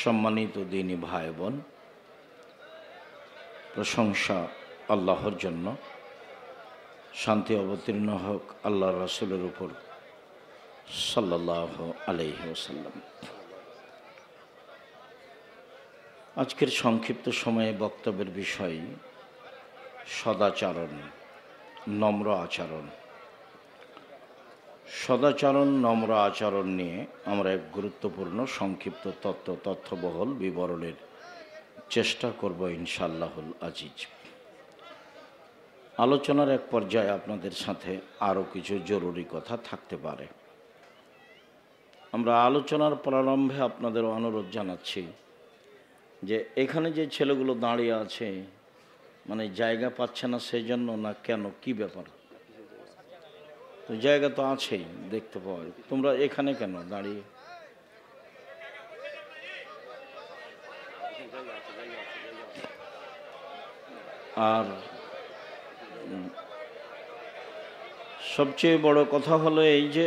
সম্মানিত দিনী ভাই বোন, প্রশংসা আল্লাহর জন্য, শান্তি অবতীর্ণ হোক আল্লাহর রাসূলের উপর সাল্লাল্লাহু আলাইহি ওয়াসাল্লাম। আজকের সংক্ষিপ্ত সময়ে বক্তব্যের বিষয় সদাচরণ, নম্র আচরণ। সদাচরণ, নম্র আচরণ নিয়ে আমরা এক গুরুত্বপূর্ণ সংক্ষিপ্ত তথ্যবহল বিবরণের চেষ্টা করব ইনশাআল্লাহুল আজিজ। আলোচনার এক পর্যায়ে আপনাদের সাথে আরও কিছু জরুরি কথা থাকতে পারে। আমরা আলোচনার প্রারম্ভে আপনাদের অনুরোধ জানাচ্ছি যে এখানে যে ছেলেগুলো দাঁড়িয়ে আছে, মানে জায়গা পাচ্ছে না সেই জন্য, না কেন, কি ব্যাপার? তো জায়গা তো আছেই, দেখতে পাওয়া যায়। তোমরা এখানে কেন দাঁড়িয়ে? আর সবচেয়ে বড় কথা হলো এই যে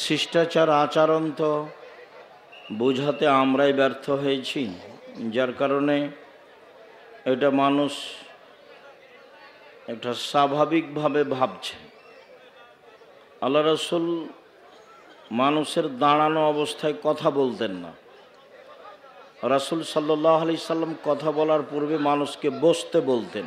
শিষ্টাচার আচরণ তো বোঝাতে আমরাই ব্যর্থ হয়েছি, যার কারণে এটা মানুষ একটা স্বাভাবিকভাবে ভাবছে। আল্লাহ রাসূল মানুষের দাঁড়ানো অবস্থায় কথা বলতেন না। রাসূল সাল্লাল্লাহু আলাইহি সাল্লাম কথা বলার পূর্বে মানুষকে বসতে বলতেন।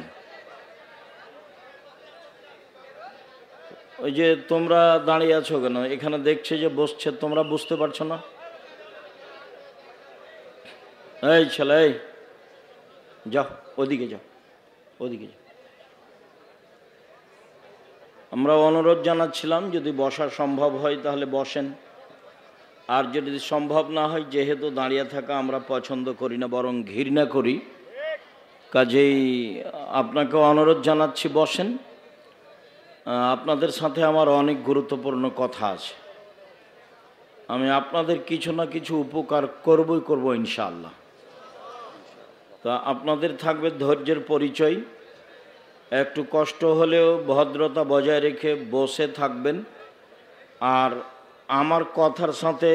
ওই যে তোমরা দাঁড়িয়ে আছো কেন, এখানে দেখছে যে বসছে, তোমরা বুঝতে পারছো না? এই ছেলে, এই যাও, ওদিকে যাও, ওদিকে যাও। আমরা অনুরোধ জানাচ্ছিলাম যদি বসা সম্ভব হয় তাহলে বসেন, আর যদি সম্ভব না হয়, যেহেতু দাঁড়িয়ে থাকা আমরা পছন্দ করি না, বরং ঘৃণা করি, কাজেই আপনাকে অনুরোধ জানাচ্ছি বসেন। আপনাদের সাথে আমার অনেক গুরুত্বপূর্ণ কথা আছে। আমি আপনাদের কিছু না কিছু উপকার করব ইনশাআল্লাহ। তা আপনাদের থাকবে ধৈর্যের পরিচয়, একটু কষ্ট হলেও ভদ্রতা বজায় রেখে বসে থাকবেন। আর আমার কথার সাথে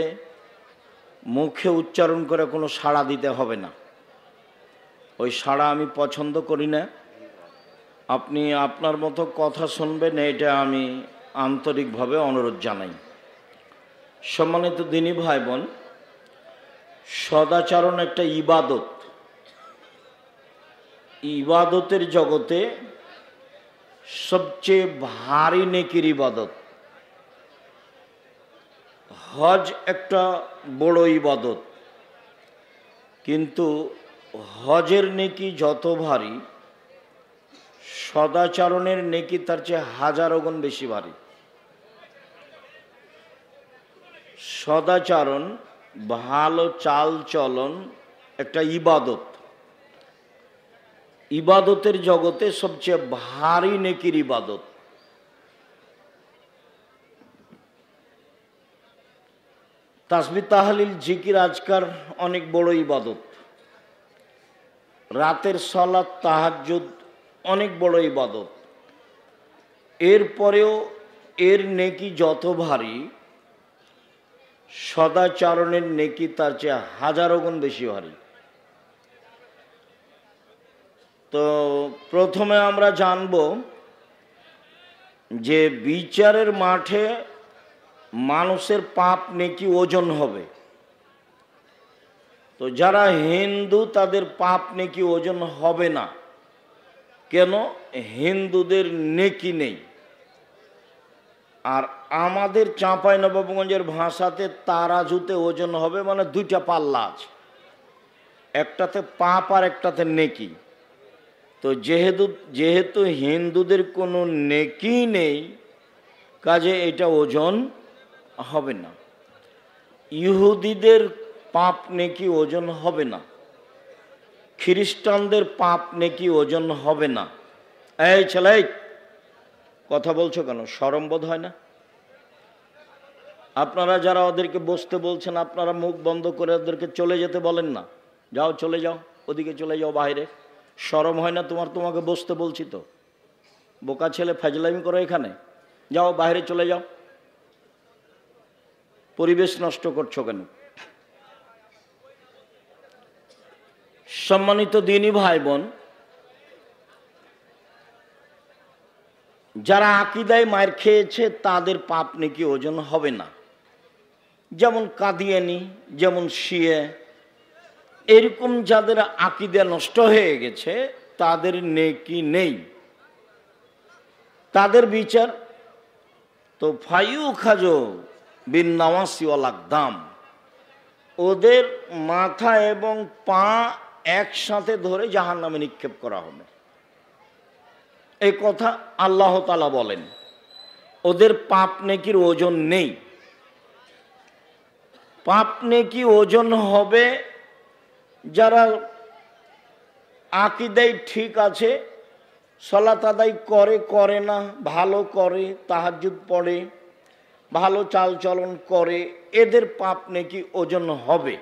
মুখে উচ্চারণ করে কোনো সাড়া দিতে হবে না, ওই সাড়া আমি পছন্দ করি না। আপনি আপনার মতো কথা শুনবেন, এটা আমি আন্তরিকভাবে অনুরোধ জানাই। সম্মানিত দিনী ভাই বোন, সদাচরণ একটা ইবাদত। ইবাদতের জগতে সবচেয়ে ভারী নেকির ইবাদত। হজ একটা বড় ইবাদত, কিন্তু হজের নেকি যত ভারী, সদাচরণের নেকি তার চেয়ে হাজারো গুণ বেশি ভারী। সদাচরণ, ভালো চাল চলন একটা ইবাদত। ইবাদতের জগতে সবচেয়ে ভারী নেকির ইবাদত। তাসবিহ তাহলিল জিকির আজকার অনেক বড় ইবাদত। রাতের সালাত তাহাজ্জুদ অনেক বড় ইবাদত। এরপরেও এর নেকি যত ভারী, সদাচরণের নেকি তার চেয়ে হাজারো গুণ বেশি ভারী। তো প্রথমে আমরা জানব যে বিচারের মাঠে মানুষের পাপ নেকি ওজন হবে। তো যারা হিন্দু তাদের পাপ নেকি ওজন হবে না। কেন? হিন্দুদের নেকি নেই। আর আমাদের চাঁপাইনবাবগঞ্জের ভাষাতে তারাজুতে ওজন হবে, মানে দুইটা পাল্লা আছে, একটাতে পাপ আর একটাতে নেকি। তো যেহেতু হিন্দুদের কোনো নেকি নেই, কাজে এটা ওজন হবে না। ইহুদিদের পাপ নেকি ওজন হবে না, খ্রিস্টানদের পাপ নেকি ওজন হবে না। এই ছেলে, কথা বলছো কেন? শরম বোধ হয় না? আপনারা যারা ওদেরকে বসতে বলছেন, আপনারা মুখ বন্ধ করে ওদেরকে চলে যেতে বলেন না। যাও, চলে যাও, ওদিকে চলে যাও বাইরে। শরম হয় না তোমার? তোমাকে বসতে বলছি তো। বোকা ছেলে, ফাজলামি করো এখানে। যাও বাইরে চলে যাও। পরিবেশ নষ্ট করছো কেন? সম্মানিত দিনী ভাই বোন, যারা আকীদায় মার খেয়েছে তাদের পাপ নেকি ওজন হবে না। যেমন কাদিয়ানি, যেমন শিয়া, এরকম যাদের আকীদা নষ্ট হয়ে গেছে তাদের নেকি নেই, তাদের বিচার তো ফাইউ খাজো বিন নাওয়াসি ওয়াল আকদাম, ওদের মাথা এবং পা একসাথে ধরে জাহান্নামে নিক্ষেপ করা হবে। এই কথা আল্লাহ তাআলা বলেন। ওদের পাপ নেকির ওজন নেই। পাপ নেকি ওজন হবে যারা আকীদায় ঠিক আছে, সালাত আদায় করে, করে না, ভালো করে, তাহাজ্জুদ পড়ে, ভালো চালচলন করে, এদের পাপ নেকি ওজন হবে।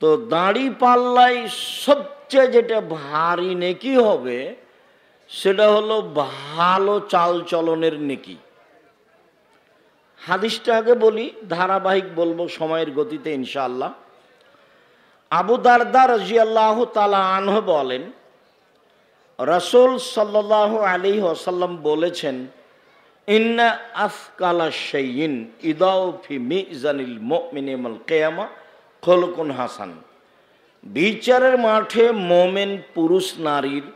তো দাড়ি পাল্লাই সবচেয়ে যেটা ভারী নেকি হবে সেটা হলো ভালো চালচলনের নেকি। হাদিসটা আগে বলি, ধারাবাহিক বলবো সময়ের গতিতে ইনশাআল্লাহ। আবু দারদা রাদিয়াল্লাহু তাআলা আনহু বলেন, রাসূল সাল্লাল্লাহু আলাইহি ওয়াসাল্লাম বলেছেন, ইন্না আফকালা শাইইন ইদাউ ফি মিজানিল মুমিনি ইয়াউমাল কিয়ামা খুলুকুন হাসান। বিচারের মাঠে মোমেন পুরুষ নারীর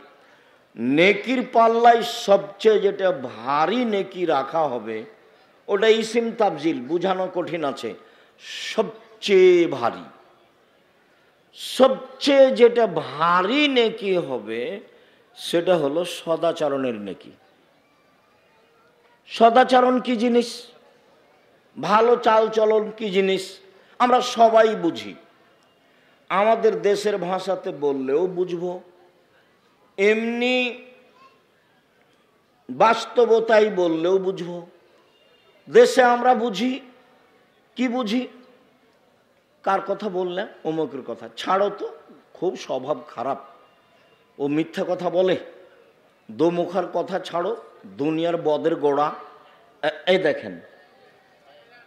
নেকির পাল্লায় সবচেয়ে যেটা ভারী নেকি রাখা হবে, ওটা ইসিম তাবজিল, বুঝানো কঠিন আছে। সবচেয়ে ভারী, সবচেয়ে যেটা ভারী নেকি হবে সেটা হলো সদাচরণের নেকি। সদাচরণ কি জিনিস, ভালো চালচলন কি জিনিস আমরা সবাই বুঝি। আমাদের দেশের ভাষাতে বললেও বুঝবো, এমনি বাস্তবতাই বললেও বুঝবো। দেশে আমরা বুঝি কি বুঝি, কার কথা বললে অমুকের কথা, ছাড়ো তো, খুব স্বভাব খারাপ, ও মিথ্যা কথা বলে, দোমুখার কথা ছাড়ো, দুনিয়ার বদের গোড়া। এই দেখেন,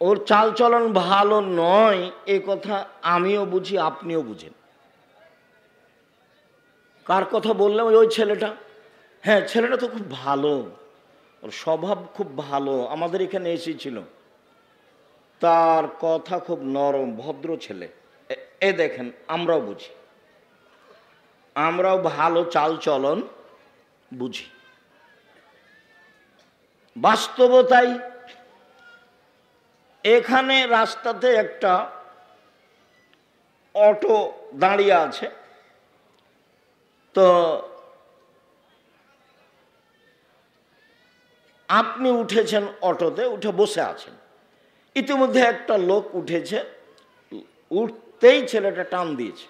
ওর চালচলন ভালো নয়, এ কথা আমিও বুঝি, আপনিও বুঝেন। কার কথা বললাম? ওই ছেলেটা, হ্যাঁ ছেলেটা তো খুব ভালো, ওর স্বভাব খুব ভালো, আমাদের এখানে এসেছিল, তার কথা খুব নরম, ভদ্র ছেলে। এ দেখেন, আমরাও বুঝি, আমরাও ভালো চালচলন বুঝি। বাস্তবতাই এখানে রাস্তাতে একটা অটো দাঁড়িয়ে আছে, তো আপনি উঠেছেন অটোতে, উঠে বসে আছেন, ইতিমধ্যে একটা লোক উঠেছে, উঠতেই ছেলেটা টান দিয়েছে,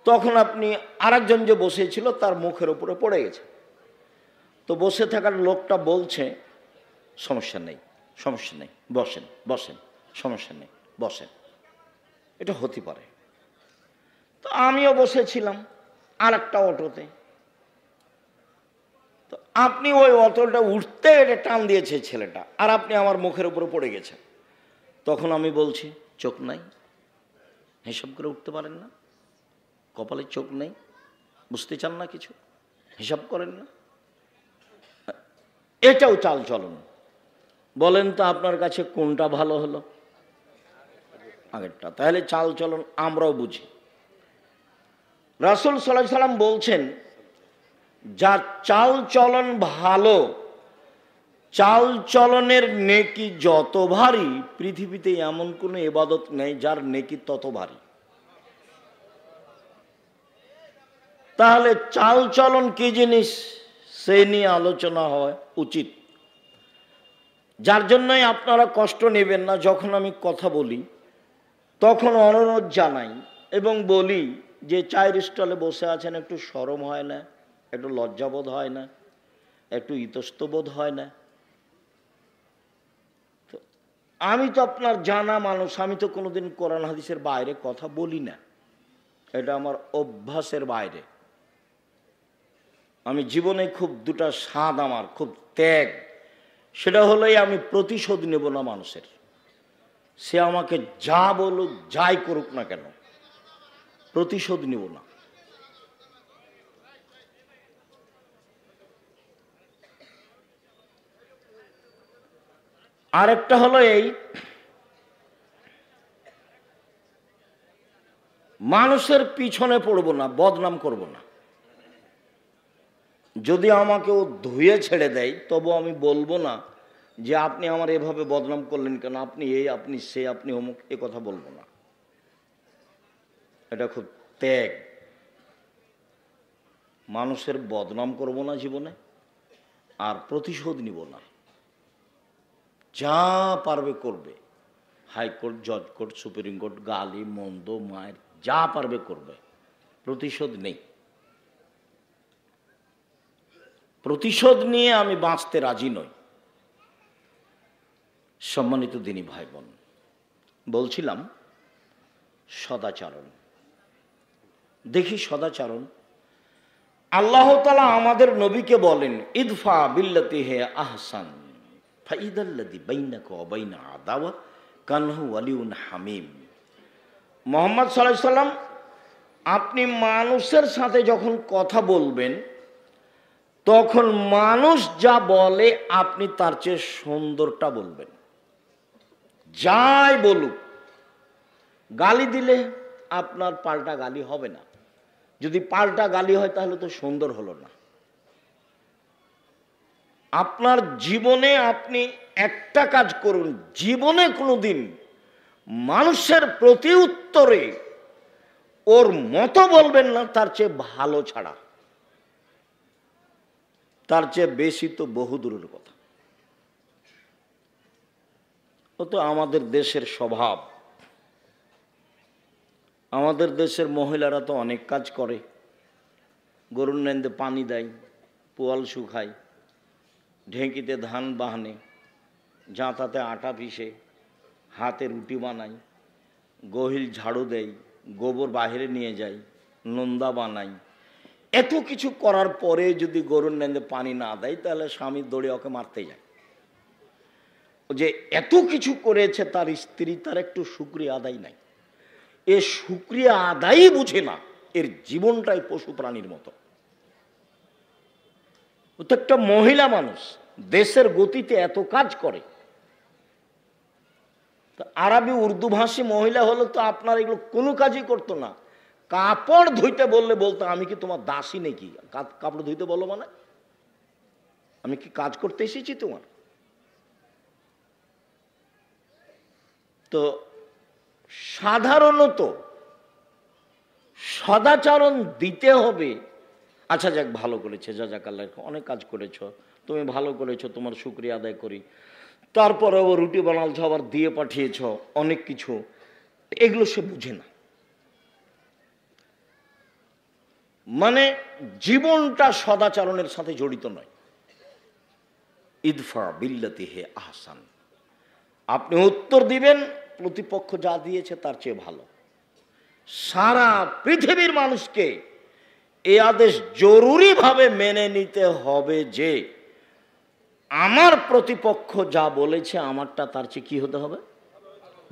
তখন আপনি আরেকজন যে বসেছিল তার মুখের উপরে পড়ে গেছে। তো বসে থাকার লোকটা বলছে, সমস্যা নেই, সমস্যা নেই, বসেন বসেন, সমস্যা নেই, বসেন। এটা হতে পারে। তো আমিও বসেছিলাম আর একটা অটোতে, তো আপনি ওই অটোটা উঠতে এটা টান দিয়েছে ছেলেটা, আর আপনি আমার মুখের উপরে পড়ে গেছেন। তখন আমি বলছি, চোখ নাই, হিসাব করে উঠতে পারেন না, কপালে চোখ নেই, বুঝতে চান না কিছু, হিসাব করেন না, এটাও চাল চলন। বলেন তো আপনার কাছে কোনটা ভালো হলো? আগেরটা। তাহলে চাল চলন আমরাও বুঝি। রাসূল সাল্লাল্লাহু আলাইহি সাল্লাম বলছেন, যার চাল চলন ভালো, চাল চলনের নেকি যত ভারী, পৃথিবীতে এমন কোনো ইবাদত নেই যার নেকি তত ভারী। তাহলে চাল চলন কি জিনিস সে নিয়ে আলোচনা হয় উচিত। যার জন্যই আপনারা কষ্ট নেবেন না, যখন আমি কথা বলি তখন অনুরোধ জানাই এবং বলি যে চায়ের স্টলে বসে আছেন, একটু শরম হয় না, একটু লজ্জাবোধ হয় না, একটু ইতস্তবোধ হয় না? তো আমি তো আপনার জানা মানুষ, আমি তো কোনোদিন কোরআন হাদিসের বাইরে কথা বলি না, এটা আমার অভ্যাসের বাইরে। আমি জীবনে খুব দুটা স্বাদ, আমার খুব ত্যাগ, সেটা হলোই আমি প্রতিশোধ নেব না মানুষের। সে আমাকে যা বলুক যাই করুক না কেন, প্রতিশোধ নিব না। আরেকটা হলো এই, মানুষের পিছনে পড়ব না, বদনাম করব না। যদি আমাকে ও ধুয়ে ছেড়ে দেয় তবু আমি বলবো না যে আপনি আমার এভাবে বদনাম করলেন কেন, আপনি এই, আপনি সে, আপনি অমুক, এ কথা বলবো না। এটা খুব ত্যাগ। মানুষের বদনাম করব না জীবনে, আর প্রতিশোধ নিব না। যা পারবে করবে, হাইকোর্ট, জজ কোর্ট, সুপ্রিম কোর্ট, গালি মন্দ মায়ের যা পারবে করবে, প্রতিশোধ নেই। প্রতিশোধ নিয়ে আমি বাঁচতে রাজি নই। সম্মানিত দিনী ভাই বোন, বলছিলাম সদাচরণ। দেখি সদাচরণ, আল্লাহ তাআলা আমাদের নবীকে বলেন ইদফা বিল্লাতি হে আহসান ফাইদাল্লাযী বাইনাকা ওয়া বাইনা আদাওয়া কান্নাহু ওয়ালিউন হামিম। মুহাম্মদ সাল্লাল্লাহু আলাইহি সাল্লাম, আপনি মানুষের সাথে যখন কথা বলবেন তখন মানুষ যা বলে আপনি তার চেয়ে সুন্দরটা বলবেন। যাই বলুক, গালি দিলে আপনার পাল্টা গালি হবে না। যদি পাল্টা গালি হয় তাহলে তো সুন্দর হলো না। আপনার জীবনে আপনি একটা কাজ করুন, জীবনে কোনোদিন মানুষের প্রতি উত্তরে ওর মতো বলবেন না, তার চেয়ে ভালো ছাড়া। তার চেয়ে বেশি তো বহুদূরের কথা। ও তো আমাদের দেশের স্বভাব। আমাদের দেশের মহিলারা তো অনেক কাজ করে। গরুর নেন্দে পানি দেয়, পোয়াল শুকায়, ঢেঁকিতে ধান বাহানে, জাঁতাতে আটা পিষে, হাতে রুটি বানায়, গহিল ঝাড়ু দেয়, গোবর বাহিরে নিয়ে যায়, নোন্দা বানায়। এত কিছু করার পরে যদি গরুর নেন্দে পানি না দেয় তাহলে স্বামী দৌড়ে ওকে মারতে যায়। যে এত কিছু করেছে তার স্ত্রী, তার একটু শুকরিয়া আদায় নাই। এ শুকরিয়া আদায়ই বুঝে না, এর জীবনটাই পশু প্রাণীর মতো। ও তো একটা মহিলা মানুষ, দেশের গতিতে এত কাজ করে। আরবি উর্দু ভাষী মহিলা হলো তো আপনার এগুলো কোনো কাজই করতো না। কাপড় ধুইতে বললে বলতো আমি কি তোমার দাসী নাকি? কাপড় ধুইতে বলো মানে আমি কি কাজ করতে এসেছি তোমার? তো সাধারণত সদাচরণ দিতে হবে। আচ্ছা যাক, ভালো করেছে, জাযাকাল্লাহ, অনেক কাজ করেছ, তুমি ভালো করেছো, তোমার শুকরিয়া আদায় করি। তারপরে ও রুটি বানালছ, আবার দিয়ে পাঠিয়েছ, অনেক কিছু, এগুলো সে বুঝে না। মানে জীবনটা সদাচরণের সাথে জড়িত নয়। ইদফা বিল্লাতি হে আহসান, আপনি উত্তর দিবেন প্রতিপক্ষ যা দিয়েছে তার চেয়ে ভালো। সারা পৃথিবীর মানুষকে এই আদেশ জরুরিভাবে মেনে নিতে হবে যে আমার প্রতিপক্ষ যা বলেছে আমারটা তার চেয়ে কি হতে হবে?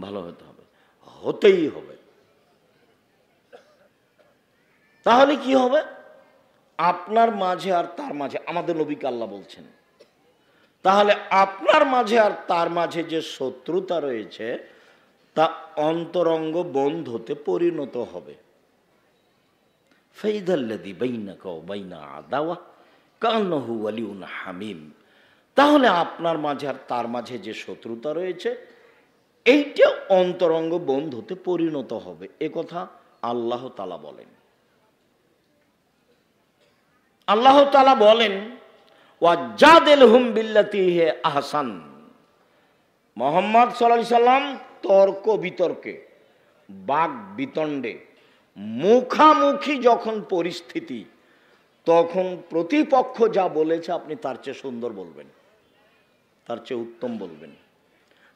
ভালো হতে হবে, হতেই হবে। তাহলে কি হবে? আপনার মাঝে আর তার মাঝে, আমাদের নবীকে আল্লাহ বলছেন, তাহলে আপনার মাঝে আর তার মাঝে যে শত্রুতা রয়েছে তা অন্তরঙ্গ বন্ধুতে পরিণত হবে। ফাইদাল্লাযী বাইনাকা ওয়া বাইনা আদাওয়া কান্নাহু ওয়ালিউন হামিম। তাহলে আপনার মাঝে আর তার মাঝে যে শত্রুতা রয়েছে এইটা অন্তরঙ্গ বন্ধুতে পরিণত হবে, এ কথা আল্লাহ তাআলা বলেন। আল্লাহ তাআলা বলেন ওয়াজাদিলহুম বিল্লাতী হি আহসান। মুহাম্মদ সাল্লাল্লাহু আলাইহি সাল্লাম তর্ক বিতর্কে, বাক বিতণ্ডে, মুখামুখি যখন পরিস্থিতি, তখন প্রতিপক্ষ যা বলেছে আপনি তার চেয়ে সুন্দর বলবেন, তার চেয়ে উত্তম বলবেন।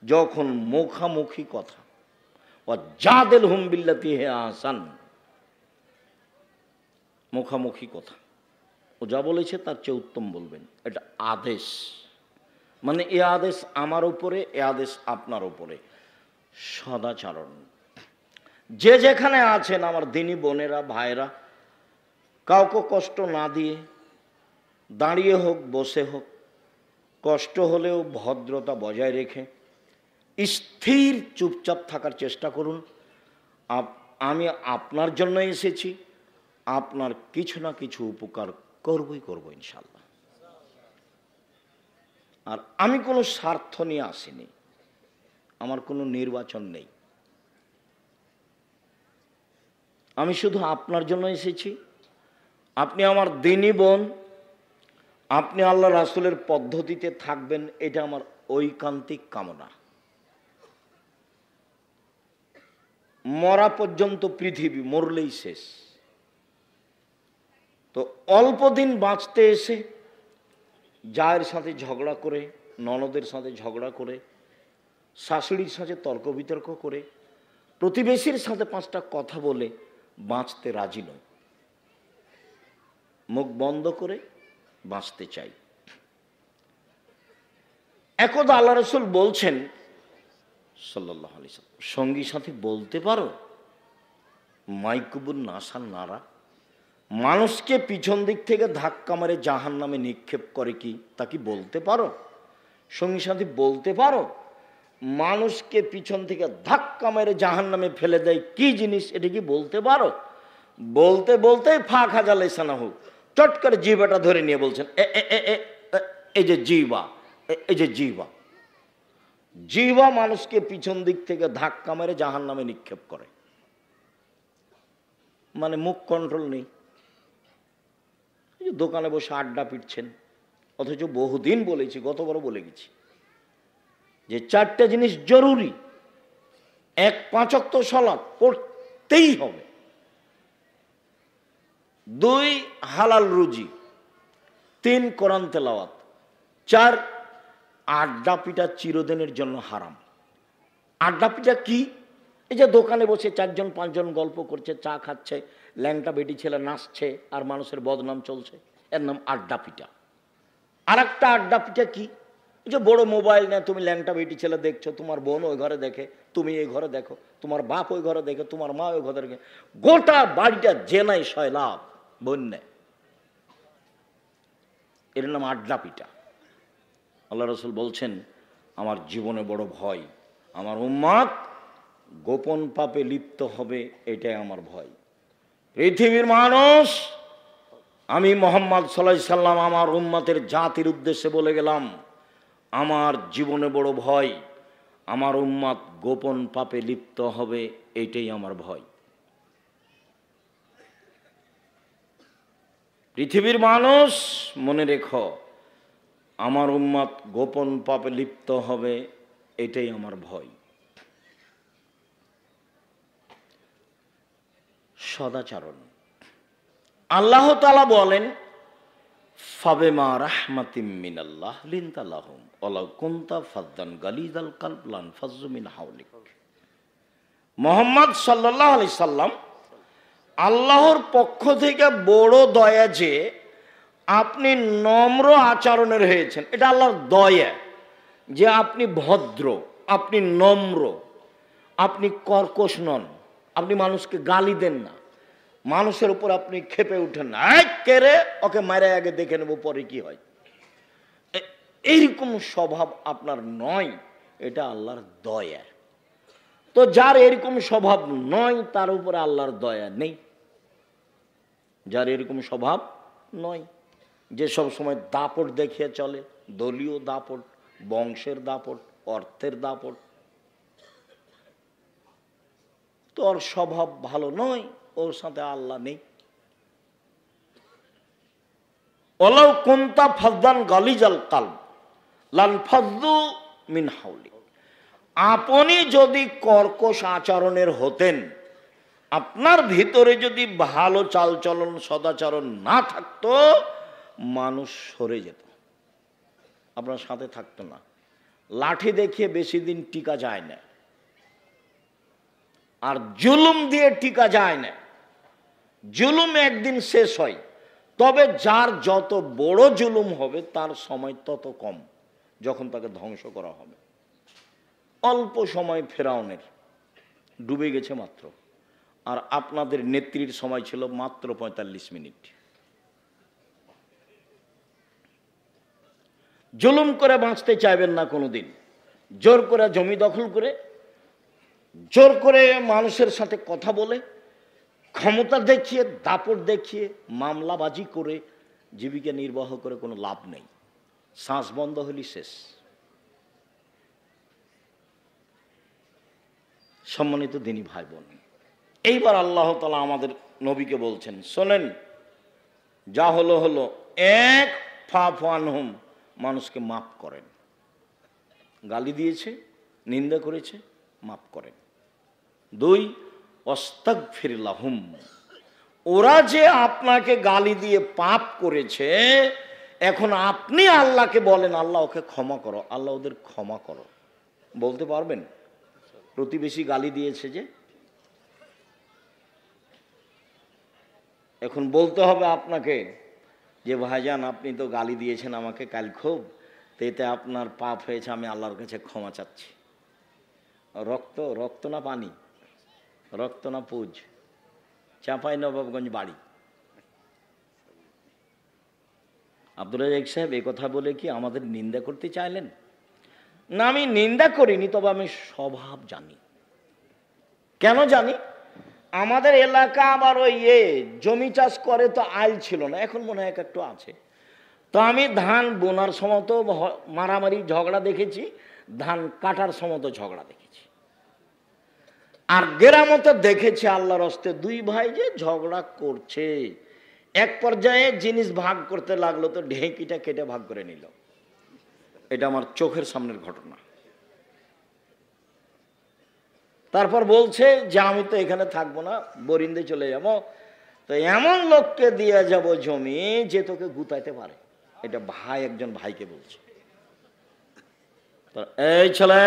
যখন মুখামুখি কথা, ওয়াজাদিলহুম বিল্লাতী হি আহসান, মুখামুখি কথা, ও যা বলেছে তার চেয়ে উত্তম বলবেন। এটা আদেশ, মানে এ আদেশ আমার উপরে, এ আদেশ আপনার উপরে। সদাচরণ। যে যেখানে আছেন আমার দিনী বোনেরা ভাইরা, কাউকে কষ্ট না দিয়ে, দাঁড়িয়ে হোক বসে হোক, কষ্ট হলেও ভদ্রতা বজায় রেখে স্থির চুপচাপ থাকার চেষ্টা করুন। আমি আপনার জন্য এসেছি, আপনার কিছু না কিছু উপকার করবই করব ইনশাল্লাহ। আর আমি কোনো স্বার্থ নিয়ে আসিনি, আমার কোনো নির্বাচন নেই। আমি শুধু আপনার জন্য এসেছি। আপনি আমার দিনী বোন, আপনি আল্লাহ রাসূলের পদ্ধতিতে থাকবেন, এটা আমার ঐকান্তিক কামনা। মরা পর্যন্ত পৃথিবী, মরলেই শেষ। তো অল্প দিন বাঁচতে এসে জায়ের সাথে ঝগড়া করে, ননদের সাথে ঝগড়া করে, শাশুড়ির সাথে তর্ক বিতর্ক করে, প্রতিবেশীর সাথে 5টা কথা বলে বাঁচতে রাজি নয়। মুখ বন্ধ করে বাঁচতে চাই। একদা আল্লাহ রাসূল বলছেন সাল্লাল্লাহু আলাইহি ওয়াসাল্লাম, সঙ্গী সাথী বলতে পারো মাইকুবুন নাসান নারা, মানুষকে পিছন দিক থেকে ধাক্কা মারে জাহান্নামে নিক্ষেপ করে কি, তা কি বলতে পারো? সঙ্গী সাথী বলতে পারো মানুষকে পিছন থেকে ধাক্কা মেরে জাহান্নামে ফেলে দেয় কি জিনিস, এটা কি বলতে পারো? বলতে বলতে ফাঁক হাজা লেসানা হোক, চট করে জিহ্বাটা ধরে নিয়ে বলছেন এই যে জিহ্বা, এই যে জিহ্বা, জিহ্বা মানুষকে পিছন দিক থেকে ধাক্কা মেরে জাহান্নামে নিক্ষেপ করে। মানে মুখ কন্ট্রোল নেই। দোকানে বসে আড্ডা পিটছেন, অথচ বহুদিন বলেছি, গতবারও বলে গেছি যে 4টে জিনিস জরুরি। 1 5 ওয়াক্ত সালাত পড়তেই হবে, 2 হালাল রুজি, 3 কোরআন তেলাওয়াত, 4 আড্ডা পিটা চিরদিনের জন্য হারাম। আড্ডা পিটা কি? এই যে দোকানে বসে 4 জন 5 জন গল্প করছে, চা খাচ্ছে, ল্যাংটা বেটি ছেলে নাচছে আর মানুষের বদনাম চলছে, এর নাম আড্ডা পিটা। আর একটা আড্ডা পিটা কি? এই যে বড় মোবাইল নেয়, তুমি ল্যাংটা বেটি ছেলে দেখছো, তোমার বোন ওই ঘরে দেখে, তুমি এই ঘরে দেখো, তোমার বাপ ওই ঘরে দেখে, তোমার মা ওই ঘরে দেখে, গোটা বাড়িটা জেনাই সয়লাভ বন্যা। এর নাম আড্ডা পিটা। আল্লাহ রাসূল বলছেন আমার জীবনে বড় ভয়, আমার উম্মত গোপন পাপে লিপ্ত হবে, এটাই আমার ভয়। পৃথিবীর মানুষ, আমি মুহাম্মদ সাল্লাল্লাহু আলাইহি সাল্লাম আমার উম্মতের জাতির উদ্দেশ্যে বলে গেলাম, আমার জীবনে বড় ভয়, আমার উম্মত গোপন পাপে লিপ্ত হবে, এটাই আমার ভয়। পৃথিবীর মানুষ মনে রেখো, আমার উম্মত গোপন পাপে লিপ্ত হবে, এটাই আমার ভয়। সদাচরণ। আল্লাহ তাআলা বলেন ফাবিমা রাহমাতিম মিনাল্লাহ লিনতা লাহুম ওয়ালাউ কুনতা ফাদ্দান গালিযাল কলব লানফাজ্জু মিন হাওলিক। মুহাম্মদ সাল্লাল্লাহু আলাইহি সাল্লাম, আল্লাহর পক্ষ থেকে বড় দয়া যে আপনি নম্র আচরণের হয়েছেন, এটা আল্লাহর দয়া যে আপনি ভদ্র, আপনি নম্র, আপনি কর্কশ নন, আপনি মানুষকে গালি দেন না, মানুষের উপর আপনি ক্ষেপে উঠেন না, কে রে ওকে মারে আগে দেখে নেব পরে কি হয়, এইরকম স্বভাব আপনার নয়, এটা আল্লাহর দয়া। তো যার এরকম স্বভাব নয় তার উপরে আল্লাহর দয়া নেই। যার এরকম স্বভাব নয়, যে সব সময় দাপট দেখিয়ে চলে, দলীয় দাপট, বংশের দাপট, অর্থের দাপট, তো ওর স্বভাব ভালো নয়, ওর সাথে আল্লাহ নেই। ওয়ালাউ কুনতা ফাদ্দান গালিজাল কলব লানফাজ্জু মিন হাওলিক। আপনি যদি কর্কশ আচরণের হতেন, আপনার ভিতরে যদি ভালো চালচলন সদাচরণ না থাকতো, মানুষ সরে যেত, আপনার সাথে থাকতো না। লাঠি দেখিয়ে বেশি দিন টিকা যায় না, আর জুলুম দিয়ে টিকা যায় না। জুলুম একদিন শেষ হয়, তবে যার যত বড় জুলুম হবে তার সময় তত কম, যখন তাকে ধ্বংস করা হবে। অল্প সময় ফেরাউনের ডুবে গেছে মাত্র, আর আপনাদের নেত্রীর সময় ছিল মাত্র ৪৫ মিনিট। জুলুম করে বাঁচতে চাইবেন না কোনোদিন। জোর করে জমি দখল করে, জোর করে মানুষের সাথে কথা বলে, ক্ষমতা দেখিয়ে, দাপট দেখিয়ে, মামলাবাজি করে জীবিকা নির্বাহ করে কোনো লাভ নেই। শ্বাস বন্ধ হলি শেষ। সম্মানিত দিনী ভাই বোন, এইবার আল্লাহ তাআলা আমাদের নবীকে বলছেন, শোনেন, যা হলো হলো, এক ফাফু আনহুম, মানুষকে মাফ করেন। গালি দিয়েছে, নিন্দা করেছে, মাফ করেন। 2, আস্তাগফির লাহুম, ওরা যে আপনাকে গালি দিয়ে পাপ করেছে, এখন আপনি আল্লাহকে বলেন, আল্লাহ ওকে ক্ষমা করো, আল্লাহ ওদের ক্ষমা করো। বলতে পারবেন? প্রতিবেশী গালি দিয়েছে যে, এখন বলতে হবে আপনাকে যে ভাইজান আপনি তো গালি দিয়েছেন আমাকে কাল খুব, তো এতে আপনার পাপ হয়েছে, আমি আল্লাহর কাছে ক্ষমা চাচ্ছি। রক্ত না পানি, রক্ত না পুজ, চাঁপাইনবাবগঞ্জ বাড়ি। আব্দুল রাজ্জাক সাহেব এই কথা বলে কি আমাদের নিন্দা করতে চাইলেন? না, আমি নিন্দা করিনি, তবে আমি স্বভাব জানি। কেন জানি? আমাদের এলাকা আবার ওই জমি চাষ করে, তো আইল ছিল না, এখন মনে হয় একটু আছে। তো আমি ধান বোনার সময় তো মারামারি ঝগড়া দেখেছি, ধান কাটার সময় তো ঝগড়া দেখেছি। আর গ্রামতে দেখেছি আল্লাহর হস্তে 2 ভাই যে ঝগড়া করছে, এক পর্যায়ে জিনিস ভাগ করতে লাগলো, তো ঢেঁকিটা কেটে ভাগ করে নিল। এটা আমার চোখের সামনের ঘটনা। তারপর বলছে যে আমি তো এখানে থাকবো না, বরিন্দে চলে যাব, তো এমন লোককে দিয়ে যাব জমি যে তোকে গুতাইতে পারে। এটা ভাই একজন ভাইকে বলছে। তো এই ছেলে,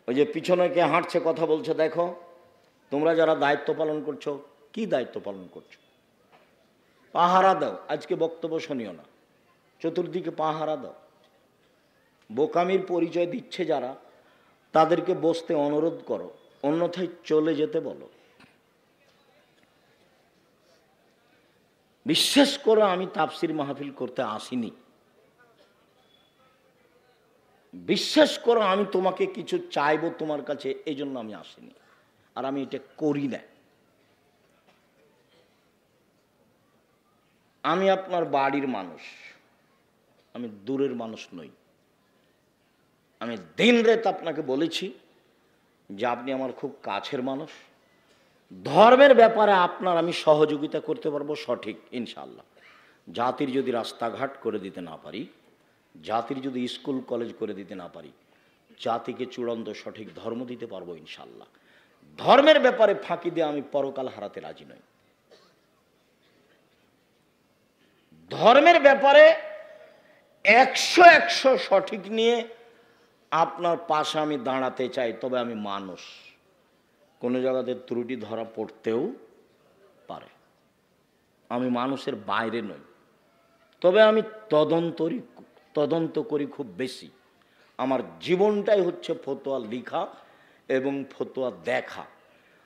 ওই যে পিছনে কে হাঁটছে কথা বলছে, দেখো তোমরা যারা দায়িত্ব পালন করছো, কি দায়িত্ব পালন করছো? পাহারা দাও। আজকে বক্তব্য শুনিও না, চতুর্দিকে পাহারা দাও। বোকামির পরিচয় দিচ্ছে যারা, তাদেরকে বসতে অনুরোধ করো, অন্যথায় চলে যেতে বলো। বিশ্বাস করো, আমি তাফসির মাহফিল করতে আসিনি। বিশ্বাস করো, আমি তোমাকে কিছু চাইবো তোমার কাছে, এই জন্য আমি আসিনি, আর আমি এটা করি না। আমি আপনার বাড়ির মানুষ, আমি দূরের মানুষ নই। আমি দিন রাত আপনাকে বলেছি যে আপনি আমার খুব কাছের মানুষ। ধর্মের ব্যাপারে আপনার আমি সহযোগিতা করতে পারবো, সঠিক, ইনশাআল্লাহ। জাতির যদি রাস্তাঘাট করে দিতে না পারি, জাতির যদি স্কুল কলেজ করে দিতে না পারি, জাতিকে চূড়ান্ত সঠিক ধর্ম দিতে পারবো ইনশাআল্লাহ। ধর্মের ব্যাপারে ফাঁকি দিয়ে আমি পরকাল হারাতে রাজি নই। ধর্মের ব্যাপারে 100 সঠিক নিয়ে আপনার পাশে আমি দাঁড়াতে চাই, তবে আমি মানুষ, কোনো জায়গাতে ত্রুটি ধরা পড়তেও পারে। আমি মানুষের বাইরে নই, তবে আমি তদন্ত করি খুব বেশি। আমার জীবনটাই হচ্ছে ফতোয়া লিখা এবং ফতোয়া দেখা।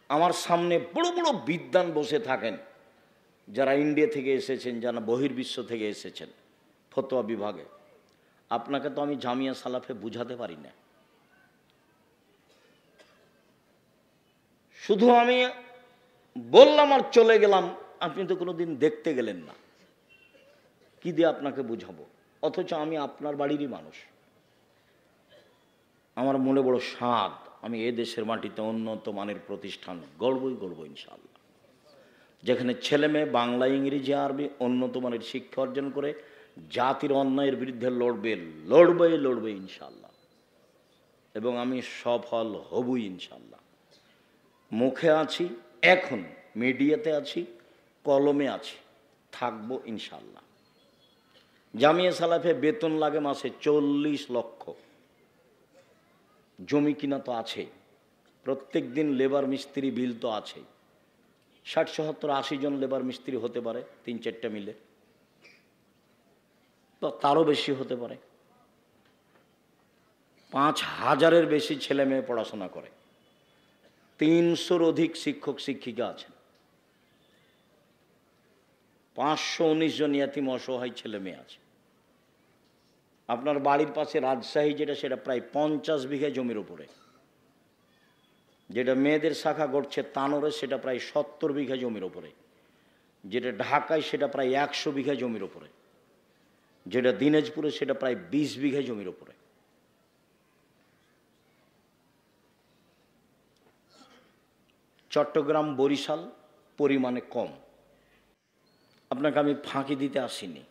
আমার সামনে বড় বড় বিদ্বান বসে থাকেন, যারা ইন্ডিয়া থেকে এসেছেন, যারা বহির্বিশ্ব থেকে এসেছেন ফতোয়া বিভাগে। আপনাকে তো আমি জামিয়া সালাফে বুঝাতে পারি না। শুধু আমি বললাম আর চলে গেলাম, আপনি তো কোনোদিন দেখতে গেলেন না, কি দিয়ে আপনাকে বুঝাবো? অথচ আমি আপনার বাড়িরই মানুষ। আমার মনে বড় স্বাদ, আমি এ দেশের মাটিতে উন্নত মানের প্রতিষ্ঠান গড়বই ইনশাআল্লাহ, যেখানে ছেলে মেয়ে বাংলা, ইংরেজি, আরবি উন্নত মানের শিক্ষা অর্জন করে জাতির অন্যায়ের বিরুদ্ধে লড়বে ইনশাআল্লাহ। এবং আমি সফল হবই ইনশাআল্লাহ। মুখে আছি, এখন মিডিয়াতে আছি, কলমে আছি, থাকবো ইনশাআল্লাহ। জামিয়া সালাফে বেতন লাগে মাসে 40 লক্ষ। জমি কিনা তো আছে, প্রত্যেক দিন লেবার মিস্ত্রি বিল তো আছে। 60, 70, 80 জন লেবার মিস্ত্রি হতে পারে, 3-4টা মিলে, তো তারও বেশি হতে পারে। 5,000-এর বেশি ছেলে মেয়ে পড়াশোনা করে, 300-র অধিক শিক্ষক শিক্ষিকা আছেন, 519 জন ইয়াতিম অসহায় ছেলে মেয়ে আছে। আপনার বাড়ির পাশে রাজশাহী যেটা, সেটা প্রায় 50 বিঘা জমির উপরে। যেটা মেয়েদের শাখা ঘটছে তানোরে, সেটা প্রায় 70 বিঘা জমির উপরে। যেটা ঢাকায়, সেটা প্রায় 100 বিঘা জমির উপরে। যেটা দিনাজপুরে, সেটা প্রায় 20 বিঘা জমির উপরে। চট্টগ্রাম, বরিশাল পরিমাণে কম। আপনাকে আমি ফাঁকি দিতে আসিনি,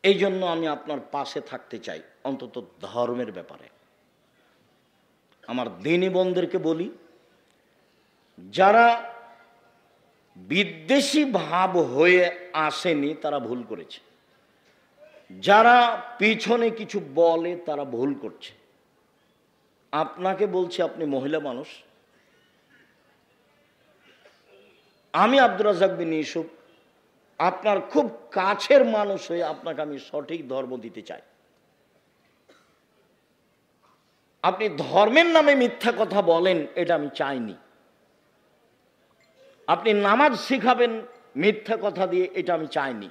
এই জন্য আমি আপনার পাশে থাকতে চাই, অন্তত ধর্মের ব্যাপারে। আমার দিনী বোনদেরকে বলি, যারা বিদ্বেষী ভাব হয়ে আসেনি তারা ভুল করেছে, যারা পিছনে কিছু বলে তারা ভুল করছে। আপনাকে বলছি, আপনি মহিলা মানুষ, আমি আব্দুর রাজ্জাক বিন ইউসুফ আপনার খুব কাছের মানুষ হয়ে আপনাকে আমি সঠিক ধর্ম দিতে চাই। আপনি ধর্মের নামে মিথ্যা কথা বলেন, এটা আমি চাইনি। আপনি নামাজ শিখাবেন মিথ্যা কথা দিয়ে, এটা আমি চাইনি।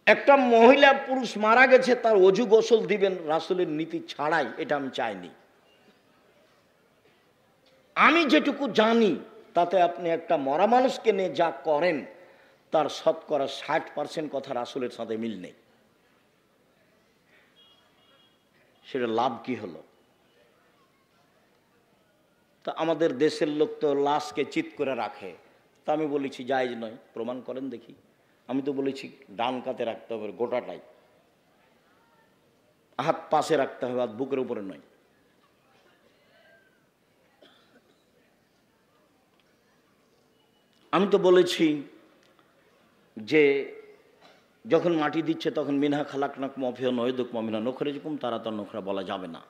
একটা মহিলা পুরুষ মারা গেছে, তার অজু গোসল দিবেন রাসূলের নীতি ছাড়াই, এটা আমি চাইনি। আমি যেটুকু জানি তাতে আপনি একটা মরা মানুষকে নিয়ে যা করেন তার শতকরা 60% কথা রাসূলের সাথে মিল নেই। সেটা লাভ কি হলো? তা আমাদের দেশের লোক তো লাশকে চিৎ করে রাখে, তা আমি বলেছি জায়েজ নয়, প্রমাণ করেন দেখি। আমি তো বলেছি ডান কাতে রাখতে হবে গোটাটাই, হাত পাশে রাখতে হবে, হাত বুকের উপরে নয়। আমি তো বলেছি যে যখন মাটি দিচ্ছে তখন মিনহা খালাকনাকুম ওয়া ফিহা নুঈদুকুম ওয়া মিনহা নুখরিজুকুম তারাতান নুখরা বলা যাবে না।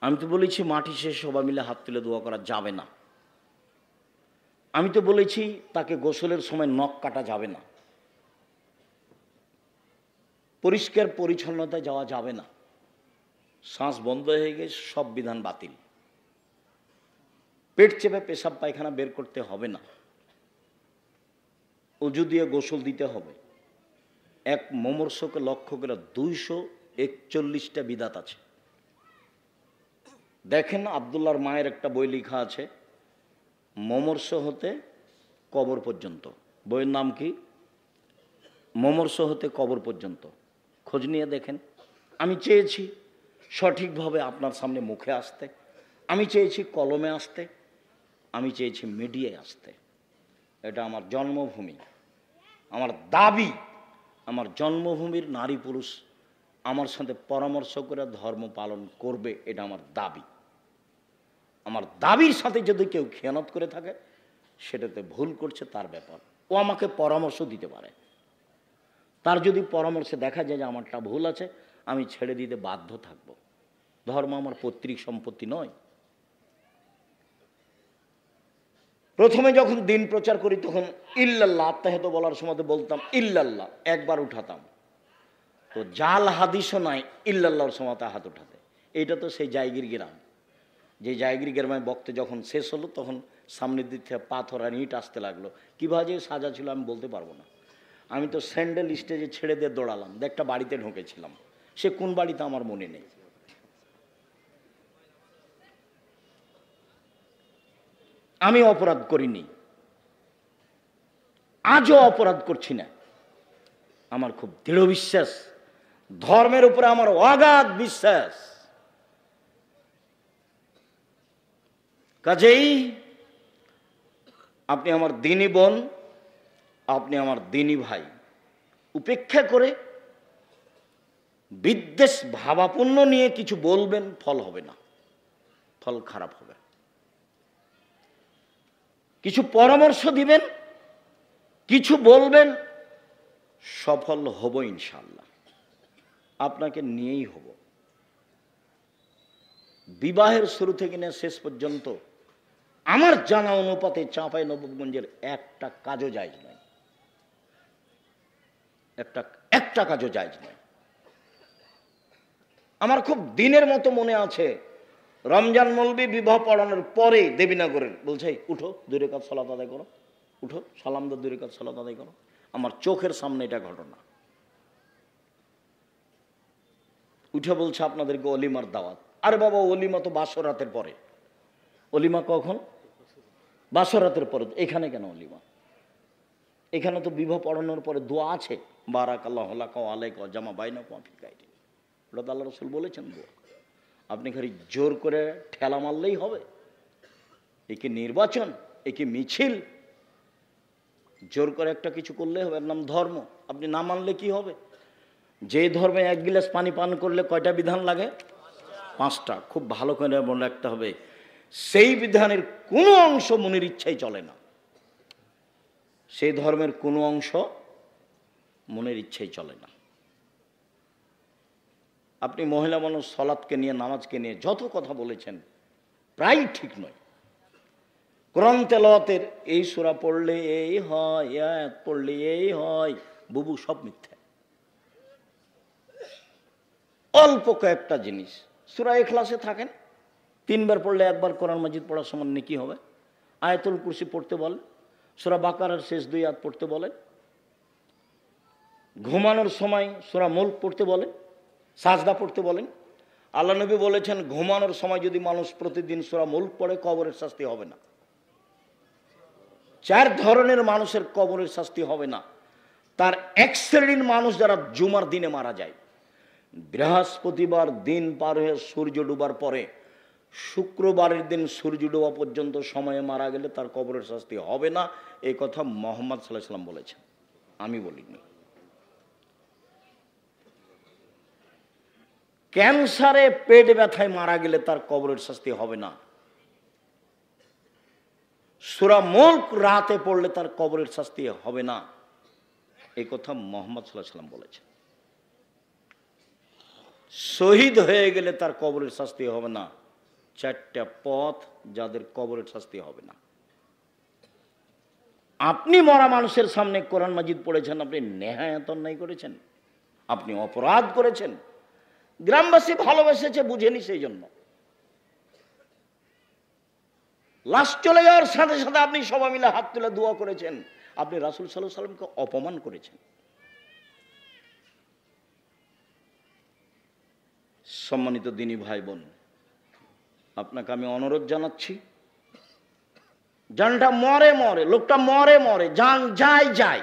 আমি তো বলেছি মাটি শেষে সবাই মিলে হাত তুলে দোয়া করা যাবে না। আমি তো বলেছি তাকে গোসলের সময় নখ কাটা যাবে না, পরিষ্কার পরিচ্ছন্নতায় যাওয়া যাবে না, শ্বাস বন্ধ হয়ে গেছে সব বিধান বাতিল, পেট চেপে পেশাব পায়খানা বের করতে হবে না, অজু দিয়ে গোসল দিতে হবে। এক মুমূর্ষুকে লক্ষ্য করে 241টা বিদাত আছে। দেখেন আব্দুল্লাহর মায়ের একটা বই লেখা আছে, মুমূর্ষ হতে কবর পর্যন্ত। বইয়ের নাম কি? মুমূর্ষ হতে কবর পর্যন্ত। খোঁজ নিয়ে দেখেন। আমি চেয়েছি সঠিকভাবে আপনার সামনে মুখে আসতে, আমি চেয়েছি কলমে আসতে, আমি চেয়েছি মিডিয়ায় আসতে। এটা আমার জন্মভূমি, আমার দাবি। আমার জন্মভূমির নারী পুরুষ আমার সাথে পরামর্শ করে ধর্ম পালন করবে, এটা আমার দাবি। আমার দাবির সাথে যদি কেউ খেয়ানত করে থাকে সেটাতে ভুল করছে, তার ব্যাপার। ও আমাকে পরামর্শ দিতে পারে। তার যদি পরামর্শে দেখা যায় যে আমারটা ভুল আছে, আমি ছেড়ে দিতে বাধ্য থাকব। ধর্ম আমার পৈতৃক সম্পত্তি নয়। প্রথমে যখন দিন প্রচার করি তখন ইল্লাল্লাহ আত্মাহিত বলার সময় বলতাম ইল্লাল্লাহ, একবার উঠাতাম। তো জাল হাদিসও নাই ইল্লাল্লাহর সময় হাত উঠাতে। এইটা তো সেই জায়গির গ্রাম, যে জায়গির গ্রামে বক্তে যখন শেষ হলো তখন সামনের দিক থেকে পাথর আর ইট আসতে লাগলো। কীভাবে যে সাজা ছিল আমি বলতে পারবো না। আমি তো স্যান্ডেল স্টেজে ছেড়ে দিয়ে দৌড়ালাম, একটা বাড়িতে ঢুকেছিলাম, সে কোন বাড়িতে আমার মনে নেই। আমি অপরাধ করিনি, আজও অপরাধ করছি না। আমার খুব দৃঢ় বিশ্বাস, ধর্মের উপরে আমার অগাধ বিশ্বাস। কাজেই আপনি আমার দিনী বোন, আপনি আমার দিনী ভাই, উপেক্ষা করে বিদ্বেষ ভাবাপন্ন নিয়ে কিছু বলবেন, ফল হবে না, ফল খারাপ হবে। কিছু পরামর্শ দিবেন, কিছু বলবেন, সফল হব ইনশাআল্লাহ। আপনাকে নিয়েই হব। বিবাহের শুরু থেকে নিয়ে শেষ পর্যন্ত আমার জানা অনুপাতে চাঁপাইনবাবগঞ্জের একটা কাজও জায়েজ নয়, একটা কাজও জায়েজ নয়। আমার খুব দিনের মতো মনে আছে, রমজান মৌলবী বিবাহ পড়ানোর পরে দেবীনগরের বলছে, উঠো 2 রাকাত সালাত আদায় করো, উঠো সালাম দাও 2 রাকাত সালাত আদায় করো। আমার চোখের সামনে এটা ঘটনা। উঠে বলছে আপনাদেরকে অলিমার দাওয়াত। আরে বাবা, অলিমা তো বাসরাতের পরে। অলিমা কখন? বাসরাতের পরে। এখানে কেন অলিমা? এখানে তো বিবাহ পড়ানোর পরে দোয়া আছে, বারাকাল্লাহু লাকা ওয়া আলাইকা ওয়া জামা বাইনাকুম ফি খাইরিন। ওটা তো আল্লাহ রাসূল বলেছেন দোয়া। আপনি খালি জোর করে ঠেলা মারলেই হবে? এ কি নির্বাচন? এ কি মিছিল? জোর করে একটা কিছু করলে হবে? এর নাম ধর্ম। আপনি না মানলে কি হবে? যে ধর্মে 1 গিলাস পানি পান করলে কয়টা বিধান লাগে? 5টা। খুব ভালো করে মনে রাখতে হবে, সেই বিধানের কোনো অংশ মনের ইচ্ছাই চলে না। সেই ধর্মের কোনো অংশ মনের ইচ্ছাই চলে না। আপনি মহিলা মানুষ সালাতকে নিয়ে, নামাজকে নিয়ে যত কথা বলেছেন, প্রায় ঠিক নয়। কোরআন তেলাওয়াতের এই সূরা পড়লে এই হয়, আয়াত পড়লে এই হয়, বুবু, সব মিথ্যা। অল্প কয়েকটা জিনিস। সূরা ইখলাসে থাকেন, 3 বার পড়লে 1 বার কোরআন মাজিদ পড়ার সমান নেকি হবে। আয়াতুল কুরসি পড়তে বলেন, সূরা বাকারার শেষ 2 আয়াত পড়তে বলেন, ঘুমানোর সময় সূরা মুলক পড়তে বলেন, সাজদা পড়তে বলেন। আল্লাহ নবী বলেছেন, ঘুমানোর সময় যদি মানুষ প্রতিদিন সূরা মুলক পড়ে, কবরের শাস্তি হবে না। 4 ধরনের মানুষের কবরের শাস্তি হবে না। তার এক শ্রেণীর মানুষ যারা জুমার দিনে মারা যায়, বৃহস্পতিবার দিন পার হয়ে সূর্য ডুবার পরে শুক্রবারের দিন সূর্য ডোবা পর্যন্ত সময়ে মারা গেলে তার কবরের শাস্তি হবে না। এই কথা মুহাম্মদ সাল্লাল্লাহু আলাইহি ওয়াসাল্লাম বলেছেন, আমি বলিনি। ক্যান্সারে পেট ব্যথায় মারা গেলে তার কবরের শাস্তি হবে না। সূরা মুলক রাতে পড়লে তার কবরের শাস্তি হবে না। এই কথা মুহাম্মদ সাল্লাল্লাহু আলাইহি ওয়াসাল্লাম বলেছেন। শহীদ হয়ে গেলে তার কবরের শাস্তি হবে না। 4টা পথ যাদের কবরের শাস্তি হবে না। আপনি মরা মানুষের সামনে কোরআন মাজিদ পড়েছেন, আপনি নেহায়াত অন্যায় করেছেন, আপনি অপরাধ করেছেন। গ্রামবাসী ভালোবেসেছে, বুঝেনি, সেই জন্য। লাশ চলে যাওয়ার সাথে সাথে আপনি সবাই মিলে হাত তুলে দোয়া করেছেন। আপনি রাসূল সাল্লাল্লাহু আলাইহি ওয়াসাল্লামকে অপমান করেছেন। সম্মানিত দিনী ভাই বোন, আপনাকে আমি অনুরোধ জানাচ্ছি, জানটা মরে মরে, লোকটা মরে মরে, জান যায় যায়,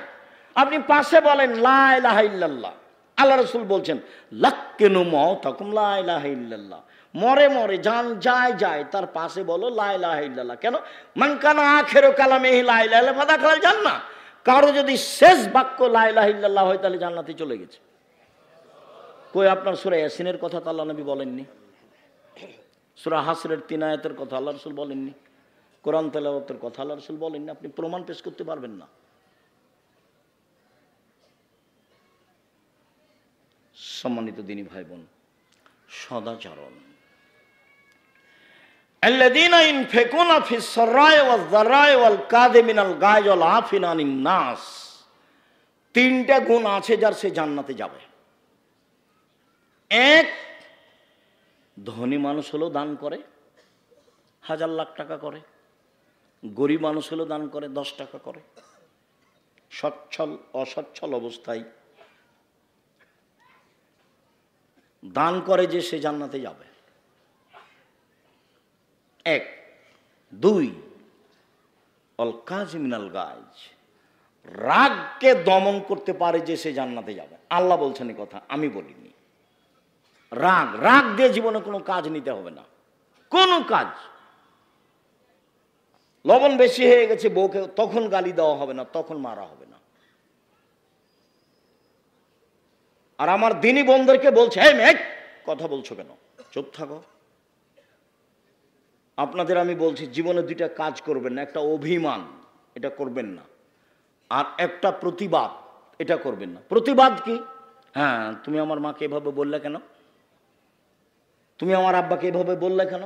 আপনি পাশে বলেন লা ইলাহা ইল্লাল্লাহ। আল্লাহ রাসূল বলছেন, লাক্কিনু মাউতাকুম লা ইলাহা ইল্লাল্লাহ। মরে মরে, জান যায় যায়, তার পাশে বলো লা ইলাহা ইল্লাল্লাহ। কেন? মান কানা আখিরু কালামিহি লা ইলাহা ইল্লাল্লাহ ফাদাখালাল জান্নাহ। কারো যদি শেষ বাক্য লা ইলাহা ইল্লাল্লাহ হয়, তাহলে জান্নাতে চলে গেছে। কই আপনার সূরা ইয়াসিনের কথা তো আল্লাহ নবী বলেননি, সূরা হাসরের 3 আয়াতের কথা আল্লাহ রাসূল বলেননি, কোরআন তেলাওয়াতের কথা আল্লাহ রাসূল বলেননি। আপনি প্রমাণ পেশ করতে পারবেন না। সম্মানিত দিনী ভাই বোন, সদাচরণ। আল্লাযীনা ইনফিকুনা ফিস সাররাই ওয়াজ যাররাই ওয়াল কাযিমিনাল গায়জ ওয়াল আফিনা আনিন নাস। 3টা গুণ আছে যার সে জান্নাতে যাবে। 1, ধনী মানুষ হলেও দান করে, 1000 লাখ টাকা করে। গরিব মানুষ হলেও দান করে, 10 টাকা করে। সচ্ছল অসচ্ছল অবস্থায় দান করে যে সে জান্নাতে যাবে। 1। 2, অল কাযিমিনাল গায়জ, রাগকে দমন করতে পারে যে সে জান্নাতে যাবে। আল্লাহ বলছেন এই কথা, আমি বলিনি। রাগ দিয়ে জীবনে কোনো কাজ নিতে হবে না, কোনো কাজ। লবণ বেশি হয়ে গেছে বউকে, তখন গালি দেওয়া হবে না, তখন মারা হবে না। আর আমার দিনী বন্ধুদেরকে বলছে, এই মেয়ে কথা বলছো কেন, চুপ থাকো। আপনাদের আমি বলছি, জীবনে 2টা কাজ করবেন না। একটা অভিমান, এটা করবেন না। আর একটা প্রতিবাদ, এটা করবেন না। প্রতিবাদ কি? হ্যাঁ, তুমি আমার মাকে এভাবে বললে কেন, তুমি আমার আব্বাকে এভাবে বললে কেন,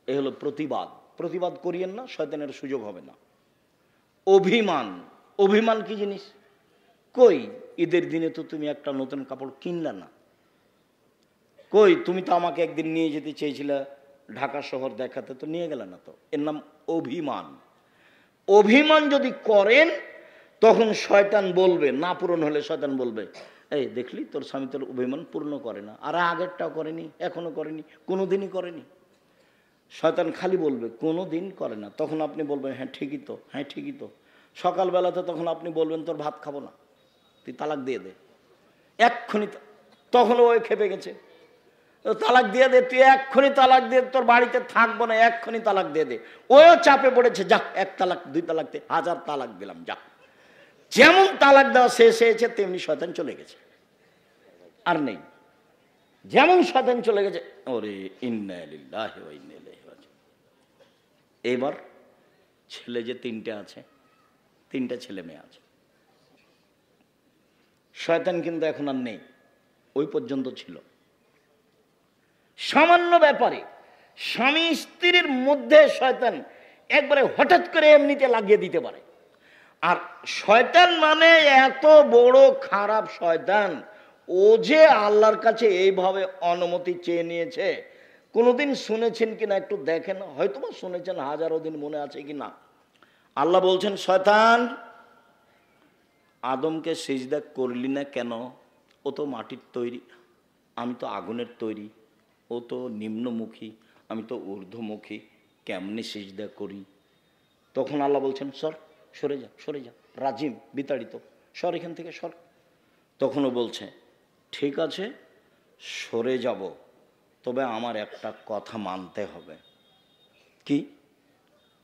এ হলো প্রতিবাদ। প্রতিবাদ করিয়েন না, শয়তানের সুযোগ হবে না। অভিমান, অভিমান কি জিনিস? কই ঈদের দিনে তো তুমি একটা নতুন কাপড় কিনলে না, কই তুমি তো আমাকে একদিন নিয়ে যেতে চেয়েছিলে ঢাকা শহর দেখাতে, তো নিয়ে গেলে না। তো এর নাম অভিমান। অভিমান যদি করেন তখন শয়তান বলবে, না পূরণ হলে শয়তান বলবে, এই দেখলি তোর স্বামী তোর অভিমান পূর্ণ করে না, আর আগেরটাও করেনি, এখনো করেনি, কোনোদিনই করেনি। শয়তান খালি বলবে কোনোদিন করে না। তখন আপনি বলবেন হ্যাঁ ঠিকই তো, হ্যাঁ ঠিকই তো। সকালবেলাতে তখন আপনি বলবেন তোর ভাত খাবো না, তুই তালাক দিয়ে দে এক্ষুনি। তখন ওই খেপে গেছে, তালাক দিয়ে দে, তুই এক্ষুনি তালাক দিয়ে, তোর বাড়িতে থাকবো না, এক্ষুনি তালাক দিয়ে দে। ওও চাপে পড়েছে, যাক 1 তালাক 2 তালাক 1000 তালাক দিলাম, যাক। যেমন তালাক দেওয়া শেষ হয়েছে তেমনি শয়তান চলে গেছে, আর নেই। যেমন শয়তান চলে গেছে, ওরে ইন্না লিল্লাহি ওয়া ইন্না ইলাইহি রাজিউন। এবার ছেলে যে 3টে আছে, 3টা ছেলে মেয়ে আছে। শয়তান কিন্তু এখন আর নেই, ওই পর্যন্ত ছিল। সামান্য ব্যাপারে স্বামী স্ত্রীর মধ্যে শয়তান একবারে হঠাৎ করে এমনিতে লাগিয়ে দিতে পারে। আর শয়তান মানে এত বড় খারাপ শয়তান, ও যে আল্লাহর কাছে এইভাবে অনুমতি চেয়ে নিয়েছে। কোনোদিন শুনেছেন কিনা একটু দেখেন, হয়তো বা শুনেছেন, হাজারো দিন মনে আছে কিনা। আল্লাহ বলছেন, শয়তান আদমকে সিজদা করলি না কেন? ও তো মাটির তৈরি, আমি তো আগুনের তৈরি। ও তো নিম্নমুখী, আমি তো ঊর্ধ্বমুখী, কেমনি সিজদা করি? তখন আল্লাহ বলছেন, সরে যা, সরে যা, রাজিম, বিতাড়িত, সর এখান থেকে, সর। তখনও বলছে, ঠিক আছে সরে যাব, তবে আমার একটা কথা মানতে হবে। কি?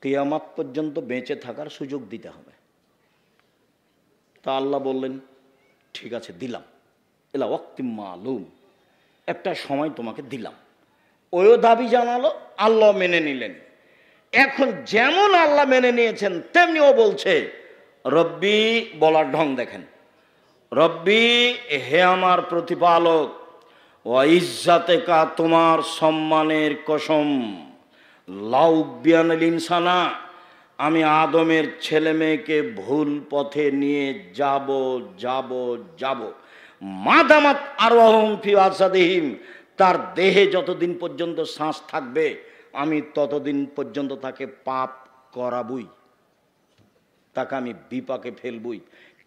কিয়ামত পর্যন্ত বেঁচে থাকার সুযোগ দিতে হবে। তা আল্লাহ বললেন, ঠিক আছে দিলাম, এলা ওয়াক্তিম মালুম, একটা সময় তোমাকে দিলাম। ওও দাবি জানালো, আল্লাহ মেনে নিলেন। এখন যেমন আল্লাহ মেনে নিয়েছেন তেমনি ও বলছে রব্বি, বলার ঢং দেখেন, রব্বি হে আমার প্রতিপালক, ওয়া ইজ্জাতেকা, তোমার সম্মানের কসম, লাউবিয়ানিল ইনসানা, আমি আদমের ছেলে মেয়েকে ভুল পথে নিয়ে যাব মাদামাত আরওয়াহুম ফি আসাদিহিম, তার দেহে যতদিন পর্যন্ত শ্বাস থাকবে আমি ততদিন পর্যন্ত তাকে পাপ করাবই, তাকে আমি বিপাকে ফেলবই।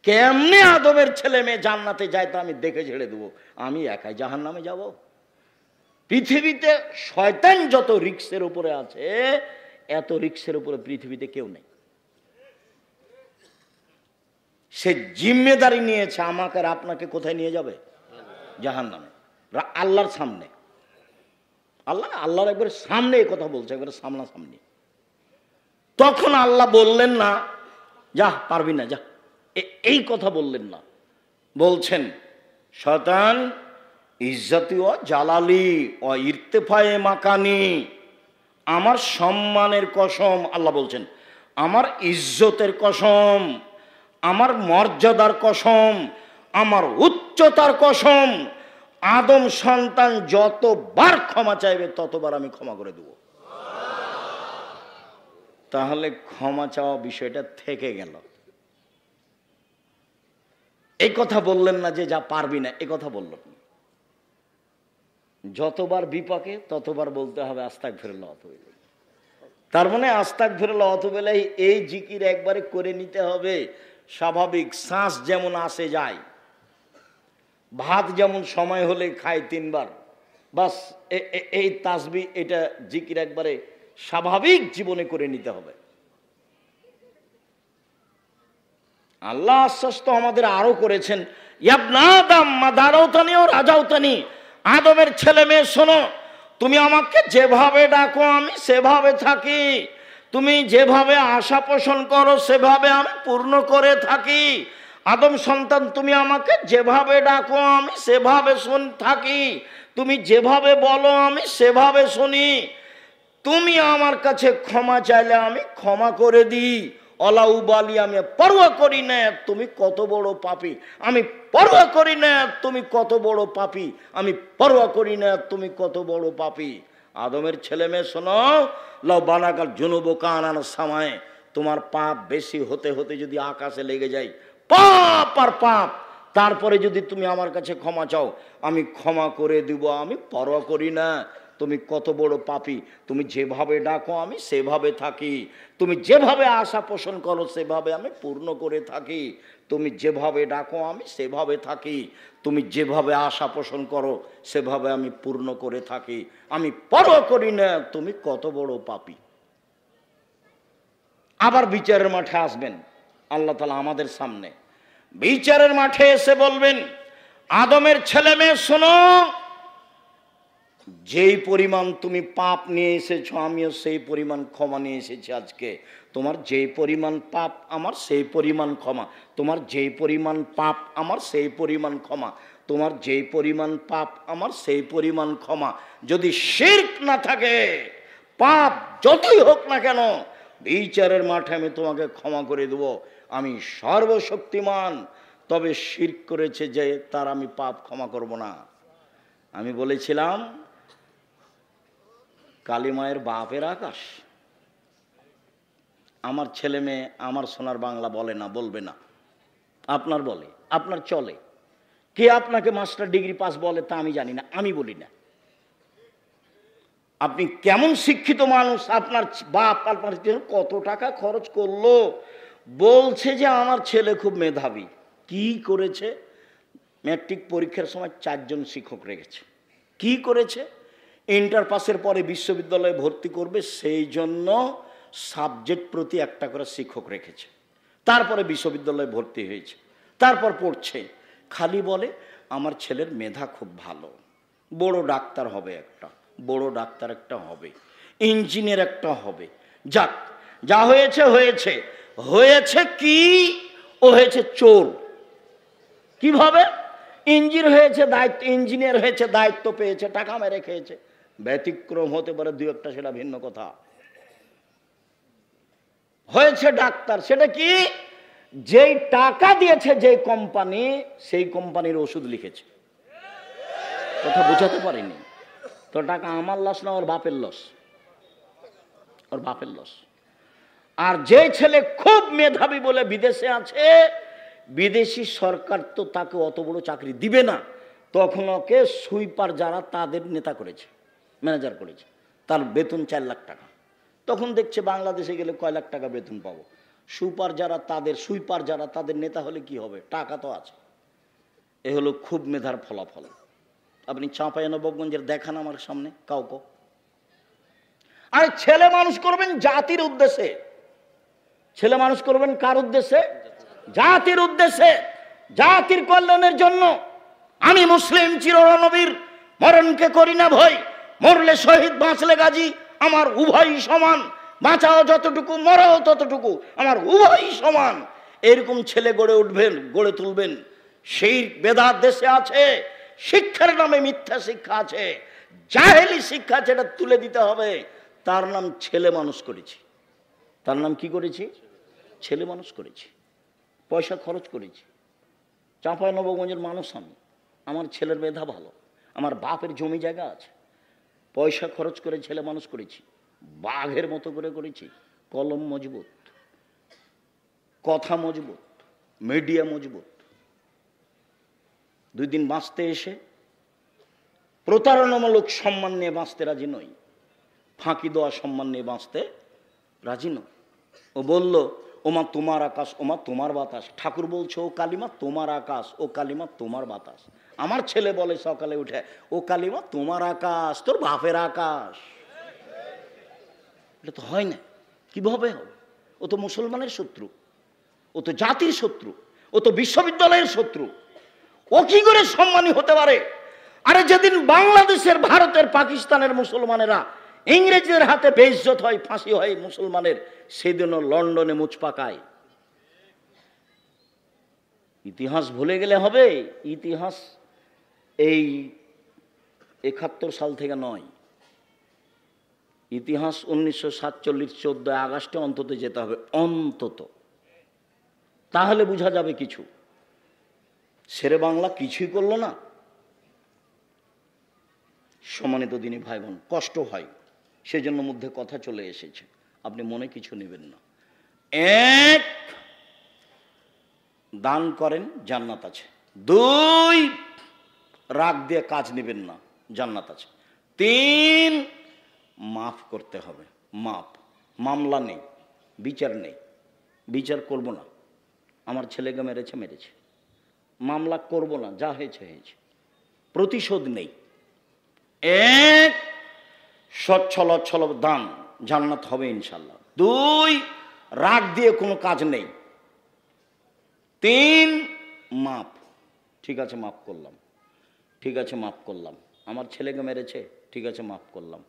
কেমনে আদমের ছেলে মেয়ে জান্নাতে যায় তা আমি দেখে ছেড়ে দেবো, আমি একাই জাহান্নামে যাব? পৃথিবীতে শয়তান যত রিক্সের উপরে আছে, এত রিক্সের উপরে পৃথিবীতে কেউ নেই। সে জিম্মেদারি নিয়েছে আমাকে আর আপনাকে কোথায় নিয়ে যাবে? জাহান্নামে, আল্লাহর সামনে। আল্লাহর একবার সামনে এই কথা বলছে, একবার সামনাসামনি। তখন আল্লাহ বললেন না যা পারবি না যা, এই কথা বললেন না। বলছেন, শয়তান ইজ্জতি ও জালালি ও ইরতেফায়ে মাকানি, আমার সম্মানের কসম, আল্লাহ বলছেন আমার ইজ্জতের কসম, আমার মর্যাদার কসম, আমার উচ্চতার কসম, আদম সন্তান যতবার ক্ষমা চাইবে ততবার আমি ক্ষমা করে দেব। তাহলে ক্ষমা চাওয়া বিষয়টা থেকে গেল। এই কথা বললেন না যে যা পারবি না, এই কথা বললেন না। যতবার বিপাকে ততবার বলতে হবে আস্তাগফিরুল্লাহ ওয়া আতুবু ইলাইহি। তার মানে আস্তাগফিরুল্লাহ ওয়া আতুবু ইলাইহি এই জিকির একবারে করে নিতে হবে। স্বাভাবিক শ্বাস যেমন আসে যায়, ভাত যেমন সময় হলে খায় 3 বার, বাস এই তাসবিহ, এটা জিকির একবারে স্বাভাবিক জীবনে করে নিতে হবে। আল্লাহ আশ্বাস তো আমাদের আরো করেছেন, ইয়াবনা আদম মা দারাউতানি ও রাজাউতানি, আদমের ছেলে মেয়ে শোনো, তুমি আমাকে যেভাবে ডাকো আমি সেভাবে থাকি, তুমি যেভাবে আশা পোষণ করো সেভাবে আমি পূর্ণ করে থাকি। আদম সন্তান তুমি আমাকে যেভাবে ডাকো আমি সেভাবে থাকি, তুমি যেভাবে বলো আমি সেভাবে শুনি, তুমি আমার কাছে ক্ষমা চাইলে আমি ক্ষমা করে দিই। অলাউবালি, আমি পরোয়া করি না তুমি কত বড় পাপী, আমি পরোয়া করি না তুমি কত বড় পাপী, আমি পরোয়া করি না তুমি কত বড় পাপী। আদমের ছেলে মেয়ে শোনো, লাউ বানাকাল জুনুবু কানান সামায়ে, তোমার পাপ বেশি হতে হতে যদি আকাশে লেগে যায়, পাপ আর পাপ, তারপরে যদি তুমি আমার কাছে ক্ষমা চাও, আমি ক্ষমা করে দিব, আমি পরোয়া করি না তুমি কত বড় পাপী। তুমি যেভাবে ডাকো আমি সেভাবে থাকি, তুমি যেভাবে আশা পোষণ করো সেভাবে আমি পূর্ণ করে থাকি, তুমি যেভাবে ডাকো আমি সেভাবে থাকি, তুমি যেভাবে আশা পোষণ করো সেভাবে আমি পূর্ণ করে থাকি, আমি পরোয়া করি না তুমি কত বড় পাপী। আবার বিচারের মাঠে আসবেন আল্লাহ তাআলা আমাদের সামনে, বিচারের মাঠে এসে বলবেন, আদমের ছেলে মেয়ে শোনো, যেই পরিমাণ তুমি পাপ নিয়ে এসেছো আমিও সেই পরিমাণ ক্ষমা নিয়ে এসেছি আজকে। তোমার যেই পরিমাণ পাপ আমার সেই পরিমাণ ক্ষমা, তোমার যেই পরিমাণ পাপ আমার সেই পরিমাণ ক্ষমা, তোমার যেই পরিমাণ পাপ আমার সেই পরিমাণ ক্ষমা। যদি শিরক না থাকে, পাপ যতই হোক না কেন, বিচারের মাঠে আমি তোমাকে ক্ষমা করে দেব, আমি সর্বশক্তিমান। তবে শিরক করেছে যে তার আমি পাপ ক্ষমা করব না। আমি বলেছিলাম কালিমায়ের বাপের আকাশ। আমার ছেলে মেয়ে আমার সোনার বাংলা বলে না, বলবে না, আপনার বলে, আপনার চলে। কে আপনাকে মাস্টার ডিগ্রি পাস বলে তা আমি জানি না, আমি বলি না। আপনি কেমন শিক্ষিত মানুষ, আপনার বাপ আপনার কত টাকা খরচ করলো, বলছে যে আমার ছেলে খুব মেধাবী। কি করেছে? ম্যাট্রিক পরীক্ষার সময় 4 জন শিক্ষক রেখেছে। কি করেছে? ইন্টার পাসের পরে বিশ্ববিদ্যালয়ে ভর্তি করবে সেই জন্য সাবজেক্ট প্রতি একটা করে শিক্ষক রেখেছে। তারপরে বিশ্ববিদ্যালয়ে ভর্তি হয়েছে, তারপর পড়ছে। খালি বলে আমার ছেলের মেধা খুব ভালো, বড় ডাক্তার হবে একটা, বড় ডাক্তার একটা হবে, ইঞ্জিনিয়ার একটা হবে। যাক, যা হয়েছে হয়েছে। হয়েছে কি? ও হয়েছে চোর। কিভাবে? ইঞ্জিনিয়ার হয়েছে, দায়িত্ব পেয়েছে, টাকা মেরে খেয়েছে। ব্যতিক্রম হতে পারে দুই একটা, সেটা ভিন্ন কথা। হয়েছে ডাক্তার, সেটা কি? যেই টাকা দিয়েছে যে কোম্পানি, সেই কোম্পানির ওষুধ লিখেছে। কথা বোঝাতে পারিনি তো? টাকা আমার লস না, ওর বাপের লস, ওর বাপের লস। আর যে ছেলে খুব মেধাবী বলে বিদেশে আছে, বিদেশি সরকার তো তাকে অত বড় চাকরি দিবে না, তখন ওকে সুইপার যারা তাদের নেতা করেছে, ম্যানেজার করেছে, তার বেতন 4 লাখ টাকা। তখন দেখছে বাংলাদেশে গেলে কয় লাখ টাকা বেতন পাবো, সুইপার যারা তাদের নেতা হলে কি হবে, টাকা তো আছে। এ হলো খুব মেধার ফলাফল। আপনি চাঁপাইনবাবগঞ্জের দেখান আমার সামনে কাউকে। আর ছেলে মানুষ করবেন জাতির উদ্দেশ্যে, ছেলে মানুষ করবেন কার উদ্দেশ্যে? জাতির উদ্দেশ্যে, জাতির কল্যাণের জন্য। আমি মুসলিম চিরনবীর, মরণকে করি না ভয়, মরলে শহীদ বাঁচলে গাজী, আমার উভয়ই সমান, বাঁচাও যতটুকু মরাও ততটুকু, আমার উভয়ই সমান। এরকম ছেলে গড়ে তুলবেন। সেই বেদাত দেশে আছে, শিক্ষার নামে মিথ্যা শিক্ষা আছে, জাহেলি শিক্ষা, যেটা তুলে দিতে হবে। তার নাম ছেলে মানুষ করেছি। তার নাম কি করেছি? ছেলে মানুষ করেছি, পয়সা খরচ করেছি। চাঁপাইনবাবগঞ্জের মানুষ আমি, আমার ছেলের মেধা ভালো, আমার বাপের জমি জায়গা আছে, পয়সা খরচ করে ছেলে মানুষ করেছি, বাঘের মতো করে করেছি। কলম মজবুত, কথা মজবুত, মিডিয়া মজবুত। 2 দিন বাঁচতে এসে প্রতারণামূলক সম্মান নিয়ে বাঁচতে রাজি নই, ফাঁকি দেওয়া সম্মান নিয়ে বাঁচতে রাজি নই। ও বলল ওমা তোমার আকাশ, ওমা তোমার বাতাস। ঠাকুর বলছে ও কালিমা তোমার আকাশ, ও কালিমা তোমার বাতাস। আমার ছেলে বলে সকালে উঠে, ও কালিমা তোমার আকাশ, তোর বাপের আকাশ। এটা তো হয় না। কিভাবে হবে? ও তো মুসলমানের শত্রু, ও তো জাতির শত্রু, ও তো বিশ্ববিদ্যালয়ের শত্রু। ও কি করে সম্মানী হতে পারে? আরে যেদিন বাংলাদেশের, ভারতের, পাকিস্তানের মুসলমানেরা ইংরেজদের হাতে বেইজ্জত হয়, ফাঁসি হয় মুসলমানের, সেদিনও লন্ডনে মুচ পাকায়। ইতিহাস ভুলে গেলে হবে? ইতিহাস এই 71 সাল থেকে নয়, ইতিহাস 1947 14 আগস্টে অন্তত যেতে হবে, অন্তত। তাহলে বোঝা যাবে কিছু। শেরে বাংলা কিছুই করলো না। সম্মানিত দিনী ভাই বোন, কষ্ট হয়, সেজন্য মধ্যে কথা চলে এসেছে, আপনি মনে কিছু নেবেন না। 1, দান করেন জান্নাত আছে, 2, রাগ দিয়ে কাজ নেবেন না, জান্নাত আছে। 3, মাফ করতে হবে, মাপ। মামলা নেই, বিচার নেই, বিচার করব না, আমার ছেলেকে মেরেছে মেরেছে, মামলা করব না, যা হয়েছে হয়েছে, প্রতিশোধ নেই। 1, সচ্ছল অচ্ছল দান, জান্নাত হবে ইনশাল্লাহ। 2, রাগ দিয়ে কোনো কাজ নেই। 3, মাপ, ঠিক আছে মাফ করলাম, ঠিক আছে মাফ করলাম। আমার ছেলেকে মেরেছে, ঠিক আছে মাফ করলাম।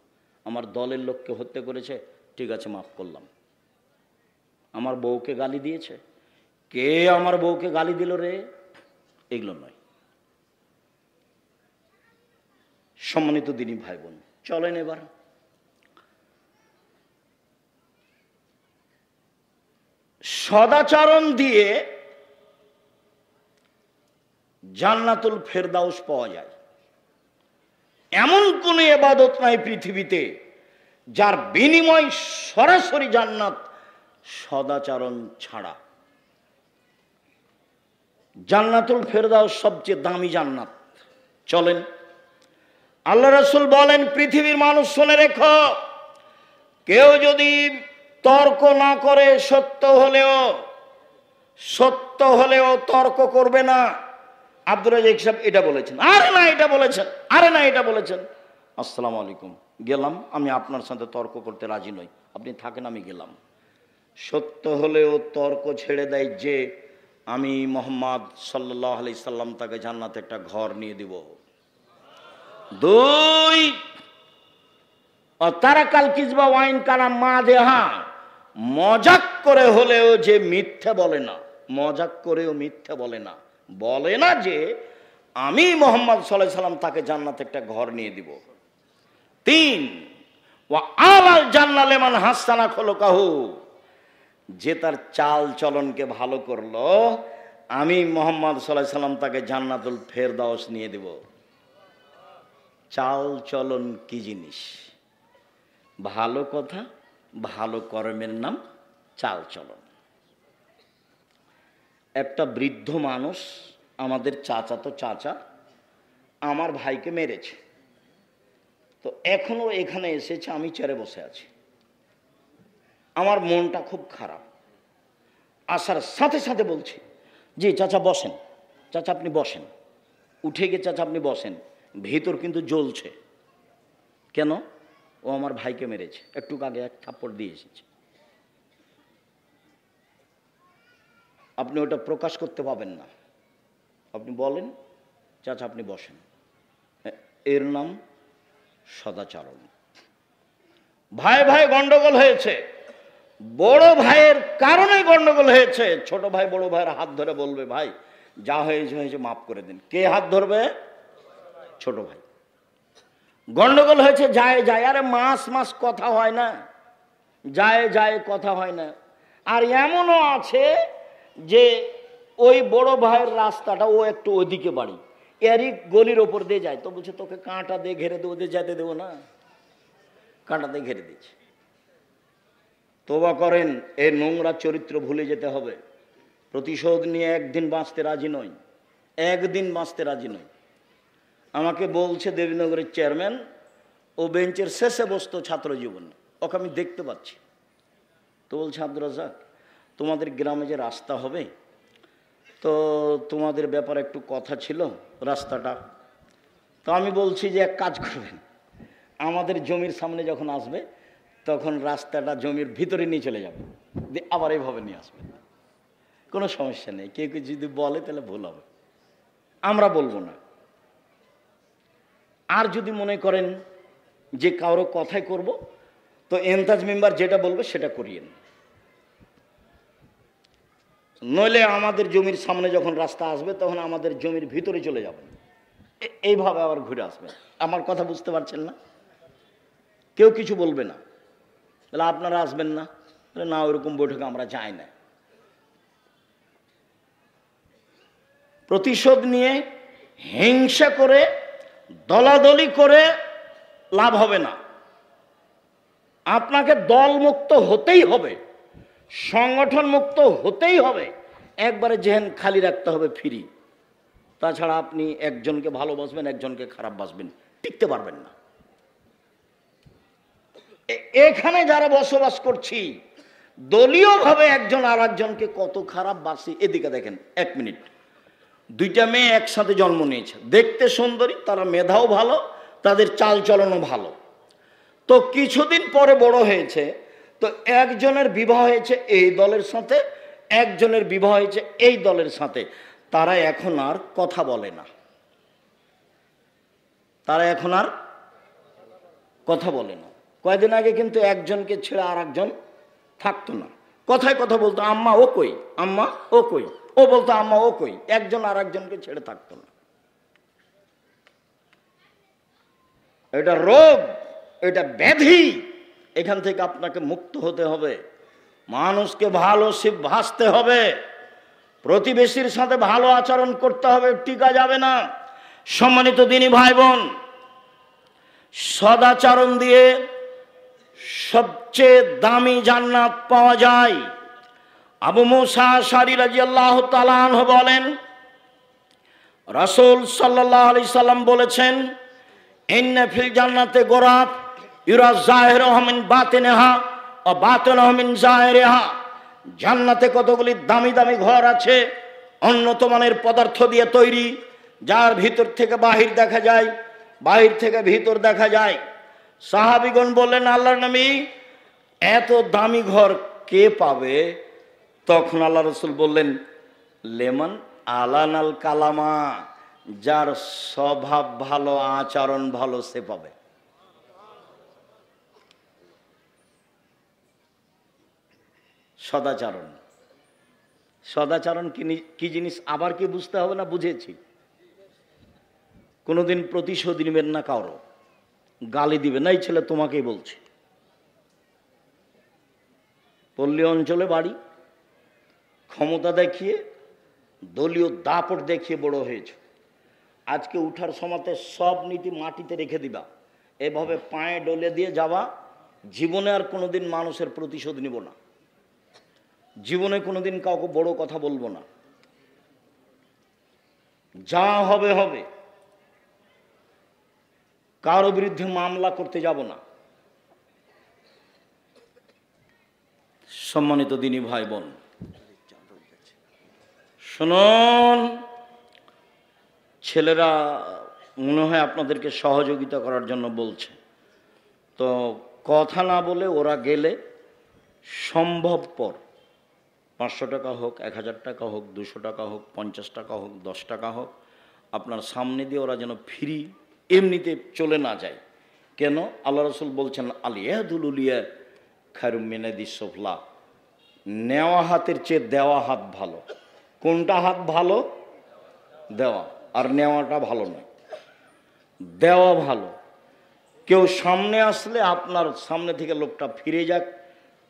আমার দলের লোককে হত্যা করেছে, ঠিক আছে মাফ করলাম। আমার বউকে গালি দিয়েছে, কে আমার বউকে গালি দিল রে, এগুলো নয়। সম্মানিত দিনী ভাই বোন, চলেন এবার সদাচরণ দিয়ে জান্নাতুল ফেরদাউস পাওয়া যায়। এমন কোন ইবাদত নাই পৃথিবীতে যার বিনিময় সরাসরি জান্নাত, সদাচরণ ছাড়া। জান্নাতুল ফেরদাউস সবচেয়ে দামি জান্নাত। চলেন, আল্লাহ রাসূল বলেন, পৃথিবীর মানুষ শুনে রেখো, কেউ যদি তর্ক না করে, সত্য হলেও তর্ক করবে না। আব্দুর রাজ্জাক সাহেব এটা বলেছেন, আরে না এটা বলেছেন, আরে না এটা বলেছেন, আসসালামু আলাইকুম, গেলাম, আমি আপনার সাথে তর্ক করতে রাজি নই, আপনি থাকেন, আমি গেলাম। সত্য হলেও তর্ক ছেড়ে দেয় যে আমি মুহাম্মদ সাল্লাল্লাহু আলাইহি সাল্লাম তাকে জান্নাতে একটা ঘর নিয়ে দিব। 2, তারাকাল কিজবা ওয়াইন কানা মাযহা, মজাক করে হলেও যে মিথ্যা বলে না, মজাক করেও মিথ্যা বলে না, বলে না যে আমি মুহাম্মদ সাল্লাল্লাহু আলাইহি সাল্লাম তাকে জান্নাতে একটা ঘর নিয়ে দিব। 3, ওয়া আলাল জান্নাহ লিমান হাসানা খুলুকাহু, যে তার চাল চলনকে ভালো করলো, আমি মুহাম্মদ সাল্লাল্লাহু আলাইহি সাল্লাম তাকে জান্নাতুল ফেরদাউস নিয়ে দেব। চাল চলন কি জিনিস? ভালো কথা, ভালো কর্মের নাম চাল চলন। একটা বৃদ্ধ মানুষ, আমাদের চাচাতো চাচা, আমার ভাইকে মেরেছে, তো এখনো এখানে এসেছে, আমি চেয়ারে বসে আছি, আমার মনটা খুব খারাপ। আসার সাথে সাথে বলছি, জি চাচা বসেন, চাচা আপনি বসেন, উঠে গিয়ে চাচা আপনি বসেন, ভেতর কিন্তু জ্বলছে। কেন? ও আমার ভাইকে মেরেছে, একটু আগে এক থাপ্পড় দিয়ে এসেছে। আপনি ওটা প্রকাশ করতে পাবেন না, আপনি বলেন চাচা আপনি বসেন, এর নাম সদাচরণ। ভাই ভাই গন্ডগোল হয়েছে, বড় ভাইয়ের কারণে গন্ডগোল হয়েছে। ছোট ভাই বড় ভাইয়ের হাত ধরে বলবে ভাই যা হয়েছে হয়েছে মাফ করে দিন। কে হাত ধরবে? ছোট ভাই। গন্ডগোল হয়েছে, যায় যায়, আরে মাস কথা হয় না, যায় যায় কথা হয় না। আর এমনও আছে যে ওই বড় ভাইয়ের রাস্তাটা ও একটু ওদিকে বাড়ি, এরই গলির ওপর দিয়ে যায়, তো বলছে তোকে কাঁটা দিয়ে ঘেরে দেবো, দিয়ে যেতে দেবো না, কাঁটা দিয়ে ঘেরে দিচ্ছে। তোবা করেন, এই নোংরা চরিত্র ভুলে যেতে হবে। প্রতিশোধ নিয়ে একদিন বাঁচতে রাজি নই, একদিন বাঁচতে রাজি নই। আমাকে বলছে দেবীনগরের চেয়ারম্যান, ও বেঞ্চের শেষে বসতো ছাত্র জীবনে, ওকে আমি দেখতে পাচ্ছি। তো বলছে আব্দুর রাজ্জাক তোমাদের গ্রামে যে রাস্তা হবে, তো তোমাদের ব্যাপারে একটু কথা ছিল রাস্তাটা। তো আমি বলছি যে এক কাজ করবেন, আমাদের জমির সামনে যখন আসবে তখন রাস্তাটা জমির ভিতরে নিয়ে চলে যাবে, দিয়ে আবার এইভাবে নিয়ে আসবে, কোনো সমস্যা নেই। কেউ কেউ যদি বলে তাহলে ভুল হবে, আমরা বলবো না। আর যদি মনে করেন যে কারো কথাই করব, তো এনতাজ মেম্বার যেটা বলবে সেটা করিয়েন, নইলে আমাদের জমির সামনে যখন রাস্তা আসবে তখন আমাদের জমির ভিতরে চলে যাবেন, এইভাবে আবার ঘুরে আসবে। আমার কথা বুঝতে পারছেন না? কেউ কিছু বলবে না, তাহলে আপনারা আসবেন না? না, ওইরকম বৈঠকে আমরা যাই না। প্রতিশোধ নিয়ে হিংসা করে দলাদলি করে লাভ হবে না। আপনাকে দল মুক্ত হতেই হবে, সংগঠন মুক্ত হতেই হবে, একবারে জেহেন খালি রাখতে হবে, ফ্রি। তাছাড়া আপনি একজনকে ভালোবাসবেন, একজনকে খারাপ বাসবেন, টিকতে পারবেন না। এখানে যারা বসবাস করছি, দলীয়ভাবে একজন আর একজনকে কত খারাপ বাসি। এদিকে দেখেন, 1 মিনিট, 2টা মেয়ে একসাথে জন্ম নিয়েছে, দেখতে সুন্দরী, তারা মেধাও ভালো, তাদের চাল চলনও ভালো। তো কিছুদিন পরে বড় হয়েছে, তো একজনের বিবাহ হয়েছে এই দলের সাথে, একজনের বিবাহ হয়েছে এই দলের সাথে। তারা এখন আর কথা বলে না, তারা এখন আর কথা বলে না। কয়েকদিন আগে কিন্তু একজনকে ছেড়ে আর একজন থাকতো না, কথায় কথা বলতো, আম্মা ও কই, আম্মা ও কই, ও বলতো আম্মা ও কই, একজন আর একজনকে ছেড়ে থাকতো না। এটা রোগ, এটা ব্যাধি। এখান থেকে আপনাকে মুক্ত হতে হবে। মানুষকে ভালো ভাসতে হবে, প্রতিবেশীর সাথে ভালো আচরণ করতে হবে, টিকা যাবে না। সম্মানিত দিনী ভাই বোন, সদাচরণ দিয়ে সবচেয়ে দামি জান্নাত পাওয়া যায়। আবু মুসা আশআরী রাদিয়াল্লাহু তাআলা আনহু বলেন, রাসূল সাল্লাল্লাহু আলাইহি সাল্লাম বলেছেন, ইন্না ফিল জান্নাতে গোরাফ ইউরা যাহিরুহা মিন বাতিনিহা ওয়া বাতিনুহা মিন যাহিরিহা। জান্নাতে কতগুলি দামি দামি ঘর আছে, উন্নত মানের পদার্থ দিয়ে তৈরি, যার ভিতর থেকে বাহির দেখা যায়, বাহির থেকে ভিতর দেখা যায়। সাহাবীগণ বললেন, আল্লাহর নবী, এত দামি ঘর কে পাবে? তখন আল্লাহ রাসূল বললেন, লেমান আলানাল কালামা, যার স্বভাব ভালো, আচরণ ভালো, সে পাবে। সদাচরণ, সদাচরণ কি জিনিস আবার কি বুঝতে হবে না? বুঝেছি। কোনোদিন প্রতিশোধ নেবেন না, কারো গালি দিবে না, এই ছেলে তোমাকেই বলছে। পল্লী অঞ্চলে বাড়ি, ক্ষমতা দেখিয়ে, দলীয় দাপট দেখিয়ে বড় হয়েছে। আজকে উঠার সময়তে সব নীতি মাটিতে রেখে দিবা, এভাবে পায়ে ডলে দিয়ে যাবা। জীবনে আর কোনোদিন মানুষের প্রতিশোধ নিব না, জীবনে কোনোদিন কাউকে বড় কথা বলবো না, যা হবে হবে। কারো বিরুদ্ধে মামলা করতে যাব না। সম্মানিত দিনী ভাই বোন, শুনুন, ছেলেরা মনে হয় আপনাদেরকে সহযোগিতা করার জন্য বলছে, তো কথা না বলে ওরা গেলে সম্ভবপর 500 টাকা হোক, 1000 টাকা হোক, 200 টাকা হোক, 50 টাকা হোক, 10 টাকা হোক, আপনার সামনে দিয়ে ওরা যেন ফ্রি এমনিতে চলে না যায়। কেন? আল্লাহ রাসূল বলছেন, আলিয়াদুল উলিয়া খায়রুম মিনাদিস সুফলা, নেওয়া হাতের চেয়ে দেওয়া হাত ভালো। কোনটা হাত ভালো? দেওয়া, আর নেওয়াটা ভালো নয়, দেওয়া ভালো। কেউ সামনে আসলে আপনার সামনে থেকে লোকটা ফিরে যাক,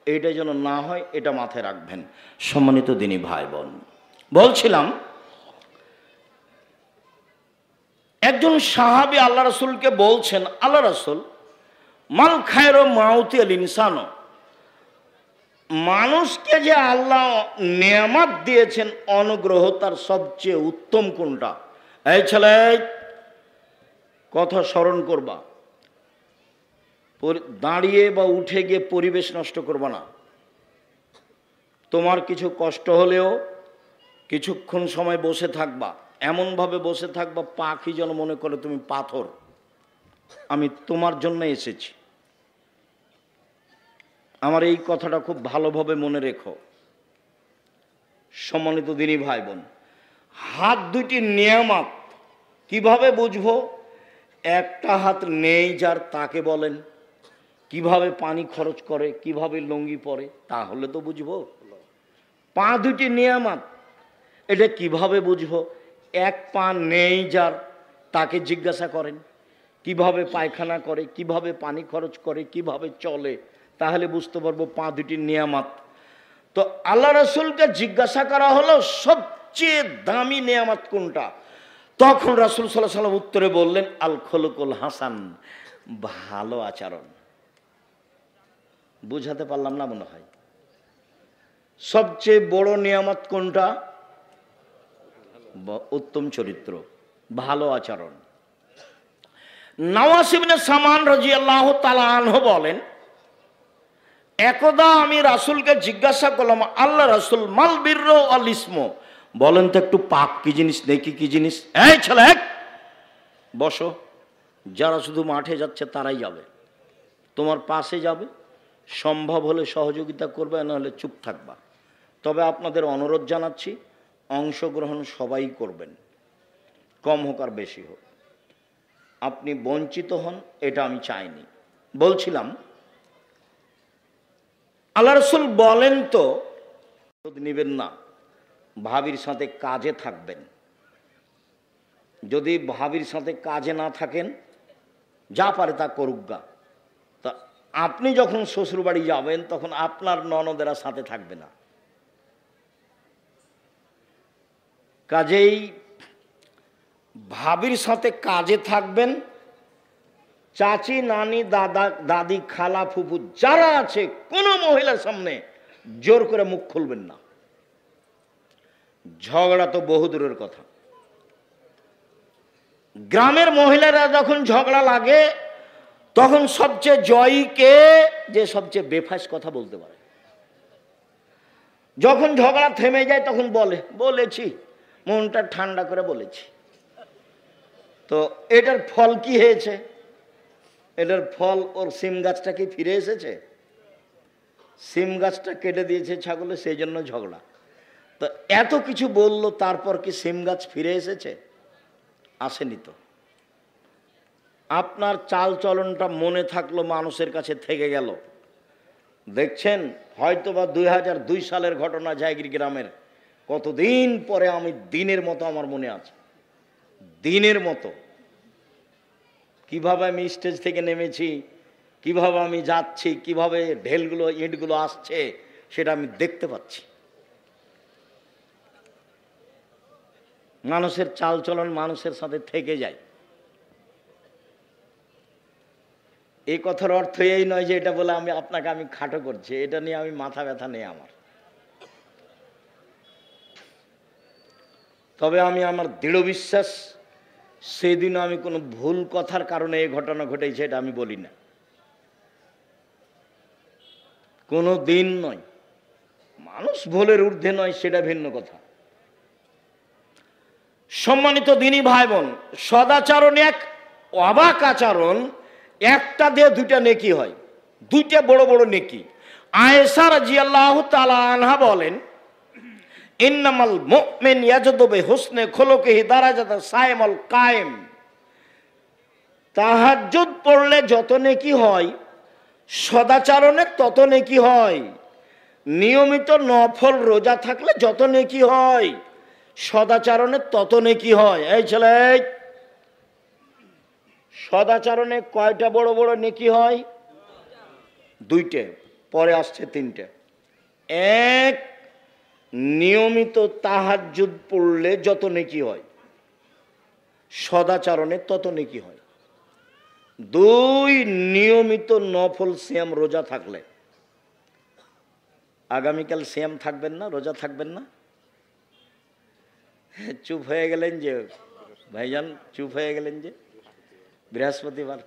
এইটা যেন না হয়, এটা মাথায় রাখবেন। সম্মানিত দিনী ভাই বোন, বলছিলাম, একজন সাহাবী আল্লাহ রাসূলকে বলছেন, আল্লাহ রাসূল, মাল খায়রু মাউতি আল ইনসানো, মানুষকে যে আল্লাহ নেয়ামত দিয়েছেন, অনুগ্রহ, তার সবচেয়ে উত্তম কোনটা? এই ছেলে, কথা স্মরণ করবা, দাঁড়িয়ে বা উঠে গিয়ে পরিবেশ নষ্ট করবা না। তোমার কিছু কষ্ট হলেও কিছুক্ষণ সময় বসে থাকবা, এমনভাবে বসে থাকবা পাখি যেন মনে করে তুমি পাথর, আমি তোমার জন্য এসেছি। আমার এই কথাটা খুব ভালোভাবে মনে রেখো। সম্মানিত দিনী ভাই বোন, হাত দুটি নিয়ামত কিভাবে বুঝবো? একটা হাত নেই যার, তাকে বলেন কিভাবে পানি খরচ করে, কিভাবে লুঙ্গি পরে, তাহলে তো বুঝবো। পা দুটি নিয়ামত, এটা কিভাবে বুঝবো? এক পা নেই যার, তাকে জিজ্ঞাসা করেন কিভাবে পায়খানা করে, কিভাবে পানি খরচ করে, কিভাবে চলে, তাহলে বুঝতে পারবো পা দুটি নিয়ামত। তো আল্লাহ রাসূলকে জিজ্ঞাসা করা হলো সবচেয়ে দামি নিয়ামত কোনটা? তখন রাসূল সাল্লাল্লাহু আলাইহি ওয়াসাল্লাম উত্তরে বললেন, আল খুলুকুল হাসান, ভালো আচরণ। বুঝাতে পারলাম না মনে হয়? সবচেয়ে বড় নিয়ামত কোনটা? উত্তম চরিত্র, ভালো আচরণ। নওয়াস ইবনে সামান রাদিয়াল্লাহু তাআলা আনহু বলেন, একদা আমি রাসূলকে জিজ্ঞাসা করলাম, আল্লাহ রাসূল, মাল বিরর ওয়াল ইসম, বলেন তো একটু পাপ কি জিনিস, নেকি কি জিনিস? এই ছেলে বসো, যারা শুধু মাঠে যাচ্ছে তারাই যাবে, তোমার পাশে যাবে, সম্ভব হলে সহযোগিতা করবে, না হলে চুপ থাকবা। তবে আপনাদের অনুরোধ জানাচ্ছি, অংশগ্রহণ সবাই করবেন, কম হোক আর বেশি হোক। আপনি বঞ্চিত হন এটা আমি চাইনি। বলছিলাম, আল্লাহ রাসূল বলেন তো নিবেন না, ভাবির সাথে কাজে থাকবেন। যদি ভাবির সাথে কাজে না থাকেন, যা পারে তা করুক গা। তা আপনি যখন শ্বশুরবাড়ি যাবেন তখন আপনার ননদেরা সাথে থাকবে না। কাজেই ভাবির সাথে কাজে থাকবেন। চাচি, নানি, দাদা, দাদি, খালা, ফুফু যারা আছে, কোনো মহিলার সামনে জোর করে মুখ খুলবেন না। ঝগড়া তো বহু দূরের কথা। গ্রামের মহিলারা যখন ঝগড়া লাগে তখন সবচেয়ে জয়ী কে? যে সবচেয়ে বেফাস কথা বলতে পারে। যখন ঝগড়া থেমে যায় তখন বলেছি, মনটা ঠান্ডা করে বলেছি। তো এটার ফল কি হয়েছে? এটার ফল ওর সিম গাছটা কি ফিরে এসেছে? সিম গাছটা কেটে দিয়েছে ছাগলে, সেই জন্য ঝগড়া। তো এত কিছু বললো, তারপর কি সিম গাছ ফিরে এসেছে? আসেনি তো। আপনার চাল চলনটা মনে থাকলো, মানুষের কাছে থেকে গেল। দেখছেন, হয়তোবা 2002 সালের ঘটনা, জায়গির গ্রামের, কতদিন পরে আমি দিনের মতো আমার মনে আছে, দিনের মতো কিভাবে আমি স্টেজ থেকে নেমেছি, কিভাবে আমি যাচ্ছি, কিভাবে ঢেলগুলো ইঁটগুলো আসছে, সেটা আমি দেখতে পাচ্ছি। মানুষের চাল চলন মানুষের সাথে থেকে যায়। এই কথার অর্থ এই নয় যে এটা বলে আপনাকে আমি খাটো করছি, এটা নিয়ে আমি মাথা ব্যথা নেই আমার। তবে আমি আমার দৃঢ় বিশ্বাস, সেদিনও আমি কোনো ভুল কথার কারণে এই ঘটনা ঘটেছে এটা আমি বলি না, কোনো দিন নয়। মানুষ ভুলের ঊর্ধ্বে নয়, সেটা ভিন্ন কথা। সম্মানিত দিনী ভাই বোন, সদাচরণ এক অবাক আচরণ, একটা দিয়ে দুইটা নেকি হয়, দুইটা বড় বড় নেকি। আয়েশা রাদিয়াল্লাহু তাআলা আনহা বলেন, ইন্নামাল মুমিন ইয়াজদু বিহুসনি খুলুকিহি দারাজাতা সাইমুল কায়েম। তাহাজ্জুদ পড়লে যত নেকি হয়, সদাচরণে তত নেকি হয়। নিয়মিত নফল রোজা থাকলে যত নেকি হয়, সদাচরণে তত নেকি হয়। এই ছেলে, সদাচরণে কয়টা বড় বড় নেকি হয়? দুইটা, পরে আসছে তিনটে। এক, নিয়মিত তাহাজ্জুদ পড়লে যত নেকি হয়, সদাচরণে তত নেকি হয়। দুই, নিয়মিত নফল সিয়াম রোজা থাকলে। আগামীকাল সিয়াম থাকবেন না, রোজা থাকবেন না? চুপ হয়ে গেলেন যে ভাইজান, চুপ হয়ে গেলেন যে। বৃহস্পতিবার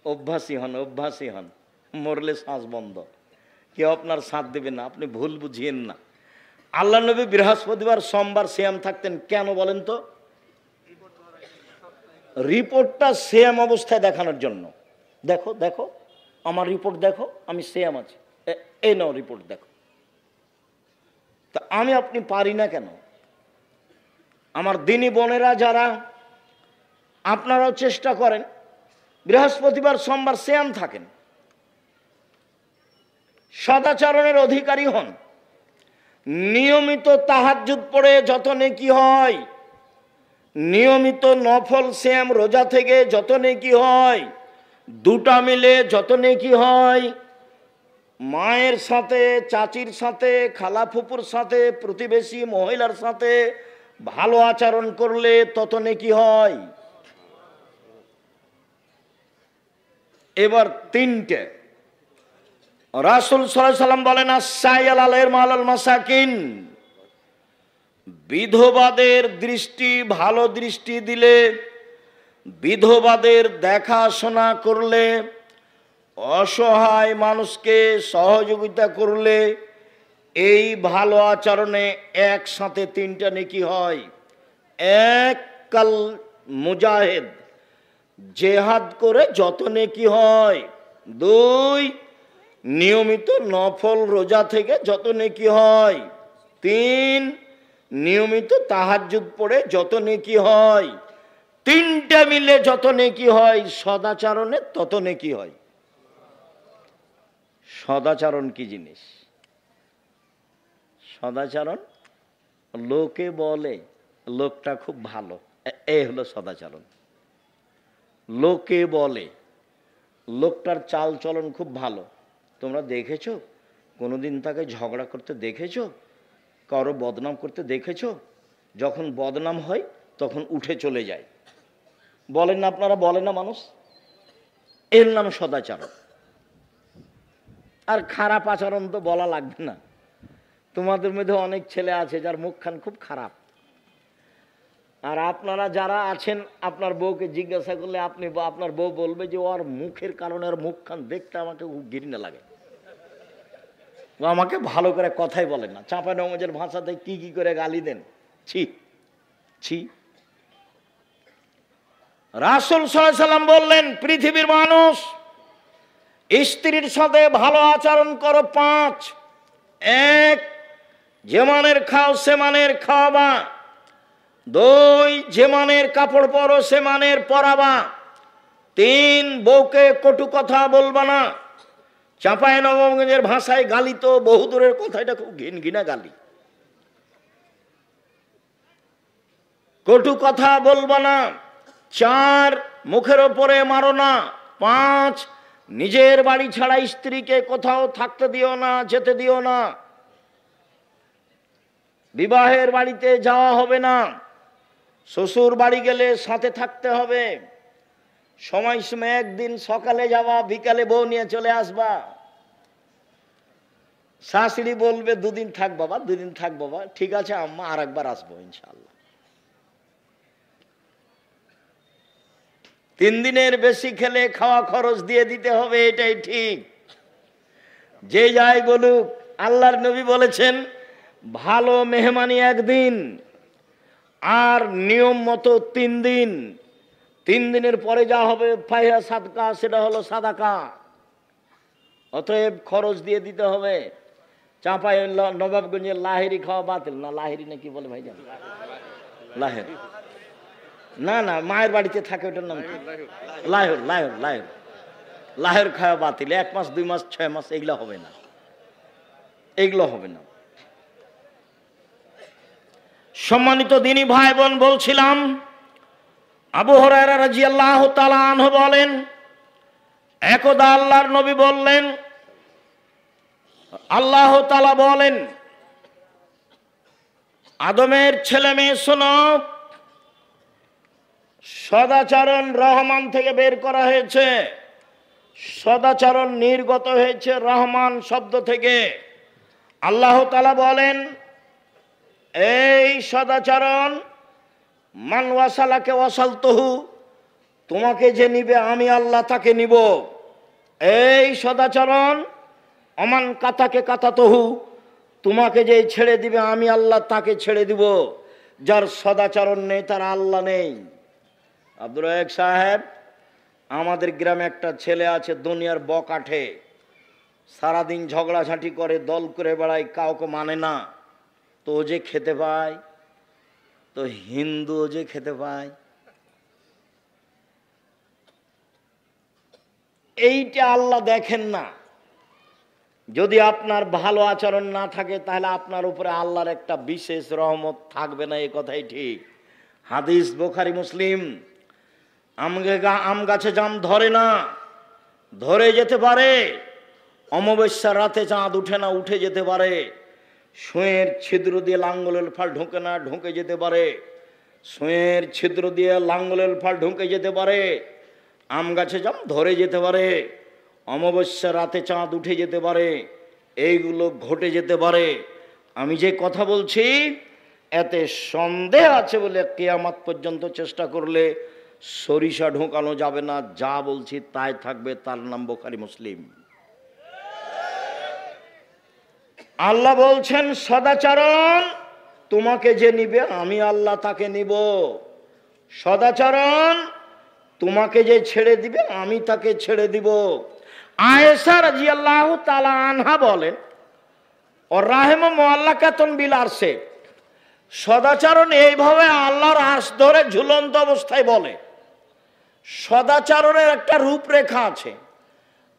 অভ্যাসী হন, মরলে শ্বাস বন্ধ, কেউ আপনার সাথ দেবে না, আপনি ভুল বুঝিয়েন না। আল্লাহ নবী বৃহস্পতিবার সোমবার সিয়াম থাকতেন, কেন বলেন তো? রিপোর্টটা সিয়াম অবস্থায় দেখানোর জন্য। দেখো দেখো আমার রিপোর্ট দেখো, আমি সিয়াম আছি, এই নাও রিপোর্ট দেখো। তা আমি আপনি পারি না কেন? আমার দিনী বোনেরা যারা, আপনারাও চেষ্টা করেন, বৃহস্পতিবার সোমবার সিয়াম থাকেন, সদাচরণের অধিকারী হন। নিয়মিত তাহাজ্জুদ পড়ে যত নেকি হয়, নিয়মিত নফল সিয়াম রোজা থেকে যত নেকি হয়, দুটা মিলে যত নেকি হয়। মায়ের সাথে, চাচির সাথে, খালা ফুপুর সাথে, প্রতিবেশী মহিলার সাথে ভালো আচরণ করলে তত নেকি হয়। এবার তিনটে, রাসূল সাল্লাল্লাহু আলাইহি সাল্লাম বলেন, আস-সাইল আলাল মালাল মাসাকিন, বিধবাদের দৃষ্টি ভালো দৃষ্টি দিলে, বিধবাদের দেখাশোনা করলে, অসহায় মানুষকে সহযোগিতা করলে, এই ভালো আচরণে একসাথে তিনটা নেকি হয়। এক, কাল মুজাহিদ, জেহাদ করে যত নেকি হয়। দুই, নিয়মিত নফল রোজা থেকে যত নেকি হয়। তিন, নিয়মিত তাহাজ্জুদ পড়ে যত নেকি হয়। তিনটা মিলে যত নেকি হয়, সদাচরণে তত নেকি হয়। সদাচরণ কি জিনিস? সদাচরণ লোকে বলে লোকটা খুব ভালো, এই হলো সদাচরণ। লোকে বলে লোকটার চাল চলন খুব ভালো। তোমরা দেখেছো কোনোদিন তাকে ঝগড়া করতে দেখেছো? কারো বদনাম করতে দেখেছো? যখন বদনাম হয় তখন উঠে চলে যায়। বলেন না আপনারা? বলেন না মানুষ? এর নাম সদাচরণ। আর খারাপ আচরণ তো বলা লাগবে না। তোমাদের মধ্যে অনেক ছেলে আছে যার মুখখান খুব খারাপ। আর আপনারা যারা আছেন, আপনার বউকে জিজ্ঞাসা করলে আপনার বউ বলবে যে ওর মুখের কারণে ওর মুখখান দেখতে আমাকে ঘৃণা লাগে, ও আমাকে ভালো করে কথাই বলেন না। চাঁপানগঞ্জের ভাষাতে কি কি করে গালি দেন, ছি ছি। রাসূল সাল্লাল্লাহু আলাইহি সাল্লাম বললেন, পৃথিবীর মানুষ স্ত্রীর সাথে ভালো আচরণ করো পাঁচ। এক, যে মানের খাও সে মানের খাওয়াবা। দুই, যে মানের কাপড় পরো সে মানের পরাবা। তিন, বউকে কটু কথা বলবা না। চাঁপাইনবাবগঞ্জের ভাষায় গালি তো বহু দূরের কথা, এটা খুব ঘিনঘিনা গালি। কটু কথা বলবা না। চার, মুখের ওপরে মারো না। পাঁচ, নিজের বাড়ি ছাড়া স্ত্রীকে কোথাও থাকতে দিও না, যেতে দিও না। বিবাহের বাড়িতে যাওয়া হবে না। শ্বশুর বাড়ি গেলে সাথে থাকতে হবে। সময় সময় একদিন সকালে যাওয়া, বিকালে বউ নিয়ে চলে আসবা। শাশুড়ি বলবে দুদিন থাক বাবা, দুদিন থাক বাবা, ঠিক আছে আম্মা, আর একবার আসবো ইনশাআল্লাহ। 3 দিনের বেশি খেলে খাওয়া খরচ দিয়ে দিতে হবে, এটাই ঠিক। যে যাই বলুক, আল্লাহর নবী বলেছেন ভালো মেহমানি একদিন, আর নিয়ম মতো 3 দিন। 3 দিনের পরে যা হবে ফাইহা সাদকা, সেটা হলো সাদাকা। অতএব খরচ দিয়ে দিতে হবে। চাঁপাই নবাবগঞ্জের লাহেরি খাওয়া বাতিল না, লাহেরি না কি বলে ভাইজান? লাহের না, না, মায়ের বাড়িতে থাকে ওটার নাম কি? লাহের। লাহের লাহের লাহের খাওয়া বাতিল। 1 মাস 2 মাস 6 মাস এগুলো হবে না, এগুলো হবে না। সম্মানিত দিনী ভাই বোন, বলছিলাম আবু হুরায়রা রাদিয়াল্লাহু তাআলা আনহু বলেন, একদা আল্লাহর নবী বললেন, আল্লাহ তাআলা বলেন, আদমের ছেলে মেয়ে শোনো, সদাচরণ রহমান থেকে বের করা হয়েছে। সদাচরণ নির্গত হয়েছে রহমান শব্দ থেকে। আল্লাহ তাআলা বলেন, এই সদাচরণ মান ওয়াসালাকে ওয়াসালতুহু, তোমাকে যে নিবে আমি আল্লাহ তাকে নিব। এই সদাচরণ অমান কাতাকে কাতাতহু, তোমাকে যে ছেড়ে দিবে আমি আল্লাহ তাকে ছেড়ে দিব। যার সদাচরণ নেই তার আল্লাহ নেই। আব্দুর রাজ্জাক সাহেব, আমাদের গ্রামে একটা ছেলে আছে, দুনিয়ার বকাঠে, সারাদিন ঝগড়াঝাঁটি করে, দল করে বেড়ায়, কাউকে মানে না। তো ও যে খেতে পায়, তো হিন্দু ও যে খেতে পায়। এইটা আল্লাহ দেখেন না। যদি আপনার ভালো আচরণ না থাকে তাহলে আপনার উপরে আল্লাহর একটা বিশেষ রহমত থাকবে না, এই কথাই ঠিক। হাদিস বুখারী মুসলিম। আম গাছে জাম ধরে না, ধরে যেতে পারে। অমাবস্যার রাতে চাঁদ উঠে না, উঠে যেতে পারে। সুঁয়ের ছিদ্র দিয়ে লাঙ্গলের ফাল ঢুকে না, ঢুকে যেতে পারে। সুঁয়ের ছিদ্র দিয়ে লাঙ্গলের ফাল ঢুকে যেতে পারে। আম গাছে জাম ধরে যেতে পারে। অমাবস্যার রাতে চাঁদ উঠে যেতে পারে। এইগুলো ঘটে যেতে পারে। আমি যে কথা বলছি এতে সন্দেহ আছে বলে কিয়ামত পর্যন্ত চেষ্টা করলে সরিষা ঢোকানো যাবে না। যা বলছি তাই থাকবে, তার নাম বুখারী মুসলিম। আল্লাহ বলছেন সদাচরণ তোমাকে যে নিবে আমি আল্লাহ তাকে নিব, সদাচরণ তোমাকে যে ছেড়ে দিবে আমি তাকে ছেড়ে দিব। আয়েশা রাদিয়াল্লাহু তাআলা আনহা বলেন ও রাহিমু মুআল্লাকাতুন বিল আরশে, সদাচরণ এইভাবে আল্লাহর আরশ ধরে ঝুলন্ত অবস্থায় বলে। সদাচরণের একটা রূপরেখা আছে।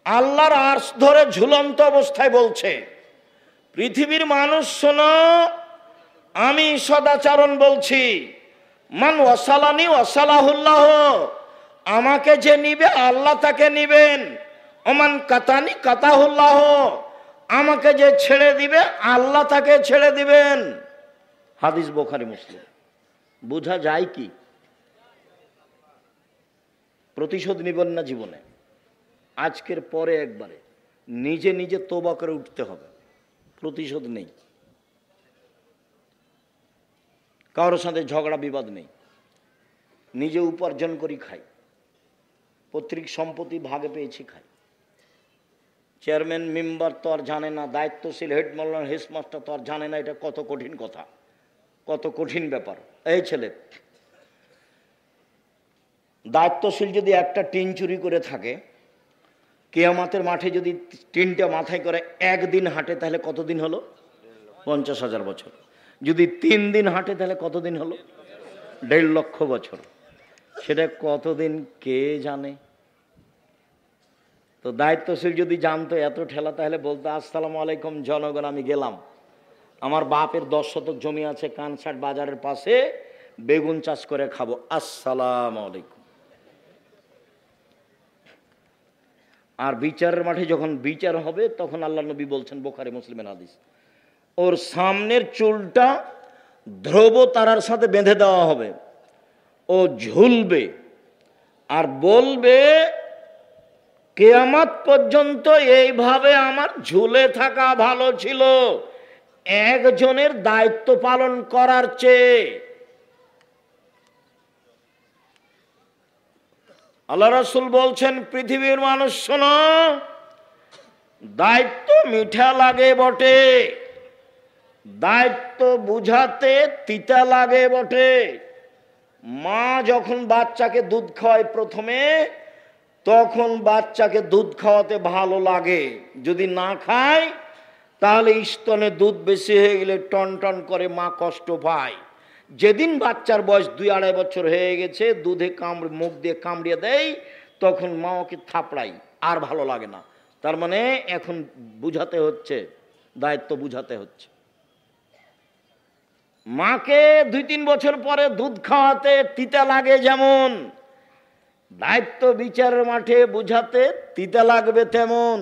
আল্লাহর আরশ ধরে ঝুলন্ত অবস্থায় বলছে, পৃথিবীর মানুষ শোনো, আমি সদাচরণ বলছি, মান ওয়াসালানি ওয়াসালাহুল্লাহ, আমাকে যে নিবে আল্লাহ তাকে নিবেন। ওমান কাতানি কাতাহুল্লাহ, আমাকে যে ছেড়ে দিবে আল্লাহ তাকে ছেড়ে দিবেন। হাদিস বুখারী মুসলিম। বোঝা যায় কি প্রতিশোধ নিবেন না জীবনে, আজকের পরে একবারে নিজে নিজে তওবা করে উঠতে হবে। প্রতিশোধ নেই, কারোর সাথে ঝগড়া বিবাদ নেই, নিজে উপার্জন করি খাই, পৈতৃক সম্পত্তি ভাগে পেয়েছি খাই। চেয়ারম্যান মেম্বার তো আর জানে না, দায়িত্বশীল হেড মাস্টার হেডমাস্টার তো আর জানে না এটা কত কঠিন কথা, কত কঠিন ব্যাপার। এই ছেলে দায়িত্বশীল যদি একটা টিন চুরি করে থাকে, কিয়ামতের মাঠে যদি টিনটা মাথায় করে একদিন হাঁটে তাহলে কতদিন হলো? 50,000 বছর। যদি 3 দিন হাঁটে তাহলে কতদিন হলো? 1.5 লক্ষ বছর। সেটা কতদিন কে জানে? তো দায়িত্বশীল যদি জানতো এত ঠেলা, তাহলে বলতো আসসালামু আলাইকুম জনগণ, আমি গেলাম, আমার বাপের 10 শতক জমি আছে কানসাট বাজারের পাশে, বেগুন চাষ করে খাবো, আসসালামু আলাইকুম। আর বিচারের মাঠে যখন বিচার হবে তখন আল্লাহ নবী বলছেন, বুখারী মুসলিমের হাদিস, ওর সামনের চুলটা ধ্রুব তারার সাথে বেঁধে দেওয়া হবে, ও ঝুলবে আর বলবে, কিয়ামত পর্যন্ত এইভাবে আমার ঝুলে থাকা ভালো ছিল একজনের দায়িত্ব পালন করার চেয়ে। আল্লাহ রাসূল বলছেন, পৃথিবীর মানুষ শোনো, দায়িত্ব মিঠা লাগে বটে, দায়িত্ব বুঝাতে তিতা লাগে বটে। মা যখন বাচ্চাকে দুধ খাওয়ায় প্রথমে, তখন বাচ্চাকে দুধ খাওয়াতে ভালো লাগে, যদি না খায় তাহলে স্তনে দুধ বেশি হয়ে গেলে টন টন করে মা কষ্ট পায়। যেদিন বাচ্চার বয়স 2-2.5 বছর হয়ে গেছে, দুধে মুখ দিয়ে কামড়িয়ে দেয়, তখন মা ওকে থাপড়াই, আর ভালো লাগে না। তার মানে এখন বুঝাতে হচ্ছে, দায়িত্ব বুঝাতে হচ্ছে। মাকে 2-3 বছর পরে দুধ খাওয়াতে তিতা লাগে, যেমন দায়িত্ব বিচারের মাঠে বুঝাতে তিতা লাগবে তেমন।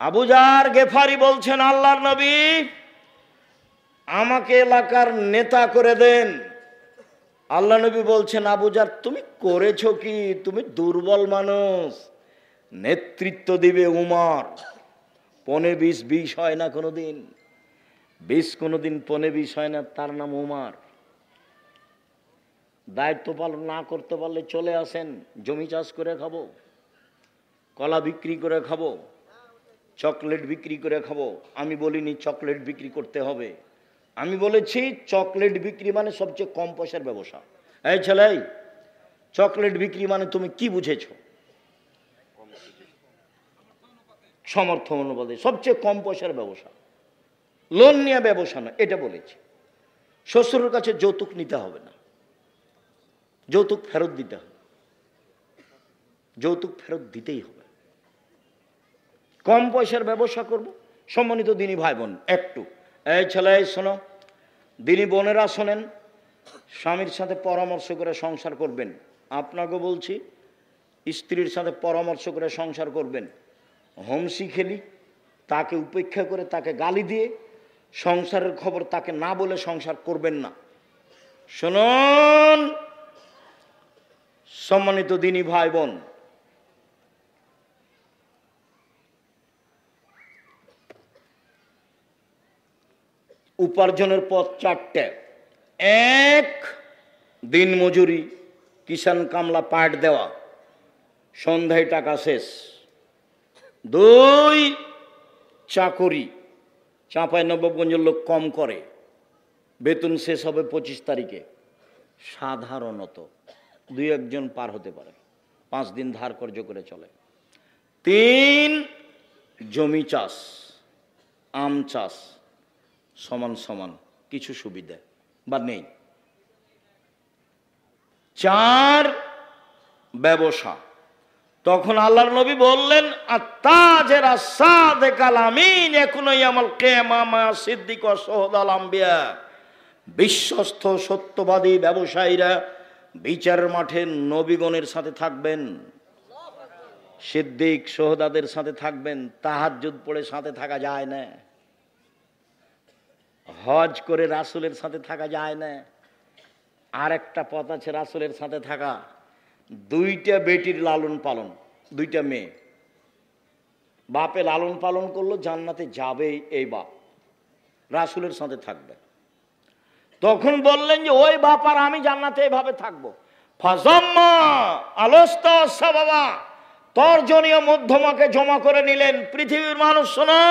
আবু যার গেফারি বলছেন, আল্লাহর নবী আমাকে এলাকার নেতা করে দেন। আল্লাহ নবী বলছেন, আবু যার তুমি করেছো কি? তুমি দুর্বল মানুষ, নেতৃত্ব দিবে উমর। 15-20 হয় না কোনোদিন, 20 কোনোদিন 15-20 হয় না, তার নাম উমর। দায়িত্ব পালন না করতে পারলে চলে আসেন, জমি চাষ করে খাবো, কলা বিক্রি করে খাবো, চকলেট বিক্রি করে খাবো। আমি বলিনি চকলেট বিক্রি করতে হবে, আমি বলেছি চকলেট বিক্রি মানে সবচেয়ে কম পয়সার ব্যবসা। এই ছেলে, চকলেট বিক্রি মানে তুমি কি বুঝেছো? সমর্থ অনুপাতে সবচেয়ে কম পয়সার ব্যবসা, লোন নিয়ে ব্যবসা না, এটা বলেছি। শ্বশুরের কাছে যৌতুক নিতে হবে না, যৌতুক ফেরত দিতে হবে, যৌতুক ফেরত দিতেই হবে। কম পয়সার ব্যবসা করব। সম্মানিত দিনী ভাই বোন, একটু এই ছেলে শোনো, দিনী বোনেরা শোনেন, স্বামীর সাথে পরামর্শ করে সংসার করবেন। আপনাকে বলছি, স্ত্রীর সাথে পরামর্শ করে সংসার করবেন। হোমসি খেলি, তাকে উপেক্ষা করে, তাকে গালি দিয়ে সংসারের খবর তাকে না বলে সংসার করবেন না। শুনুন সম্মানিত দিনী ভাই বোন, উপার্জনের পথ চারটে। এক, দিন মজুরি, কিষান কামলা পাট দেওয়া, সন্ধ্যায় টাকা শেষ। দুই, চাকরি, চাঁপাইনবাবগঞ্জের লোক কম করে, বেতন শেষ হবে 25 তারিখে, সাধারণত দুই একজন পার হতে পারে, 5 দিন ধার কর্য করে চলে। তিন, জমি চাষ, আম চাষ, সমান সমান কিছু সুবিধা বা নেই। চার, ব্যবসা। তখন আল্লাহর নবী বললেন, আত্তাজের আসাদে কালামিন একুনই আমাল কিয়ামা মা সিদ্দিক ওয়া শুহাদাল আম্বিয়া। বিশ্বস্ত সত্যবাদী ব্যবসায়ীরা বিচারের মাঠে নবীগণের সাথে থাকবেন, সিদ্দিক শুহাদাদের সাথে থাকবেন। তাহাজ্জুদ পড়ে সাথে থাকা যায় না, হজ করে রাসূলের সাথে থাকা যায় না। আর একটা পথ আছে রাসূলের সাথে থাকা, দুইটা বেটির লালন পালন, দুইটা মেয়ে, বাপে লালন পালন করলো, জান্নাতে যাবেই এই বাপ, রাসূলের সাথে থাকবে। তখন বললেন যে ওই বাপ আর আমি জান্নাতে এভাবে থাকবো। ফাজাম্মা আলস্তা সাবাবা, তর্জনীয় মধ্যমাকে জমা করে নিলেন। পৃথিবীর মানুষ শোনো,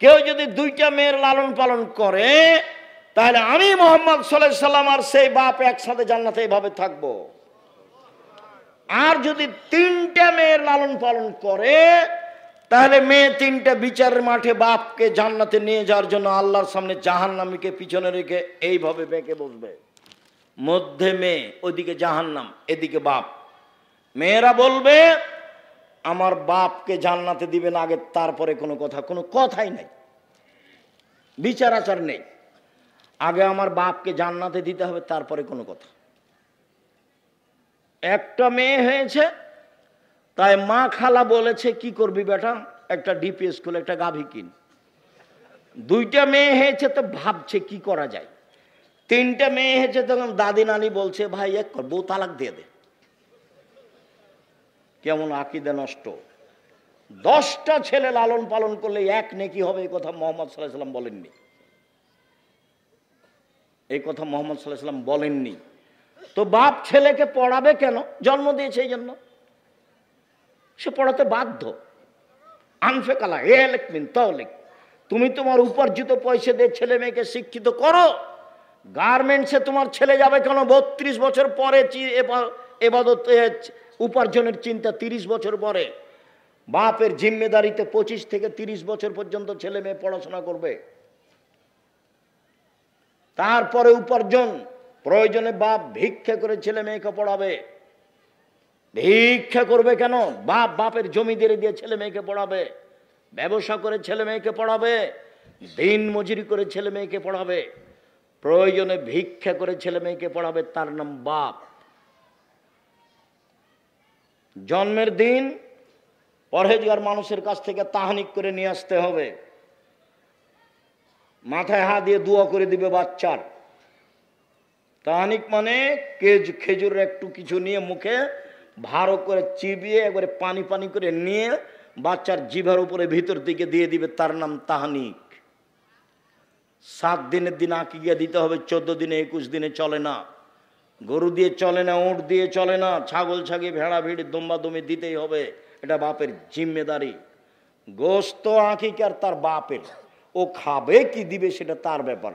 কেউ যদি দুইটা মেয়ের লালন পালন করে, তাহলে আমি মুহাম্মদ সাল্লাল্লাহু আলাইহি সাল্লাম আর সেই বাপ একসাথে জান্নাতে এভাবে থাকবো। আর যদি তিনটা মেয়ের লালন পালন করে, তাহলে মেয়ে তিনটা বিচারের মাঠে বাপকে জান্নাতে নিয়ে যাওয়ার জন্য আল্লাহর সামনে জাহান্নামীকে পিছনে রেখে এইভাবে বেঁকে বসবে। মধ্যে মেয়ে, ওইদিকে জাহান্নাম, এদিকে বাপ। মেয়েরা বলবে আমার বাপকে জান্নাতে দিবেন আগে, তারপরে কোনো কথা, কোনো কথাই নাই, বিচার আচার নেই, আগে আমার বাপকে জান্নাতে দিতে হবে, তারপরে কোনো কথা। একটা মেয়ে হয়েছে, তাই মা খালা বলেছে কি করবি বেটা, একটা ডিপি স্কুল, একটা গাভী কিন। দুইটা মেয়ে হয়েছে তো ভাবছে কি করা যায়। তিনটা মেয়ে হয়েছে, তখন দাদি নানি বলছে ভাই এক কর, বউ তালাক দিয়ে দে। কেমন আকীদা নষ্ট। 10টা ছেলে লালন পালন করলে এক নেকি হবে, এই কথা মুহাম্মদ সাল্লাল্লাহু আলাইহি সাল্লাম বলেননি। এই কথা মুহাম্মদ সাল্লাল্লাহু আলাইহি সাল্লাম বলেননি। তো বাপ ছেলেকে পড়াবে কেন? জন্ম দিয়েছে এই জন্য, সে পড়াতে বাধ্য। আনফেকালা এলেক মিন তাওলিক, তুমি তোমার উপার্জিত পয়সা দিয়ে ছেলে মেয়েকে শিক্ষিত করো। গার্মেন্টসে তোমার ছেলে যাবে কেন? 32 বছর পরে এবাদত উপার্জনের চিন্তা 30 বছর পরে। বাপের জিম্মেদারিতে 25 থেকে 30 বছর পর্যন্ত ছেলে মেয়ে পড়াশোনা করবে, তারপরে উপার্জন। প্রয়োজনে বাপ ভিক্ষা করে ছেলে মেয়েকে পড়াবে। ভিক্ষা করবে কেন? বাপ বাপের জমি দিয়ে ছেলে মেয়েকে পড়াবে, ব্যবসা করে ছেলে মেয়েকে পড়াবে, দিন মজুরি করে ছেলে মেয়েকে পড়াবে, প্রয়োজনে ভিক্ষা করে ছেলে মেয়েকে পড়াবে, তার নাম বাপ। জন্মের দিন পরহেজগার মানুষের কাছ থেকে তাহানিক করে নিয়ে আসতে হবে, মাথায় হাত দিয়ে দোয়া করে দিবে বাচ্চার। তাহানিক মানে খেজুরের একটু কিছু নিয়ে মুখে ভালো করে চিবিয়ে একবারে পানি পানি করে নিয়ে বাচ্চার জিভার উপরে ভিতর দিকে দিয়ে দিবে, তার নাম তাহানিক। 7 দিনের দিন আকিকা দিতে হবে, 14 দিনে 21 দিনে চলে না। গরু দিয়ে চলে না, উট দিয়ে চলে না, ছাগল ছাগি ভেড়া ভিড় দম্বা দমি দিতেই হবে, এটা বাপের জিম্মেদারি। গোস্ত আকিকার তার বাপের, ও খাবে কি দিবে সেটা তার ব্যাপার।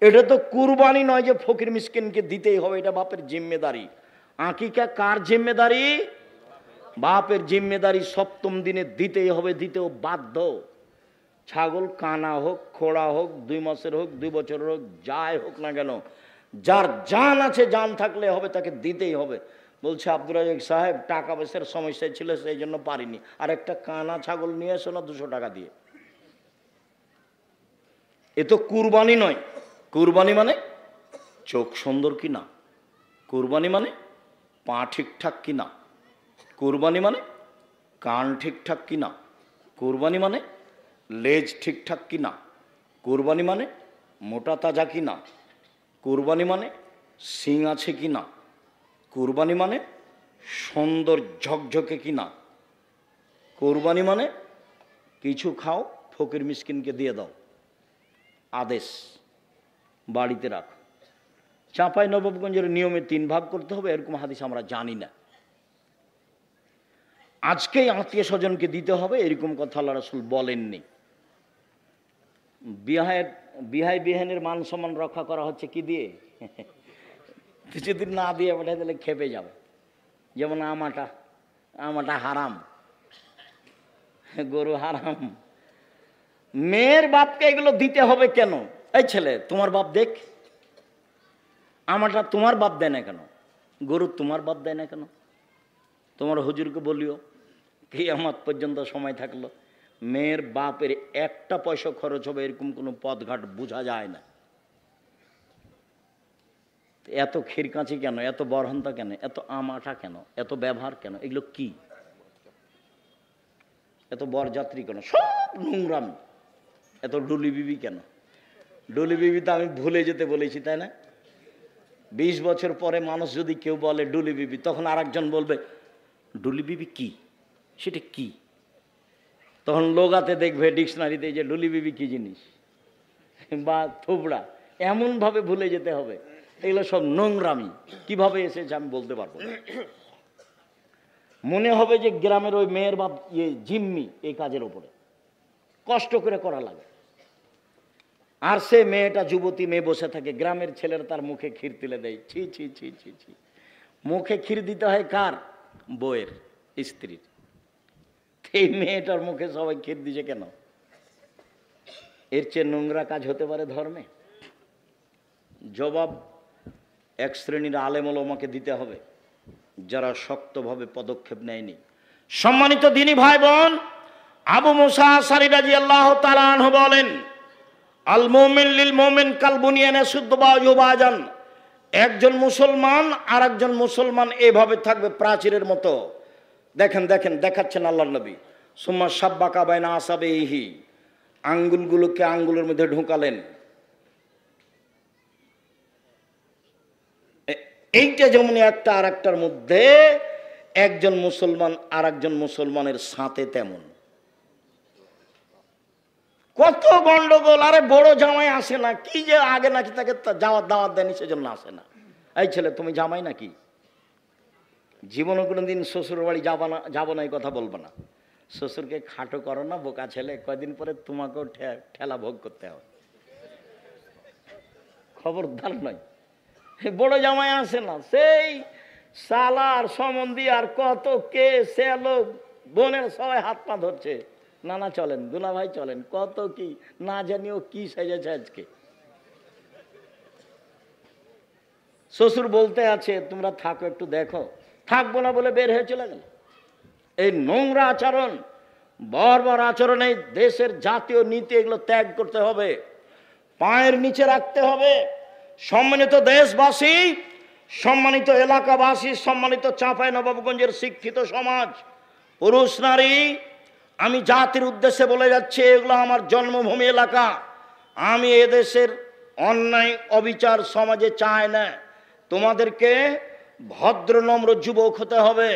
এটা তো কুরবানি নয় যে ফকির মিসকিনকে দিতেই হবে, এটা বাপের জিম্মেদারি। আকিকা কার জিম্মেদারি? বাপের জিম্মেদারি। 7ম দিনে দিতেই হবে, দিতেও বাধ্য। ছাগল কানা হোক, খোড়া হোক, 2 মাসের হোক, 2 বছরের হোক, যাই হোক না কেন, যার জান আছে, জান থাকলে হবে, তাকে দিতেই হবে। বলছে আব্দুর রাজ্জাক সাহেব টাকা পয়সার সমস্যা ছিল, সেই জন্য পারিনি, আর একটা কানা ছাগল নিয়ে এসো না 200 টাকা দিয়ে। এ তো কুরবানি নয়। কুরবানি মানে চোখ সুন্দর কিনা, কুরবানি মানে পা ঠিকঠাক কিনা, কুরবানি মানে কান ঠিকঠাক কিনা, কুরবানি মানে লেজ ঠিকঠাক কিনা, কুরবানি মানে মোটা তাজা কিনা, কুরবানি মানে শিং আছে কিনা, কুরবানি মানে সুন্দর ঝকঝকে কিনা, কুরবানি মানে কিছু খাও ফকির মিসকিনকে দিয়ে দাও। আদেশ, বাড়িতে রাখ। চাঁপাই নবাবগঞ্জের নিয়মে 3 ভাগ করতে হবে এরকম হাদিস আমরা জানি না। আজকেই আত্মীয় স্বজনকে দিতে হবে এরকম কথা আল্লাহ রাসূল বলেননি। বিহাই বিহানের মান সম্মান রক্ষা করা হচ্ছে কি দিয়ে? কিছুদিন না দিয়ে পাঠাই দিলে খেপে যাবে। যেমন আমাটা হারাম, গরু হারাম। মেয়ের বাপকে এগুলো দিতে হবে কেন? এই ছেলে তোমার বাপ দেখ, আমাটা তোমার বাপ দেয় না কেন? গরু তোমার বাপ দেয় না কেন? তোমার হুজুরকে বলিও কিয়ামত পর্যন্ত সময় থাকলো মেয়ের বাপের 1 পয়সা খরচ হবে এরকম কোনো পথঘাট বোঝা যায় না। এত খিরকাঁচি কেন, এত বরহন্তা কেন, এত আমাটা কেন, এত ব্যবহার কেন? এগুলো কি? এত বরযাত্রী কেন? সব নোংরামি। এত ডুলি বিবি কেন? ডুলি বিবি তো আমি ভুলে যেতে বলেছি, তাই না? 20 বছর পরে মানুষ যদি কেউ বলে ডুলি বিবি, তখন আরেকজন বলবে ডুলি বিবি কি, সেটা কি? তখন লোগাতে দেখবে ডিকশনারিতে যে ডুলি বিবি কি জিনিস বা থুবড়া, এমনভাবে ভুলে যেতে হবে। এগুলো সব নোংরামি। কিভাবে এসেছে আমি বলতে পারবো না। মনে হবে যে গ্রামের ওই মেয়ের বাপ জিম্মি এই কাজের ওপরে, কষ্ট করে করা লাগে। আর সে মেয়েটা যুবতী মেয়ে বসে থাকে, গ্রামের ছেলেরা তার মুখে ক্ষীর তুলে দেয়। ছি ছি ছি ছি ছি। মুখে ক্ষীর দিতে হয় কার? বউয়ের, স্ত্রীর। এই মেয়েটার মুখে সবাই ক্ষীর দিছে কেন? এর চেয়ে নোংরা কাজ হতে পারে ধর্মে? জবাব এক শ্রেণীর আলেম ওলামাকে দিতে হবে যারা শক্তভাবে পদক্ষেপ নেয়নি। সম্মানিত দ্বীনি ভাই বোন, আবু মুসা আশআরী রাদিয়াল্লাহু তাআলা আনহু বলেন, আল মুমিন লিল মুমিন কাল বুনিয়ান ইয়াশুদ্দু বাযুহু বাযান। একজন মুসলমান আর একজন মুসলমান এভাবে থাকবে প্রাচীরের মতো। দেখেন দেখেন দেখাচ্ছেন আল্লাহর নবী। সুম্মা শাব্বাকা বাইনা আসাবিহি, আঙ্গুলগুলোকে আঙ্গুলের মধ্যে ঢোকালেন। এইটা যেমন একটা আর একটার মধ্যে, একজন মুসলমান আর একজন মুসলমানের সাথে তেমন। কত গন্ডগোল! আরে বড় জামাই আসে না কি যে, আগে নাকি তাকে দাওয়াত দেয়নি সেজন্য আসে না। এই ছেলে তুমি জামাই নাকি? জীবনে কোনোদিন শ্বশুর বাড়ি যাবো না এই কথা বলবো না। শ্বশুরকে খাটো করো না, বোকা ছেলে, কয়দিন পরে তোমাকেও ঠেলা ভোগ করতে হবে। খবরদার নয়। বড় জামাই আসে না, সেই সালার সম্বন্ধী আর কত কে সেলো বোনের সবাই হাত পা ধরছে, নানা চলেন, দুলা ভাই চলেন, কত কি না জানিও কি সেজেছে আজকে। শ্বশুর বলতে আছে তোমরা থাকো একটু দেখো, থাকবো না বলে বের হয়ে চলে গেল। এই নোংরা আচরণ, বর্বর আচরণ, এই দেশের জাতীয় নীতি, এগুলো ত্যাগ করতে হবে, পায়ের নিচে রাখতে হবে। সম্মানিত দেশবাসী, সম্মানিত এলাকাবাসী, সম্মানিত চাঁপাই নবাবগঞ্জের শিক্ষিত সমাজ, পুরুষ নারী, আমি জাতির উদ্দেশ্যে বলে যাচ্ছি, এগুলো আমার জন্মভূমি এলাকা। আমি এদেশের অন্যায় অবিচার সমাজে চাই না। তোমাদেরকে ভদ্র নম্র যুবক হতে হবে।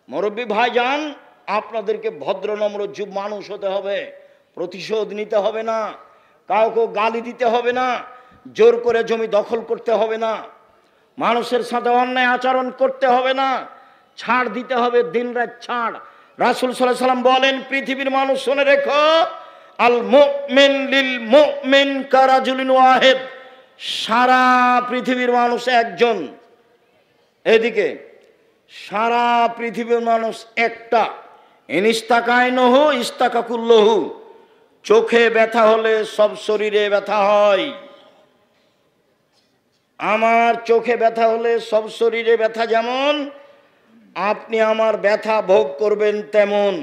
মুরব্বী ভাইজান, আপনাদেরকে ভদ্র নম্র মানুষ হতে হবে। প্রতিশোধ নিতে হবে না, কাউকে গালি দিতে হবে না, জোর করে জমি দখল করতে হবে না, মানুষের সাথে অন্যায় আচরণ করতে হবে না, ছাড় দিতে হবে, দিন রাত ছাড়। রাসূল সাল্লাল্লাহু আলাইহি ওয়াসাল্লাম বলেন, পৃথিবীর মানুষ শুনে রেখো, আল মুমিন লিল মুমিন কারাজুলিন ওয়াহিদ। সারা পৃথিবীর মানুষ একজন, এদিকে সারা পৃথিবীর মানুষ একটা। ইনিস্তাকাইনহু ইস্তাকাকুল্লহু। চোখে ব্যথা হলে সব শরীরে ব্যথা হয়। আমার চোখে ব্যথা হলে সব শরীরে ব্যথা যেমন, আপনি আমার ব্যথা ভোগ করবেন তেমন।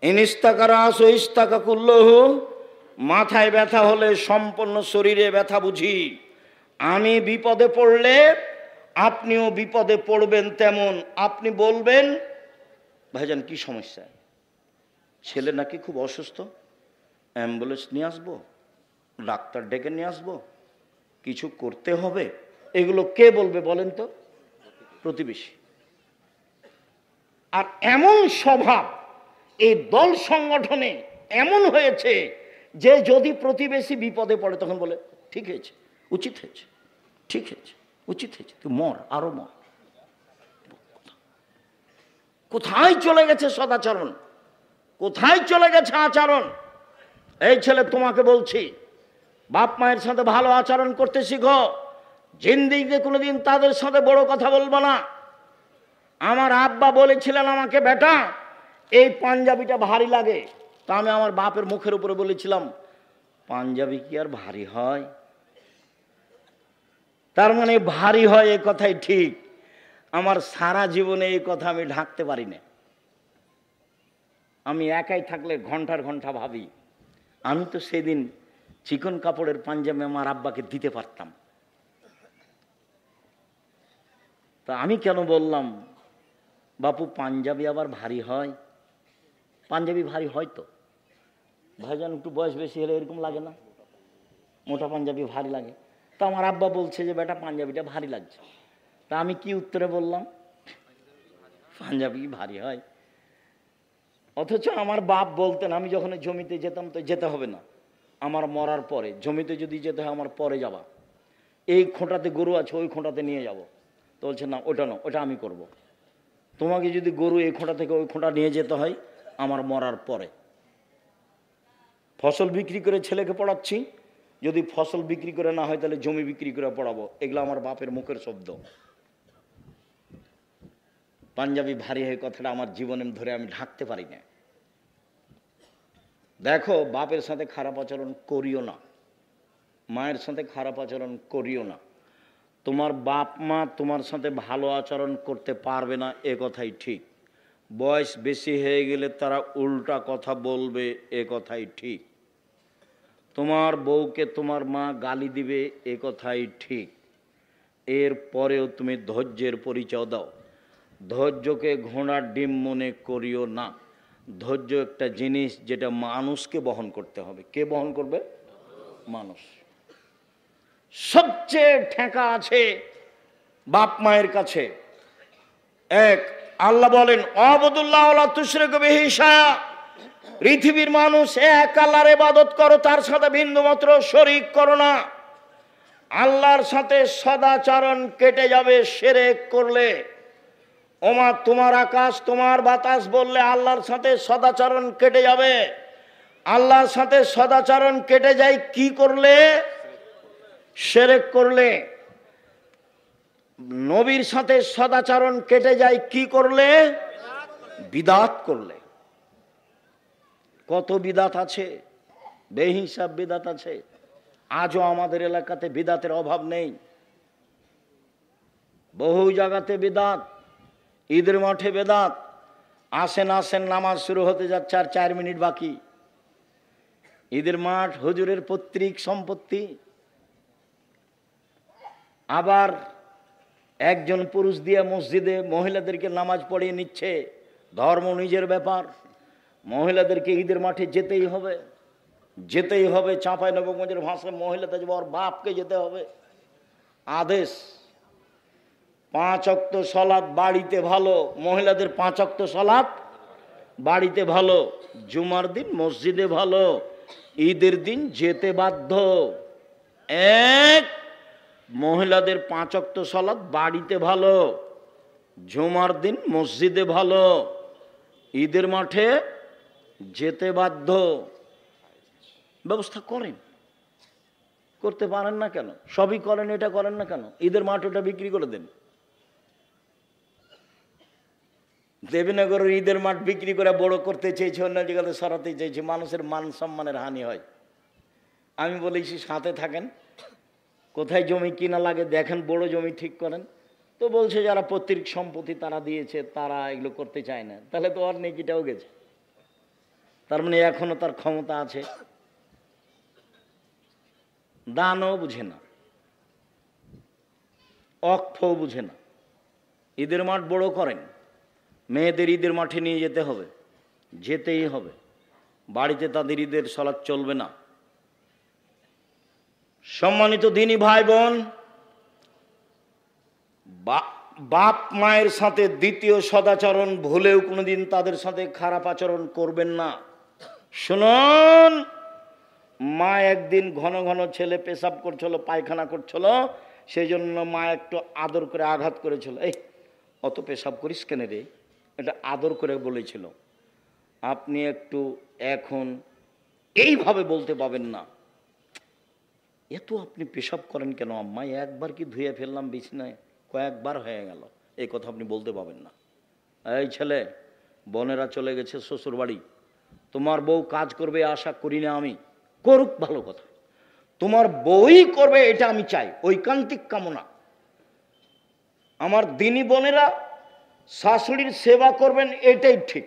ইনিস্তাকারাস ইস্তাকাকুল্লহু। মাথায় ব্যথা হলে সম্পূর্ণ শরীরে ব্যথা বুঝি। আমি বিপদে পড়লে আপনিও বিপদে পড়বেন তেমন। আপনি বলবেন, ভাইজান কি সমস্যা? ছেলে নাকি খুব অসুস্থ, অ্যাম্বুলেন্স নিয়ে আসবো, ডাক্তার ডেকে নিয়ে আসবো, কিছু করতে হবে। এগুলো কে বলবে বলেন তো? প্রতিবেশী। আর এমন স্বভাব এই দল সংগঠনে এমন হয়েছে যে যদি প্রতিবেশী বিপদে পড়ে তখন বলে ঠিক হয়েছে, উচিত হয়েছে, ঠিক হয়েছে, উচিত হয়েছে, তুই মর, আরো মর। কোথায় চলে গেছে সদাচরণ, কোথায় চলে গেছে আচরণ? এই ছেলে তোমাকে বলছি, বাপ মায়ের সাথে ভালো আচরণ করতে শিখো। জিন্দিগিতে কোনোদিন তাদের সাথে বড় কথা বলবো না। আমার আব্বা বলেছিলেন আমাকে, বেটা এই পাঞ্জাবিটা ভারী লাগে। তা আমি আমার বাপের মুখের উপরে বলেছিলাম, পাঞ্জাবি কি আর ভারী হয়? তার মানে ভারী হয় এই কথাই ঠিক। আমার সারা জীবনে এই কথা আমি ঢাকতে পারি না। আমি একাই থাকলে ঘন্টার ঘন্টা ভাবি, আমি তো সেদিন চিকন কাপড়ের পাঞ্জাবি আমার আব্বাকে দিতে পারতাম, তা আমি কেন বললাম বাপু পাঞ্জাবি আবার ভারী হয়? পাঞ্জাবি ভারী হয় তো ভাইজান, একটু বয়স বেশি হলে এরকম লাগে না? মোটা পাঞ্জাবি ভারী লাগে। তা আমার আব্বা বলছে যে বেটা পাঞ্জাবিটা ভারী লাগছে। তা আমি কি উত্তরে বললাম? পাঞ্জাবি ভারী হয়। অথচ আমার বাপ বলতেন, আমি যখন জমিতে যেতাম তো যেতে হবে না, আমার মরার পরে জমিতে যদি যেতে হয় আমার পরে যাবা, এই খোঁটাতে গরু আছে ওই খোঁটাতে নিয়ে যাব। তো বলছে না ওটা না, ওটা আমি করব। তোমাকে যদি গরু এই খোঁটা থেকে ওই খোঁটা নিয়ে যেতে হয় আমার মরার পরে। ফসল বিক্রি করে ছেলেকে পড়াচ্ছি, যদি ফসল বিক্রি করে না হয় তাহলে জমি বিক্রি করে পড়াবো। এগুলো আমার বাপের মুখের শব্দ। পাঞ্জাবি ভারী হয়ে কথাটা আমার জীবনে ধরে আমি ঢাকতে পারি না। দেখো, বাপের সাথে খারাপ আচরণ করিও না, মায়ের সাথে খারাপ আচরণ করিও না। তোমার বাপ মা তোমার সাথে ভালো আচরণ করতে পারবে না, এ কথাই ঠিক। বয়স বেশি হয়ে গেলে তারা উল্টা কথা বলবে, এ কথাই ঠিক। তোমার বউকে তোমার মা গালি দিবে, এ কথাই ঠিক। এর পরেও তুমি ধৈর্যের পরিচয় দাও। ধৈর্যকে ঘোড়ার ডিম মনে করিও না। ধৈর্য একটা জিনিস যেটা মানুষকে বহন করতে হবে। কে বহন করবে? মানুষ। সবচেয়ে ঠেকা আছে বাপ মায়ের কাছে। এক, আল্লাহ বলেন অবদুল্লাহ ওয়ালা তুশরিকু বিহি শাইআ, পৃথিবীর মানুষ এক আল্লাহর ইবাদত করো, তার সাথে বিন্দুমাত্র শরীক করো না। আল্লাহর সাথে সদাচরণ কেটে যাবে শিরক করলে। ওমা তোমার আকাশ তোমার বাতাস বললে আল্লাহর সাথে সদাচরণ কেটে যাবে। আল্লাহর সাথে সদাচরণ কেটে যায় কি করলে? শিরক করলে। নবীর সাথে সদাচরণ কেটে যায় কি করলে? বিদআত করলে। কত বিদআত আছে, বেহিসাব বিদআত আছে। আজও আমাদের এলাকাতে বিদআতের অভাব নেই। বহু জায়গাতে বিদআত। ঈদের মাঠে বিদআত। আসেন আসেন নামাজ শুরু হতে যাচ্ছে আর 4 মিনিট বাকি। ঈদের মাঠ হুজুরের পৈতৃক সম্পত্তি। আবার একজন পুরুষ দিয়ে মসজিদে মহিলাদেরকে নামাজ পড়িয়ে নিচ্ছে। ধর্ম নিজের ব্যাপার, মহিলাদেরকে ঈদের মাঠে যেতেই হবে, যেতেই হবে। চাঁপাইনবাবগঞ্জের ভাষায় মহিলাদের ওর বাপকে যেতে হবে। আদেশ। 5 ওয়াক্ত সালাত বাড়িতে ভালো, মহিলাদের 5 ওয়াক্ত সালাত বাড়িতে ভালো, জুমার দিন মসজিদে ভালো, ঈদের দিন যেতে বাধ্য। এক, মহিলাদের 5 ওয়াক্ত সালাত বাড়িতে ভালো, জুমার দিন মসজিদে ভালো, ঈদের মাঠে যেতে বাধ্য। ব্যবস্থা করেন, করতে পারেন না কেন? সবই করেন, এটা করেন না কেন? ঈদের মাঠ ওটা বিক্রি করে দেন। দেবীনগরের ঈদের মাঠ বিক্রি করে বড় করতে চেয়েছে, অন্য জায়গাতে সরাতে চেয়েছে, মানুষের মান সম্মানের হানি হয়। আমি বলেছি সাথে থাকেন, কোথায় জমি কিনা লাগে দেখেন, বড় জমি ঠিক করেন। তো বলছে যারা পৈতৃক সম্পত্তি তারা দিয়েছে, তারা এগুলো করতে চায় না। তাহলে তো ওর নেকিটাও গেছে। তার মানে এখনো তার ক্ষমতা আছে। দানও বুঝে না, অক্ষও বুঝে না। ঈদের মাঠ বড় করেন, মেয়েদের ঈদের মাঠে নিয়ে যেতে হবে, যেতেই হবে। বাড়িতে তাদের ঈদের সালাত চলবে না। সম্মানিত দিনী ভাই বোন, বাপ মায়ের সাথে দ্বিতীয় সদাচরণ ভুলেও কোনোদিন তাদের সাথে খারাপ আচরণ করবেন না। শুনুন, মা একদিন ঘন ঘন ছেলে পেশাব করছিল, পায়খানা করছিল, সেই জন্য মা একটু আদর করে আঘাত করেছিল, এই অত পেশাব করিস কেন রে, এটা আদর করে বলেছিল। আপনি একটু এখন এইভাবে বলতে পাবেন না, এত আপনি পেশাব করেন কেন আম্মা, একবার কি ধুয়ে ফেললাম বিছানায়, কয়েকবার হয়ে গেল, এই কথা আপনি বলতে পাবেন না। এই ছেলে, বোনেরা চলে গেছে শ্বশুর বাড়ি, তোমার বউ কাজ করবে আশা করি না আমি, করুক ভালো কথা, তোমার বউই করবে এটা আমি চাই, ঐকান্তিক কামনা। আমার দিনী বোনেরা শাশুড়ির সেবা করবেন এটাই ঠিক,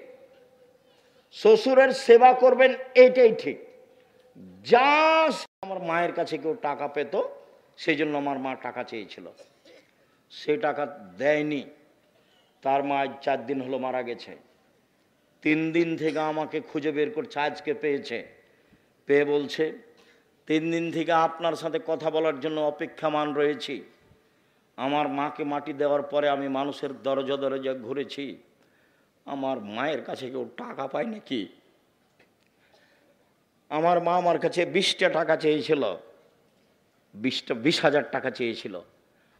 শ্বশুরের সেবা করবেন এটাই ঠিক। যা আমার মায়ের কাছে কেউ টাকা পেত, সেই জন্য আমার মা টাকা চেয়েছিল, সে টাকা দেয়নি। তার মা 4 দিন হলো মারা গেছে, 3 দিন থেকে আমাকে খুঁজে বের করছে, আজকে পেয়েছে, পেয়ে বলছে 3 দিন থেকে আপনার সাথে কথা বলার জন্য অপেক্ষামান রয়েছি। আমার মাকে মাটি দেওয়ার পরে আমি মানুষের দরজা দরজা ঘুরেছি, আমার মায়ের কাছে কেউ টাকা পায় নাকি। আমার মা আমার কাছে 20টা টাকা চেয়েছিল, 20,000 টাকা চেয়েছিল,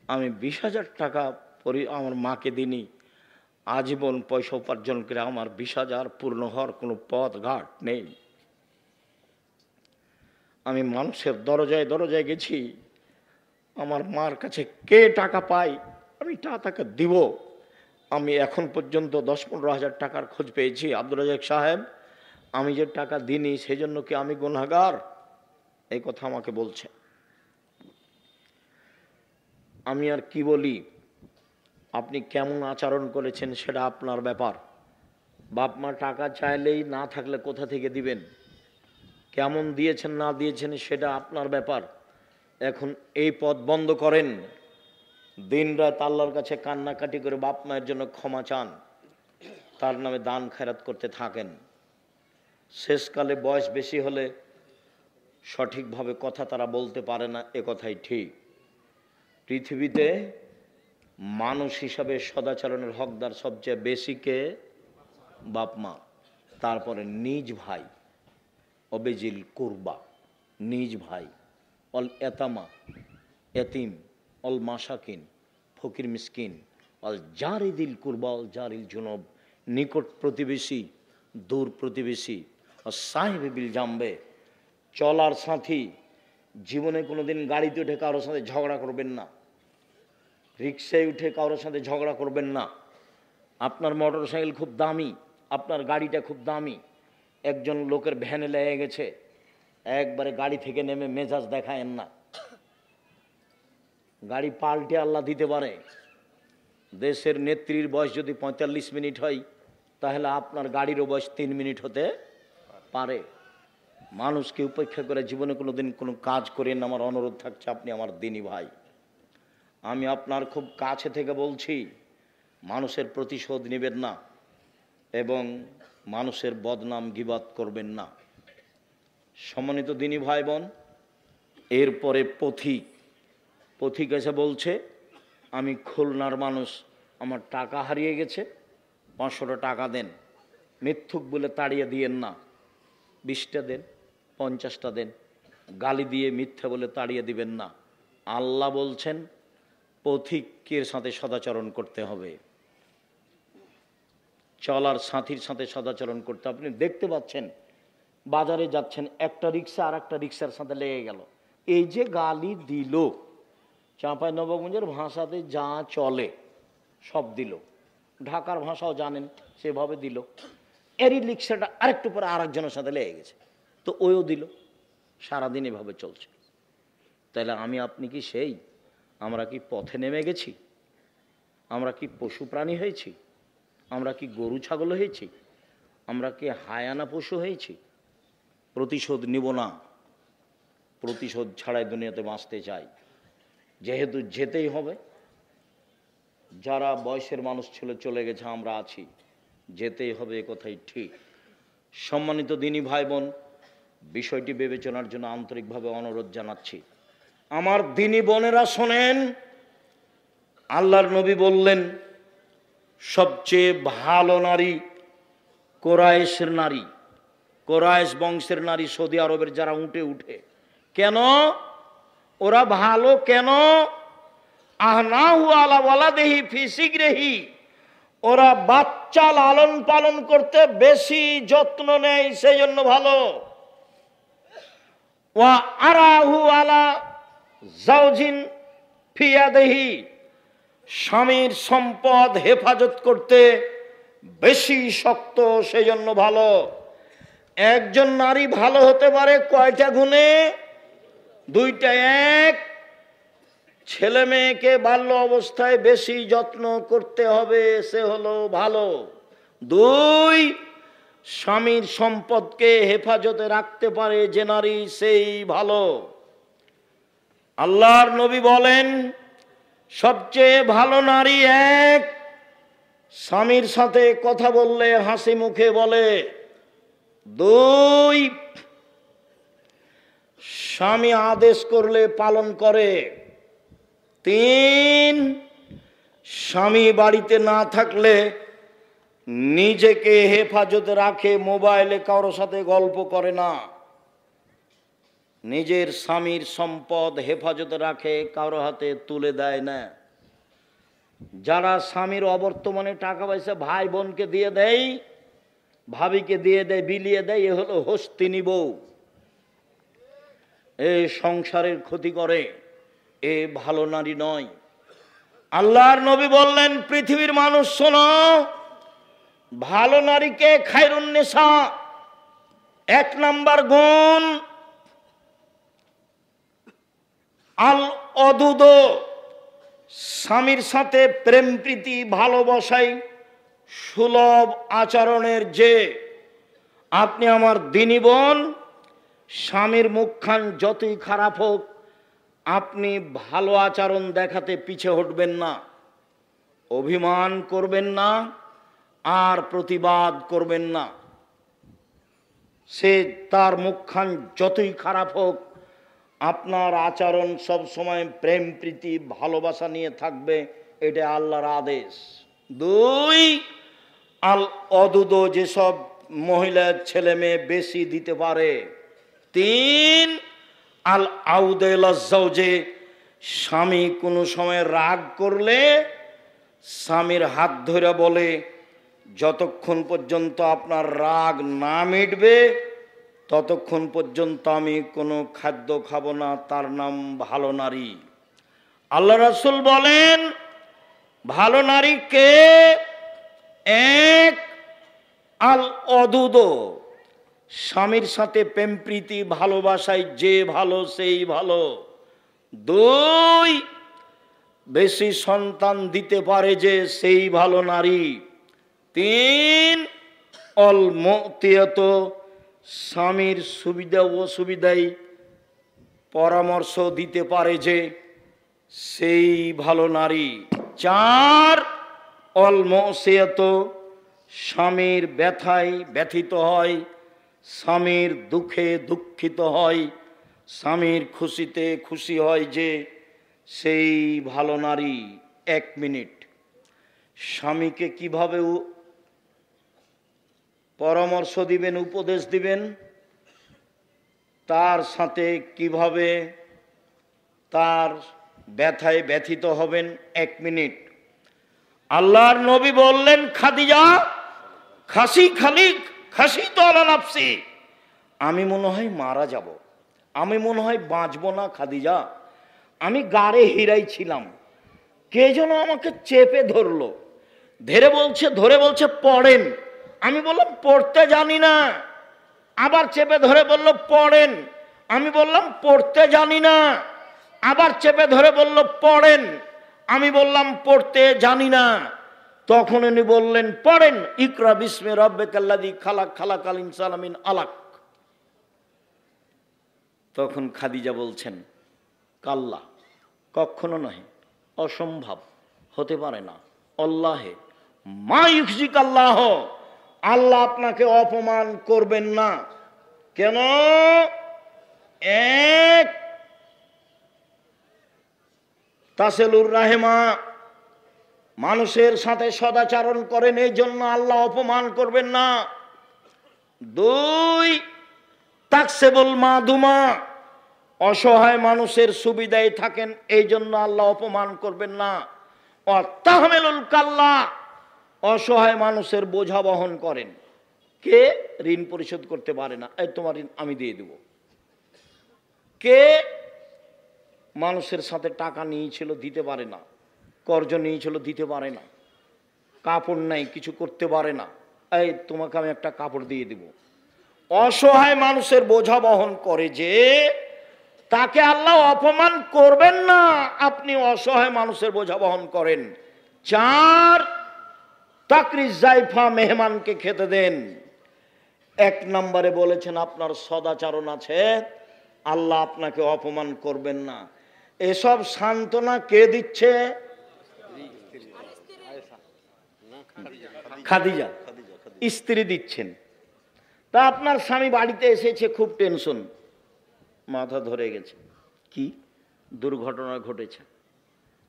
আমি 20,000 টাকা আমার মাকে দিনি। আজীবন পয়সা উপার্জন করে আমার 20,000 পূর্ণ হওয়ার কোনো পথ ঘাট নেই। আমি মানুষের দরজায় দরজায় গেছি, আমার মার কাছে কে টাকা পায় আমি তাকে দিব। আমি এখন পর্যন্ত 10-15 হাজার টাকার খোঁজ পেয়েছি। আব্দুর রাজাক সাহেব, আমি যে টাকা দিইনি সেই জন্য কি আমি গুনাহগার? এই কথা আমাকে বলছে। আমি আর কি বলি, আপনি কেমন আচরণ করেছেন সেটা আপনার ব্যাপার। বাপ মা টাকা চাইলেই না থাকলে কোথা থেকে দিবেন, কেমন দিয়েছেন না দিয়েছেন সেটা আপনার ব্যাপার। এখন এই পথ বন্ধ করেন, দিন রাত আল্লাহর কাছে কান্নাকাটি করে বাপ মায়ের জন্য ক্ষমা চান, তার নামে দান খেরাত করতে থাকেন। শেষকালে বয়স বেশি হলে সঠিকভাবে কথা তারা বলতে পারে না, এ কথাই ঠিক। পৃথিবীতে মানুষ হিসাবে সদাচরণের হকদার সবচেয়ে বেশি কে? বাপ মা, তারপরে নিজ ভাই, অবেজিল কুরবা, নিজ ভাই, অল এতামা, এতিম, অল মাসাকিন, ফকির মিসকিন, অল জারিদিল কুরবা, অল জারিল জুনব, নিকট প্রতিবেশী, দূর প্রতিবেশী, সাহেব বিল জাম্বে, চলার সাথী। জীবনে কোনোদিন গাড়িতে উঠে কারোর সাথে ঝগড়া করবেন না, রিক্সায় উঠে কারোর সাথে ঝগড়া করবেন না। আপনার মোটর সাইকেল খুব দামি, আপনার গাড়িটা খুব দামি, একজন লোকের ভ্যানে লেগে গেছে, একবারে গাড়ি থেকে নেমে মেজাজ দেখায়েন না। গাড়ি পাল্টে আল্লাহ দিতে পারে। দেশের নেত্রীর বয়স যদি 45 মিনিট হয়, তাহলে আপনার গাড়িরও বয়স 3 মিনিট হতে পারে। মানুষকে উপেক্ষা করে জীবনে কোনোদিন কোনো কাজ করেন না, আমার অনুরোধ থাকছে, আপনি আমার দিনী ভাই, আমি আপনার খুব কাছে থেকে বলছি, মানুষের প্রতিশোধ নেবেন না এবং মানুষের বদনাম গীবাত করবেন না। সম্মানিত দিনী ভাই বোন, এরপরে পথিক এসে বলছে, আমি খুলনার মানুষ, আমার টাকা হারিয়ে গেছে, 500 টাকা দেন। মিথ্যুক বলে তাড়িয়ে দিয়েন না, 20টা দেন, 50টা দেন, গালি দিয়ে মিথ্যা বলে তাড়িয়ে দিবেন না। আল্লাহ বলছেন পথিকের সাথে সদাচরণ করতে হবে, চলার সাথীর সাথে সদাচরণ করতে। আপনি দেখতে পাচ্ছেন বাজারে যাচ্ছেন, একটা রিক্সা আর একটা রিক্সার সাথে লেগে গেল, এই যে গালি দিল, চাঁপাইনবাবগঞ্জের ভাষাতে যা চলে সব দিল, ঢাকার ভাষাও জানেন সেভাবে দিল, এরই রিক্সাটা আরেকটু পরে আরেকজনের সাথে লেগে গেছে, তো ওইও দিল, সারাদিন এভাবে চলছে। তাহলে আমি আপনি কি সেই? আমরা কি পথে নেমে গেছি? আমরা কি পশু প্রাণী হয়েছি? আমরা কি গরু ছাগল হয়েছি? আমরা কি হায়ানা পশু হয়েছি? প্রতিশোধ নিব না, প্রতিশোধ ছাড়াই দুনিয়াতে বাঁচতে চাই, যেহেতু যেতেই হবে। যারা বয়সের মানুষ ছিল চলে গেছে, আমরা আছি, যেতেই হবে, এ কথাই ঠিক। সম্মানিত দিনী ভাই বোন, বিষয়টি বিবেচনার জন্য আন্তরিকভাবে অনুরোধ জানাচ্ছি। আমার দিনী বোনেরা শোনেন, আল্লাহর নবী বললেন সবচেয়ে ভালো নারী কোরাইশের নারী, কোরাইশ বংশের নারী সৌদি আরবের যারা উঠে উঠে, কেন ওরা ভালো? কেন? আহনাহু আলা ওয়ালাদিহি ফি সিগরিহি, ওরা বাচ্চা লালন পালন করতে বেশি যত্ন নেয়, সেই জন্য ভালো। ওয়া আরাহু আলা জাওজিন ফি ইয়াদিহি, স্বামীর সম্পদ হেফাজত করতে বেশি শক্ত, সেই জন্য ভালো। একজন নারী ভালো হতে পারে কয়টা গুণে? দুইটা। এক, ছেলে মেয়েকে বাল্য অবস্থায় বেশি যত্ন করতে হবে, সে হলো ভালো। দুই, স্বামীর সম্পদকে হেফাজতে রাখতে পারে যে নারী, সেই ভালো। আল্লাহর নবী বলেন সবচেয়ে ভালো নারী এক, স্বামীর সাথে কথা বললে হাসি মুখে বলে। দুই, স্বামী আদেশ করলে পালন করে। তিন, স্বামী বাড়িতে না থাকলে নিজেকে হেফাজতে রাখে, মোবাইলে কারোর সাথে গল্প করে না। নিজের স্বামীর সম্পদ হেফাজতে রাখে, কারো হাতে তুলে দেয় না। যারা স্বামীর অবর্তমানে টাকা পয়সা ভাই বোনকে দিয়ে দেয়, ভাবিকে দিয়ে দেয়, বিলিয়ে দেয়, এ হলো হস্তিনী বউ, এ সংসারের ক্ষতি করে, এ ভালো নারী নয়। আল্লাহর নবী বললেন পৃথিবীর মানুষ শোনো, ভালো নারীকে খায়রুন নিসা, এক নাম্বার গুণ আল অদুদ, স্বামীর সাথে প্রেম প্রীতি ভালোবাসায় সুলভ আচরণের যে। আপনি আমার দিনী বোন, স্বামীর মুখখান যতই খারাপ হোক, আপনি ভালো আচরণ দেখাতে পিছে হটবেন না, অভিমান করবেন না, আর প্রতিবাদ করবেন না। সে তার মুখখান যতই খারাপ হোক, আপনার আচরণ সব সময় প্রেম প্রীতি ভালোবাসা নিয়ে থাকবে, এটা আল্লাহর আদেশ। দুই, আল অদুদ, যেসব মহিলা ছেলে মেয়ে বেশি দিতে পারে। তিন, আল আউদেল জাওজে, স্বামী কোনো সময় রাগ করলে স্বামীর হাত ধরে বলে যতক্ষণ পর্যন্ত আপনার রাগ না মিটবে ততক্ষণ পর্যন্ত আমি কোনো খাদ্য খাবো না, তার নাম ভালো নারী। আল্লাহ রাসূল বলেন ভালো নারী কে? এক, আল অদুদ, স্বামীর সাথে প্রেম প্রীতি ভালোবাসায় যে ভালো, সেই ভালো। দুই, বেশি সন্তান দিতে পারে যে, সেই ভালো নারী। তিন, অল মুতিয়াত, স্বামীর সুবিধা অসুবিধায় পরামর্শ দিতে পারে যে, সেই ভালো নারী। চার, অল মুসিয়াত, স্বামীর ব্যথায় ব্যথিত হয়, স্বামীর দুঃখে দুঃখিত হয়, স্বামীর খুশিতে খুশি হয় যে, সেই ভালো নারী। এক মিনিট, স্বামীকে কিভাবে পরামর্শ দিবেন, উপদেশ দিবেন, তার সাথে কিভাবে তার ব্যথায় ব্যথিত হবেন, এক মিনিট। আল্লাহর নবী বললেন খাদিজা, খাসি তো আলা নাফসি, আমি মনে হয় মারা যাব, আমি মনে হয় বাঁচব না খাদিজা, আমি গাড়ে হিরাই ছিলাম, কে যেন আমাকে চেপে ধরলো, ধরে বলছে পড়েন। আমি বললাম পড়তে জানি না। আবার চেপে ধরে বলল পড়েন। আমি বললাম পড়তে জানি না। আবার চেপে ধরে বলল পড়েন। আমি বললাম পড়তে জানি না। তখন উনি বললেন পড়েন, ইকরা বিস্মি রাব্বিকাল্লাযী খালাক, খালাকাল ইনসানা মিন আলাক। তখন খাদিজা বলছেন কাল্লা, কখনো নয়, অসম্ভব, হতে পারে না, আল্লাহে মা ইউখজিকাল্লাহ, আল্লাহ আপনাকে অপমান করবেন না। কেন? এক, তাসিলুর রাহিমা, মানুষের সাথে সদাচরণ করেন, এই জন্য আল্লাহ অপমান করবেন না। দুই, তাকসেবুল মাদুমা, অসহায় মানুষের সুবিধায় থাকেন, এই জন্য আল্লাহ অপমান করবেন না। ও তাহমিলুল কাল্লা, অসহায় মানুষের বোঝা বহন করেন। কে ঋণ পরিশোধ করতে পারে না, এই তোমার ঋণ আমি দিয়ে দেব। কে মানুষের সাথে টাকা নিয়েছিল, দিতে পারে না, কর্জ নিয়েছিল, দিতে পারে না, কাপড় নাই, কিছু করতে পারে না, এই তোমাকে আমি একটা কাপড় দিয়ে দেব। অসহায় মানুষের বোঝা বহন করে যে, তাকে আল্লাহ অপমান করবেন না, আপনি অসহায় মানুষের বোঝা বহন করেন। চার, তাকরিজ জাইফা, মেহমানকে খেতে দেন। এক নম্বরে বলেছেন আপনার সদাচরণ আছে, আল্লাহ আপনাকে অপমান করবেন না। এসব সান্ত্বনা কে দিচ্ছে? খাদিজা স্ত্রী দিচ্ছেন। তা আপনার স্বামী বাড়িতে এসেছে, খুব টেনশন, মাথা ধরে গেছে, কি দুর্ঘটনা ঘটেছে,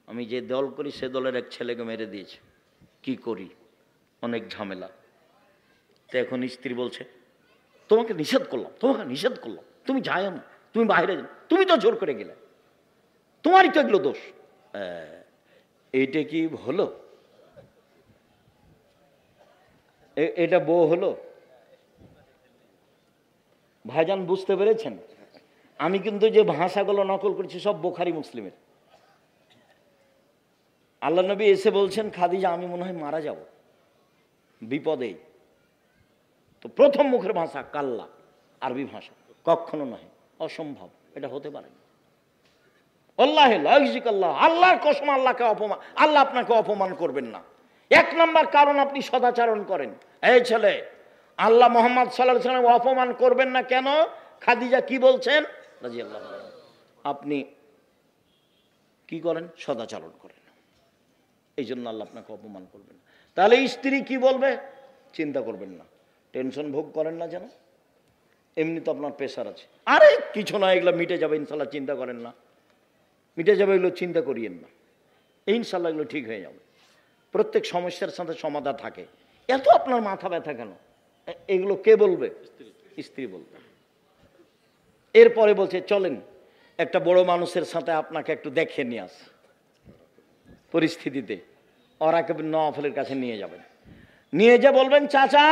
আমি যে দল করি সে দলের এক ছেলেকে মেরে দিয়েছে, কি করি, অনেক ঝামেলা। তো এখন স্ত্রী বলছে, তোমাকে নিষেধ করলাম, তোমাকে নিষেধ করলাম, তুমি যাও না, তুমি বাইরে যাও, তুমি তো জোর করে গেলে, তোমারই তো এগুলো দোষ। এইটা কি হলো? এটা বউ হলো? ভাইজান বুঝতে পেরেছেন? আমি কিন্তু যে ভাষাগুলো নকল করছি সব বুখারী মুসলিমের। আল্লাহ নবী এসে বলছেন, খাদিজা আমি মনে হয় মারা যাব বিপদে। তো প্রথম মুখের ভাষা কাল্লা, আরবি ভাষা, কখনো নয়, অসম্ভব, এটা হতে পারে না। আল্লাহর কসম, আল্লাহকে অপমান, আল্লাহ আপনাকে অপমান করবেন না। এক নম্বর কারণ, আপনি সদাচরণ করেন। এই ছেলে, আল্লাহ মুহাম্মদ সাল্লাল্লাহু আলাইহি ওয়াসাল্লাম অপমান করবেন না কেন? খাদিজা কি বলছেন রাদিয়াল্লাহু আনহা, আপনি কি করেন? সদাচরণ করেন, এই জন্য আল্লাহ আপনাকে অপমান করবেন না। তাহলে স্ত্রী কি বলবে চিন্তা করবেন না, টেনশন ভোগ করেন না যেন। এমনি তো আপনার প্রেশার আছে, আরে কিছু না, এগুলো মিটে যাবে ইনশাল্লাহ, চিন্তা করেন না, মিটে যাবে, এগুলো চিন্তা করিয়েন না, ইনশাল্লাহ এগুলো ঠিক হয়ে যাবে। প্রত্যেক সমস্যার সাথে সমাধান থাকে। এত আপনার মাথা ব্যথা কেন? এগুলো কে বলবে? স্ত্রী বলবে। এরপরে বলছে, চলেন একটা বড় মানুষের সাথে আপনাকে একটু দেখে নিয়ে আস, পরিস্থিতিতে ওরাকে নওয়াফলের কাছে নিয়ে যাবেন। নিয়ে যা বলবেন, চাচা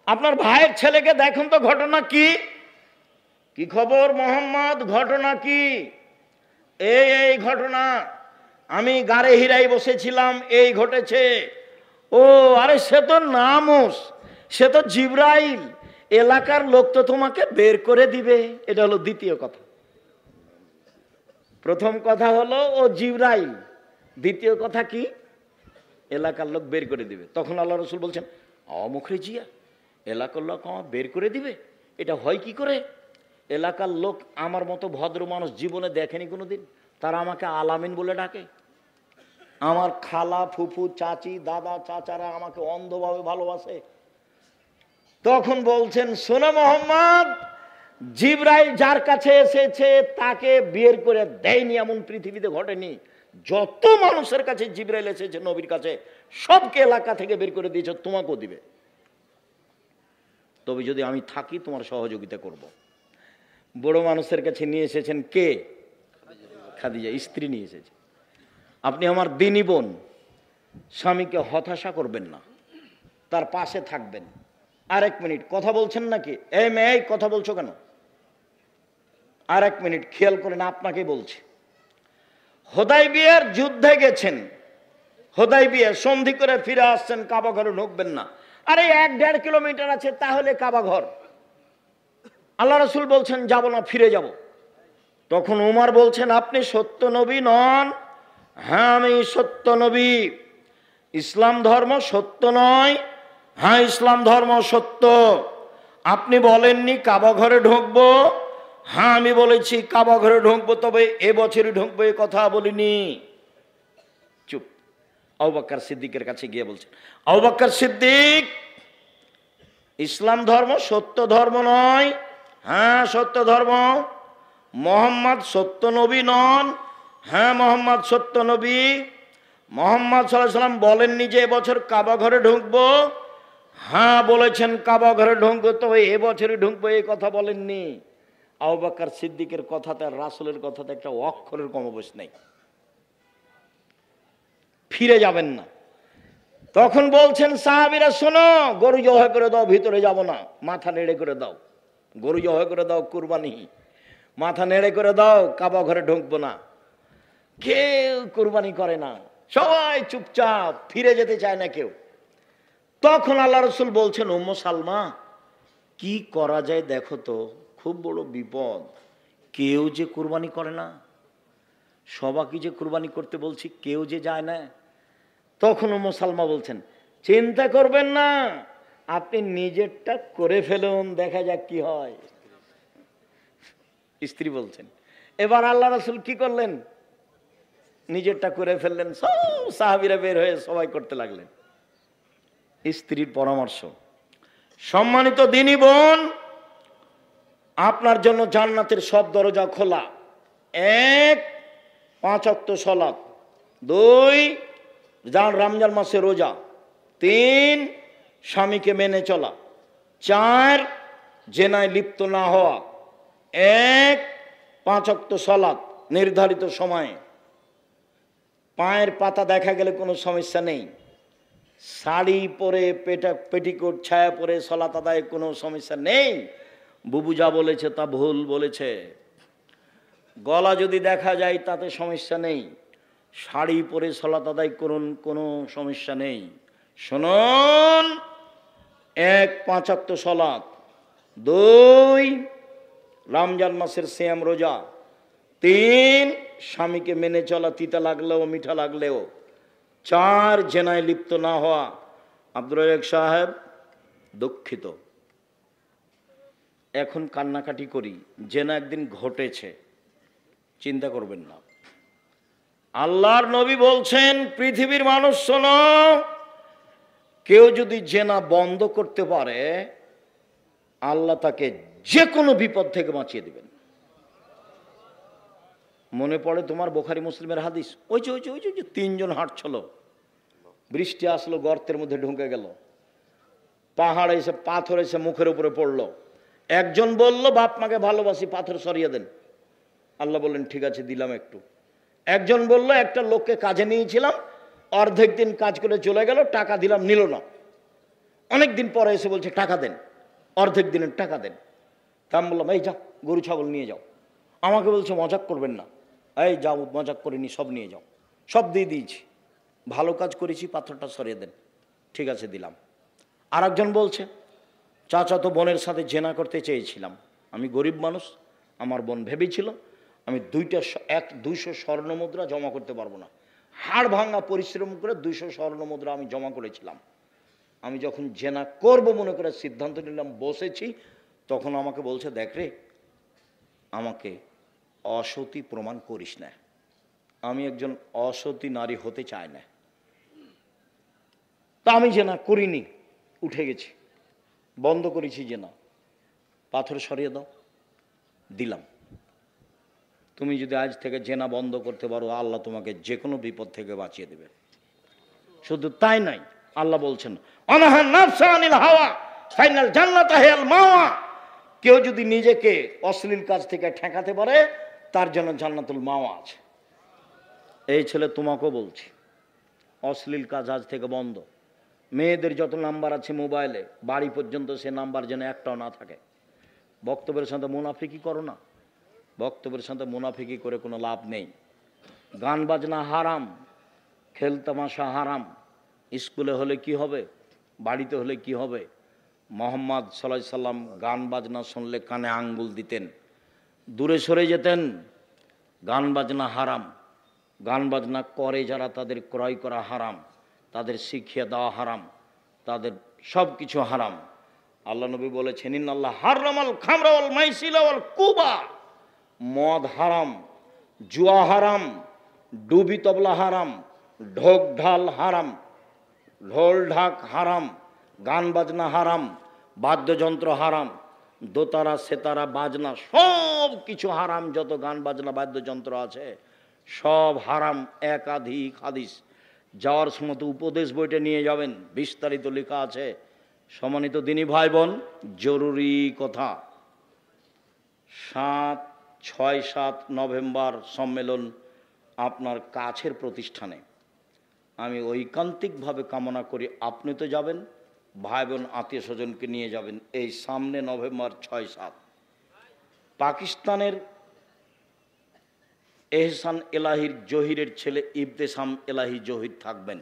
আপনার ভাইয়ের ছেলেকে দেখুন তো, ঘটনা কি? কি খবর মোহাম্মদ, ঘটনা কি? এই ঘটনা, আমি গাড়ে হিরাই বসেছিলাম, এই ঘটেছে। ও আরে সে তো নামুস, সে তো জিবরাইল, এলাকার লোক তো তোমাকে বের করে দিবে। এটা হলো দ্বিতীয় কথা। প্রথম কথা হলো ও জিবরাইল, দ্বিতীয় কথা কি? এলাকার লোক বের করে দিবে। তখন আল্লাহ রসুল বলছেন, মুখরে জিয়া, এলাকার লোক আমার বের করে দিবে, এটা হয় কি করে? এলাকার লোক আমার মতো ভদ্র মানুষ জীবনে দেখেনি কোনোদিন, তারা আমাকে আলামিন বলে ডাকে। আমার খালা, ফুফু, চাচি, দাদা, চাচারা আমাকে অন্ধভাবে ভালোবাসে। তখন বলছেন, শোনো মোহাম্মদ, জিবরাইল যার কাছে এসেছে তাকে বের করে দেয়নি এমন পৃথিবীতে ঘটেনি। যত মানুষের কাছে জিবরাইল এসেছে নবীর কাছে, সবকে এলাকা থেকে বের করে দিয়েছে, তোমাকেও দিবে। তবে যদি আমি থাকি তোমার সহযোগিতা করব। বড় মানুষের কাছে নিয়ে এসেছেন কে? খাদিজা স্ত্রী নিয়ে এসেছে। আপনি আমার দিনী বোন, স্বামীকে হতাশা করবেন না, তার পাশে থাকবেন। আর এক মিনিট, কথা বলছেন নাকি? এই মেয়ে, কথা বলছো কেন? আর এক মিনিট খেয়াল করেন, আপনাকে বলছি। হুদায়বিয়ার যুদ্ধে গেছেন, হুদায়বিয়া সন্ধি করে ফিরে আসছেন, কাবা ঘরে ঢুকবেন না। আরে 1-1.5 কিলোমিটার আছে, তাহলে কাবা ঘর। আল্লাহ রসুল বলছেন যাব না, ফিরে যাব। তখন উমর বলছেন, আপনি সত্য নবী নন? হ্যাঁ আমি সত্য নবী। ইসলাম ধর্ম সত্য নয়? হ্যাঁ ইসলাম ধর্ম সত্য। আপনি বলেননি কাবা ঘরে ঢুকবো? হ্যাঁ আমি বলেছি কাবা ঘরে ঢুকবো, তবে এবছরই ঢুকবো, এ কথা বলিনি। চুপ। আবু বকর সিদ্দিকের কাছে গিয়ে বলছেন, আবু বকর সিদ্দিক, ইসলাম ধর্ম সত্য ধর্ম নয়? হ্যাঁ সত্য ধর্ম। মোহাম্মদ সত্য নবী নন? হ্যাঁ মোহাম্মদ সত্য নবী। মোহাম্মদ সাল্লাল্লাহু আলাইহি ওয়াসাল্লাম বলেননি যে এবছর কাবা ঘরে ঢুকবো? হ্যাঁ বলেছেন কাবা ঘরে ঢুকবো, তবে এবছরই ঢুকবো এই কথা বলেননি। আবু বকর সিদ্দিকের কথাতে আর রাসূলের কথাতে একটা অক্ষরের কমবেশ নেই। ফিরে যাবেন না। তখন বলছেন সাহাবীরা, শোনো, গরু জবাই করে দাও, ভিতরে যাব না, মাথা নেড়ে করে দাও। গরু জবাই করে দাও, কুরবানি, মাথা নেড়ে করে দাও, কাবা ঘরে ঢুকবো না। কেউ কুরবানি করে না, সবাই চুপচাপ, ফিরে যেতে চায় না কেউ। তখন আল্লাহ রসুল বলছেন, উম্মে সালমা, কি করা যায় দেখো তো, খুব বড় বিপদ, কেউ যে কুরবানি করে না, সবাইকে যে কুরবানি করতে বলছি, কেউ যে যায় না। তখন উম্মে সালমা বলছেন, চিন্তা করবেন না, আপনি নিজেরটা করে ফেলুন, দেখা যাক কি হয়। স্ত্রী বলছেন। এবার আল্লাহ রাসূল কি করলেন? নিজেরটা করে ফেললেন। সব সাহাবীরা বের হয়ে সবাই করতে লাগলেন। স্ত্রীর পরামর্শ। সম্মানিত দিনী বোন, আপনার জন্য জান্নাতের সব দরজা খোলা। 1, 5 ওয়াক্ত সালাত। 2, রমজান মাসে রোজা। 3, স্বামীকে মেনে চলা। 4, জেনায় লিপ্ত না হওয়া। 1, 5 ওয়াক্ত সালাত নির্ধারিত সময়ে। পায়ের পাতা দেখা গেলে কোনো সমস্যা নেই। শাড়ি পরে, পেটিকোট ছায়া পরে সালাত আদায় কোনো সমস্যা নেই। বুবু যা বলেছে তা ভুল বলেছে। গলা যদি দেখা যায় তাতে সমস্যা নেই। শাড়ি পরে সালাত আদায় করুন, কোনো সমস্যা নেই। শুনুন, 1, 5 ওয়াক্ত সালাত। 2, রমজান মাসের সিয়াম রোজা। 3, স্বামীকে মেনে চলা, তিতা লাগলেও মিঠা লাগলেও। 4, জেনায় লিপ্ত না হওয়া। আব্দুর রাজ্জাক সাহেব, দুঃখিত, এখন কান্নাকাটি করি, জেনা একদিন ঘটেছে, চিন্তা করবেন না। আল্লাহর নবী বলছেন, পৃথিবীর মানুষ শোনো, কেউ যদি জেনা বন্ধ করতে পারে, আল্লাহ তাকে যে কোনো বিপদ থেকে বাঁচিয়ে দিবেন। মনে পড়ে তোমার বুখারী মুসলিমের হাদিস, ওই যে 3 জন হাঁটছিল, বৃষ্টি আসলো, গর্তের মধ্যে ঢুকে গেল, পাহাড় এসে পাথর এসে মুখের উপরে পড়লো। একজন বলল, বাপ মাকে ভালোবাসি, পাথর সরিয়ে দেন। আল্লাহ বললেন, ঠিক আছে, দিলাম একটু। একজন বলল, একটা লোককে কাজে নিয়েছিলাম, অর্ধেক দিন কাজ করে চলে গেল, টাকা দিলাম, নিল না। অনেক দিন পরে এসে বলছে টাকা দেন, অর্ধেক দিনের টাকা দেন। তা আমি বললাম, এই যাও, গরু ছাগল নিয়ে যাও। আমাকে বলছে, মজাক করবেন না। এই যাও, মজাক করিনি, সব নিয়ে যাও। সব দিয়ে দিয়েছি, ভালো কাজ করেছি, পাথরটা সরিয়ে দেন। ঠিক আছে, দিলাম। আর একজন বলছে, চাচাতো বোনের সাথে জেনা করতে চেয়েছিলাম, আমি গরিব মানুষ, আমার বোন ভেবেছিল আমি 200 স্বর্ণ মুদ্রা জমা করতে পারবো না, হাড় ভাঙা পরিশ্রম করে 200 স্বর্ণ মুদ্রা আমি জমা করেছিলাম। আমি যখন জেনা করব মনে করে সিদ্ধান্ত নিলাম, বসেছি, তখন আমাকে বলছে, দেখ রে, আমাকে অসতী প্রমাণ করিস না, আমি একজন অসতী নারী হতে চাই না। তা আমি জেনা করিনি, উঠে গেছি, বন্ধ করেছি জেনা। পাথর সরিয়ে দাও, দিলাম। তুমি যদি আজ থেকে জেনা বন্ধ করতে পারো, আল্লাহ তোমাকে যে কোনো বিপদ থেকে বাঁচিয়ে দেবে। শুধু তাই নাই, আল্লাহ বলছেন, অনাহা নাফসা আনিল হাওয়া ফাইনাল জান্নাতা হিয়াল মাওয়া। কেউ যদি নিজেকে অশ্লীল কাজ থেকে ঠেকাতে পারে, তার জন্য জান্নাতুল মাওয়া আছে। এই ছেলে তোমাকেও বলছি, অশ্লীল কাজ আজ থেকে বন্ধ। মেয়েদের যত নাম্বার আছে মোবাইলে, বাড়ি পর্যন্ত সে নাম্বার যেন একটাও না থাকে। বক্তব্যের সাথে মুনাফিকি করো না, বক্তব্যের সাথে মুনাফিকি করে কোনো লাভ নেই। গান বাজনা হারাম, খেলতামাশা হারাম। স্কুলে হলে কি হবে, বাড়িতে হলে কি হবে? মোহাম্মদ সাল্লাল্লাহু আলাইহি সাল্লাম গান বাজনা শুনলে কানে আঙ্গুল দিতেন, দূরে সরে যেতেন। গান বাজনা হারাম, গান বাজনা করে যারা, তাদের ক্রয় করা হারাম, তাদের শিখিয়ে দেওয়া হারাম, তাদের সব কিছু হারাম। আল্লাহ নবী বলেছেন, ইন্নাল্লাহ হারামাল খামরা ওয়াল মাইসিরা ওয়াল কুবা। মদ হারাম, জুয়া হারাম, ডুবি তবলা হারাম, ঢোক ঢাল হারাম, ঢোল ঢাক হারাম, গান বাজনা হারাম, বাদ্যযন্ত্র হারাম, দোতারা সেতারা বাজনা সব কিছু হারাম। যত গান বাজনা বাদ্যযন্ত্র আছে সব হারাম। একাধিক হাদিস, যাওয়ার সময় তো উপদেশ বইটা নিয়ে যাবেন, বিস্তারিত লেখা আছে, সম্মানিত দিনী ভাই বোন, জরুরি কথা, 7, 6, 7 নভেম্বর সম্মেলন আপনার কাছের প্রতিষ্ঠানে। আমি ঐকান্তিকভাবে কামনা করি আপনি তো যাবেন, ভাই বোন আত্মীয় স্বজনকে নিয়ে যাবেন। এই সামনে নভেম্বর 6, 7 পাকিস্তানের এহসান এলাহির জহিরের ছেলে ইবতেসাম এলাহি জহির থাকবেন।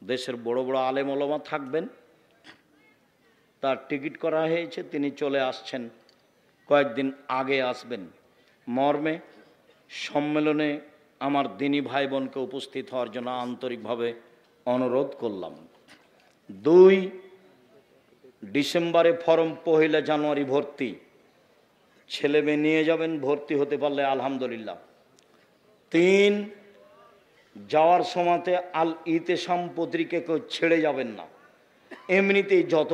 দেশের বড় বড় আলেম ওলামা থাকবেন। তার টিকিট করা হয়েছে, তিনি চলে আসছেন, কয়েকদিন আগে আসবেন। মর্মে সম্মেলনে আমার দিনী ভাই বোনকে উপস্থিত হওয়ার জন্য আন্তরিকভাবে অনুরোধ করলাম। 2 ডিসেম্বরে ফরম, 1 জানুয়ারি ভর্তি। ছেলে মেয়ে নিয়ে যাবেন, ভর্তি হতে পারলে আলহামদুলিল্লাহ। 3 যাওয়ার সময়তে আল ইতেসাম পত্রিকা কেউ ছেড়ে যাবেন না। এমনিতেই যত